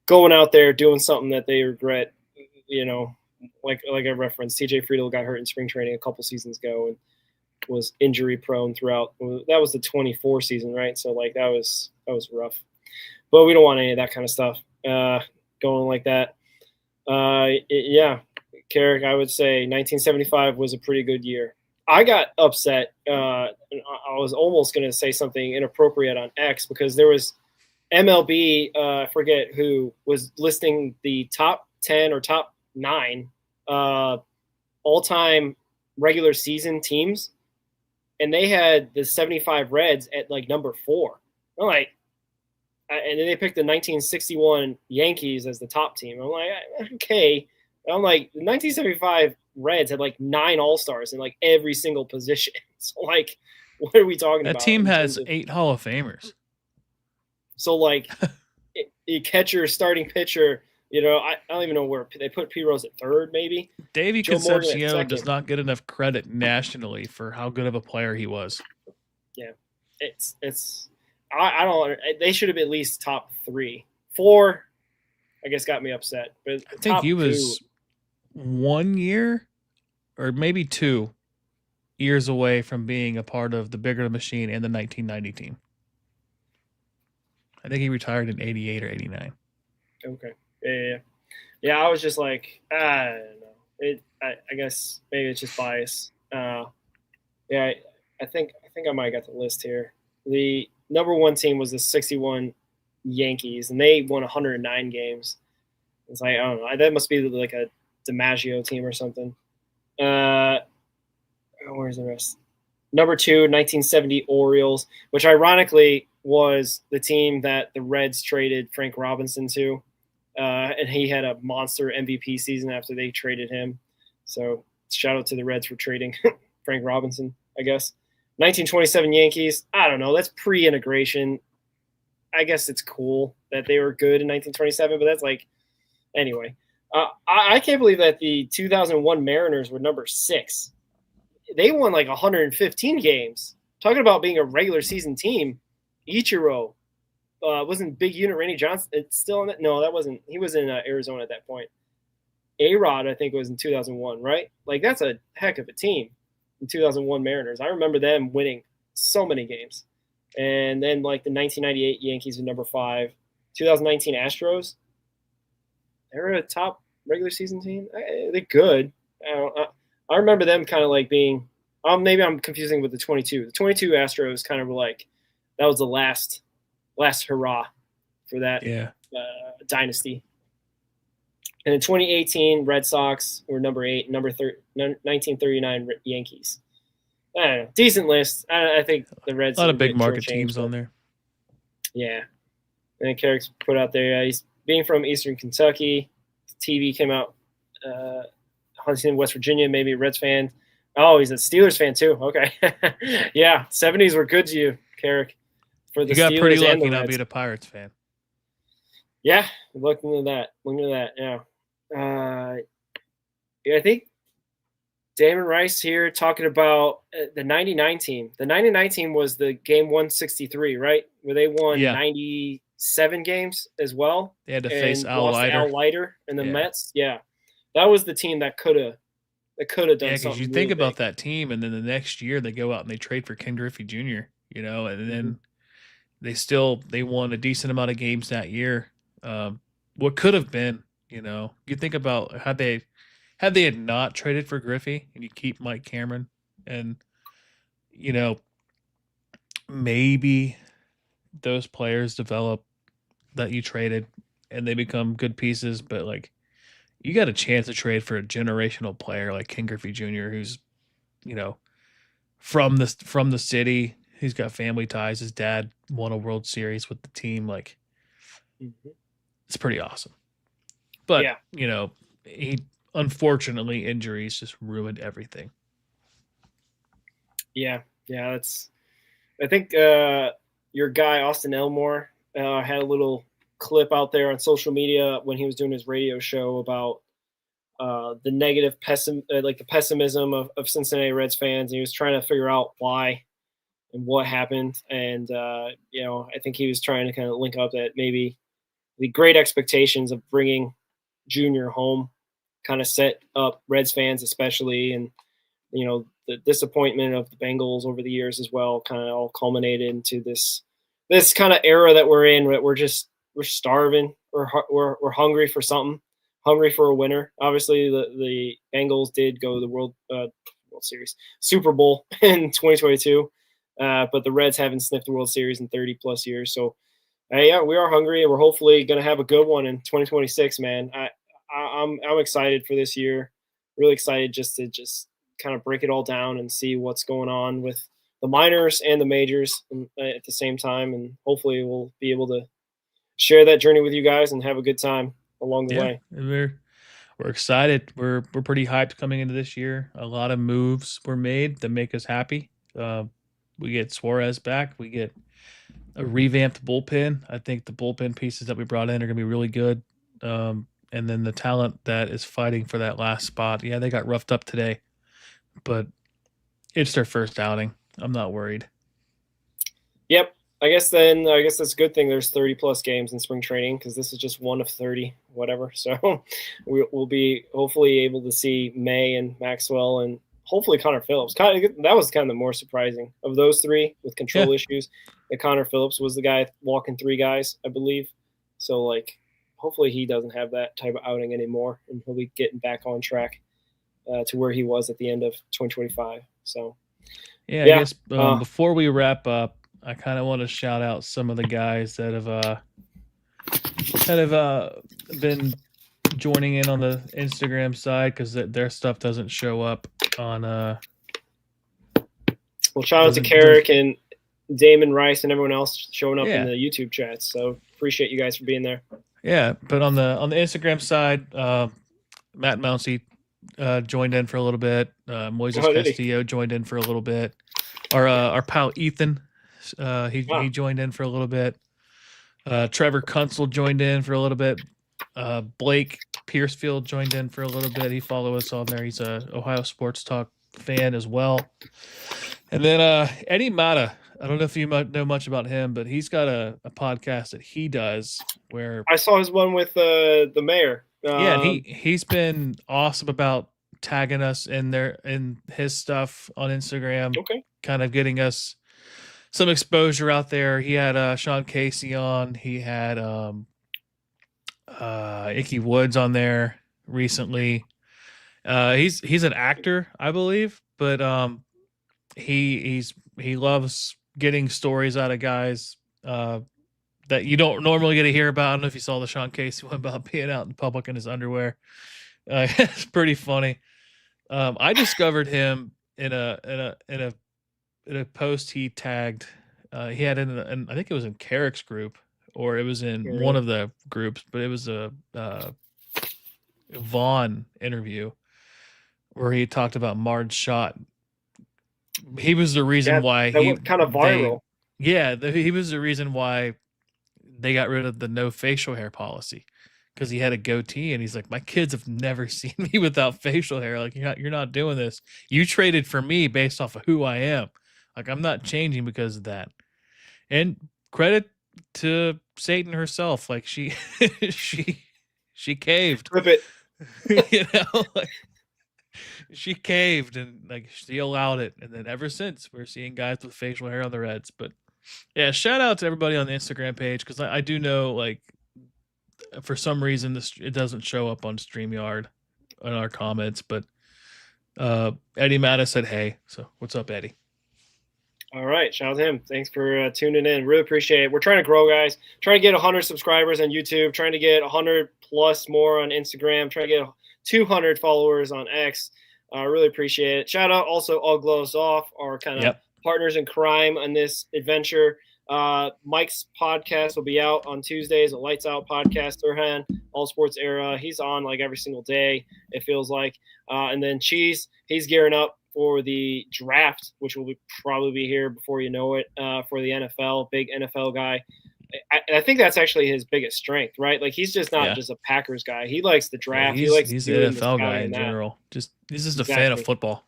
going out there doing something that they regret. Like I referenced, TJ Friedel got hurt in spring training a couple seasons ago and was injury prone throughout. That was the 24 season, right? So like that was rough, but we don't want any of that kind of stuff going like that. Carrick, I would say 1975 was a pretty good year. I got upset. I was almost going to say something inappropriate on X because there was MLB, I forget who, was listing the top 10 or top 9 all-time regular season teams, and they had the 75 Reds at like number 4. I'm like, and then they picked the 1961 Yankees as the top team. I'm like, okay. And I'm like, the 1975 Reds had like 9 All-Stars in like every single position. So like, what are we talking about? That team has 8 Hall of Famers. So like, a catcher, starting pitcher. I don't even know where they put P. Rose at third, maybe. Davey Concepcion does not get enough credit nationally for how good of a player he was. Yeah, it's. I don't. They should have been at least top 3, 4. I guess got me upset, but I think he was 1 year, or maybe 2 years away from being a part of the bigger machine and the 1990 team. I think he retired in 88 or 89. Okay. Yeah. I was just like, I don't know. I guess maybe it's just bias. I think I might have got the list here. The number 1 team was the 61 Yankees, and they won 109 games. It's like, I don't know. That must be like a DiMaggio team or something. Where's the rest? Number 2, 1970 Orioles, which ironically was the team that the Reds traded Frank Robinson to. And he had a monster MVP season after they traded him. So shout out to the Reds for trading Frank Robinson, I guess. 1927 Yankees. I don't know. That's pre-integration. I guess it's cool that they were good in 1927, but that's like anyway. I can't believe that the 2001 Mariners were number 6. They won like 115 games. Talking about being a regular season team, Ichiro wasn't Big Unit Randy Johnson. It's still in it. No, that wasn't. He was in Arizona at that point. A-Rod, I think, was in 2001, right? Like that's a heck of a team. In 2001 Mariners, I remember them winning so many games. And then like the 1998 Yankees were number 5, 2019 Astros. They're a top regular season team. They're good. I remember them kind of like being. Maybe I'm confusing with the 22. The 22 Astros kind of were like that was the last hurrah for that dynasty. And in 2018, Red Sox were number 8, 1939 Yankees. I don't know. Decent list. I think the Reds. A lot of big market teams on there. Yeah. And then Carrick's put out there, he's being from Eastern Kentucky. TV came out, Huntington, West Virginia, maybe a Reds fan. Oh, he's a Steelers fan too. Okay. Yeah. 70s were good to you, Carrick. For the you got Steelers pretty and lucky the not Reds. being a Pirates fan. Yeah. Looking at that. Yeah. I think Damon Rice here talking about the 99 team. The 99 team was the game 163, right? Where they won 97 games as well. They had to face Al lost Leiter. to Al Leiter and the Mets. Yeah. That was the team that could have done something. Yeah, because you really think about big. that team, and then the next year they go out and they trade for Ken Griffey Jr., and then they won a decent amount of games that year. What could have been, you think about had they had not traded for Griffey and you keep Mike Cameron and, maybe those players develop that you traded and they become good pieces, but like you got a chance to trade for a generational player like Ken Griffey Jr., who's, from the city. He's got family ties. His dad won a World Series with the team. Like, it's pretty awesome. But, he unfortunately injuries just ruined everything. Yeah. I think your guy Austin Elmore had a little clip out there on social media when he was doing his radio show about the negative the pessimism of Cincinnati Reds fans. And he was trying to figure out why and what happened. And I think he was trying to kind of link up that maybe the great expectations of bringing Junior home kind of set up Reds fans especially, and the disappointment of the Bengals over the years as well kind of all culminated into this kind of era that we're in. We're starving. We're hungry for something, hungry for a winner. Obviously, the Bengals did go to the World Series, Super Bowl in 2022, but the Reds haven't sniffed the World Series in 30 plus years. So, we are hungry, and we're hopefully going to have a good one in 2026. Man, I'm excited for this year. Really excited just to kind of break it all down and see what's going on with the minors and the majors at the same time, and hopefully we'll be able to share that journey with you guys and have a good time along the way. We're excited. We're pretty hyped coming into this year. A lot of moves were made that make us happy. We get Suarez back. We get a revamped bullpen. I think the bullpen pieces that we brought in are going to be really good. And then the talent that is fighting for that last spot. Yeah, they got roughed up today, but it's their first outing. I'm not worried. Yep. I guess that's a good thing. There's 30 plus games in spring training because this is just one of 30, whatever. So we'll be hopefully able to see May and Maxwell and hopefully Connor Phillips. That was kind of the more surprising of those three with control issues. That Connor Phillips was the guy walking 3 guys, I believe. So hopefully he doesn't have that type of outing anymore, and he'll be getting back on track to where he was at the end of 2025. So I guess before we wrap up, I kind of want to shout out some of the guys that have been joining in on the Instagram side because their stuff doesn't show up on. Well, shout out to Carrick and Damon Rice and everyone else showing up in the YouTube chats. So appreciate you guys for being there. Yeah, but on the Instagram side, Matt Mouncey joined in for a little bit. Moises Oh, did he? Castillo joined in for a little bit. Our pal Ethan, he Wow. joined in for a little bit. Trevor Kuntzel joined in for a little bit. Blake Piercefield joined in for a little bit. He followed us on there. He's a Ohio Sports Talk fan as well. And then Eddie Mata. I don't know if you might know much about him, but he's got a podcast that he does where I saw his one with the mayor. yeah, and he's been awesome about tagging us in his stuff on Instagram, Okay. kind of getting us some exposure out there. He had Sean Casey on. He had Icky Woods on there recently. He's an actor, I believe, but he loves getting stories out of guys that you don't normally get to hear about. I don't know if you saw the Sean Casey one about being out in public in his underwear. It's pretty funny. I discovered him in a post he tagged. He had in I think it was in Carrick's group or it was in one of the groups, but it was a Vaughn interview where he talked about Marge Schott. He was the reason why that went kind of viral. He was the reason why they got rid of the no facial hair policy because he had a goatee and he's like, my kids have never seen me without facial hair. Like you're not doing this. You traded for me based off of who I am. Like I'm not changing because of that. And credit to Satan herself. Like she she caved. Flip it. You know, like, she caved and like she allowed it. And then ever since we're seeing guys with facial hair on the Reds. But yeah, shout out to everybody on the Instagram page because I do know like for some reason it doesn't show up on StreamYard in our comments, but Eddie Mattis said hey. So what's up, Eddie? All right, shout out to him. Thanks for tuning in. Really appreciate it. We're trying to grow, guys. Trying to get 100 subscribers on YouTube. Trying to get 100 plus more on Instagram. Trying to get 200 followers on X. Really appreciate it. Shout out also All Gloves Off, our kind of partners in crime on this adventure. Mike's podcast will be out on Tuesdays. A Lights Out podcast. Turhan, All Sports Era. He's on like every single day, it feels like. And then Cheese, he's gearing up for the draft, which will probably be here before you know it, for the NFL. Big NFL guy. I think that's actually his biggest strength, right? Like he's just not just a Packers guy. He likes the draft. Yeah, he's an NFL guy in general. He's just a fan of football.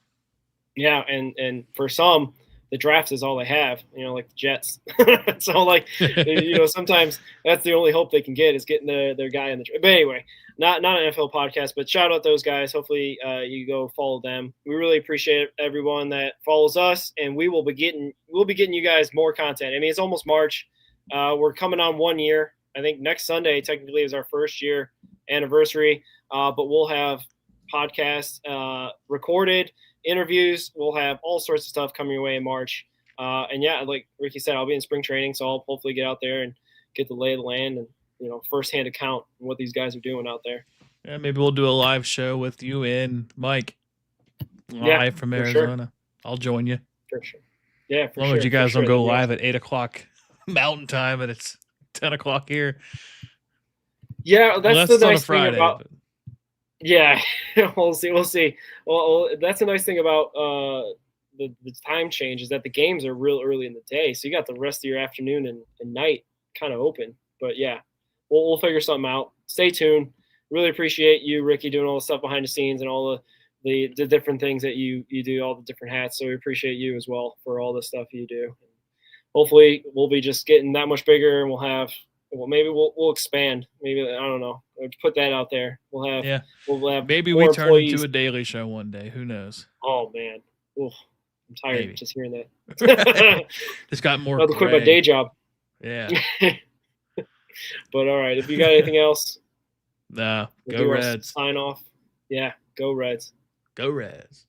Yeah, and for some, the draft is all they have. You know, like the Jets. So like, you know, sometimes that's the only hope they can get is getting their guy in the draft. But anyway, not an NFL podcast, but shout out those guys. Hopefully, you go follow them. We really appreciate everyone that follows us, and we'll be getting you guys more content. I mean, it's almost March. We're coming on 1 year. I think next Sunday technically is our first year anniversary, but we'll have podcasts recorded, interviews. We'll have all sorts of stuff coming your way in March. And yeah, like Ricky said, I'll be in spring training, so I'll hopefully get out there and get the lay of the land and, you know, firsthand account of what these guys are doing out there. Yeah, maybe we'll do a live show with you and Mike live from Arizona. Sure. I'll join you. For sure. Yeah, for as long as you guys don't go live at 8:00 Mountain Time and it's 10:00 here. Yeah, that's the nice Friday, thing about. But... Yeah, we'll see. Well, that's the nice thing about the time change is that the games are real early in the day, so you got the rest of your afternoon and night kind of open. But yeah, we'll figure something out. Stay tuned. Really appreciate you, Ricky, doing all the stuff behind the scenes and all the different things that you do, all the different hats. So we appreciate you as well for all the stuff you do. Hopefully we'll be just getting that much bigger and maybe we'll expand. Maybe, I don't know. Put that out there. We'll have maybe we turn employees. Into a daily show one day. Who knows? Oh man. Oof. I'm tired just hearing that. Just got more. I'll quit my day job. Yeah. But all right. If you got anything else. No. Go Reds. Sign off. Yeah. Go Reds. Go Reds.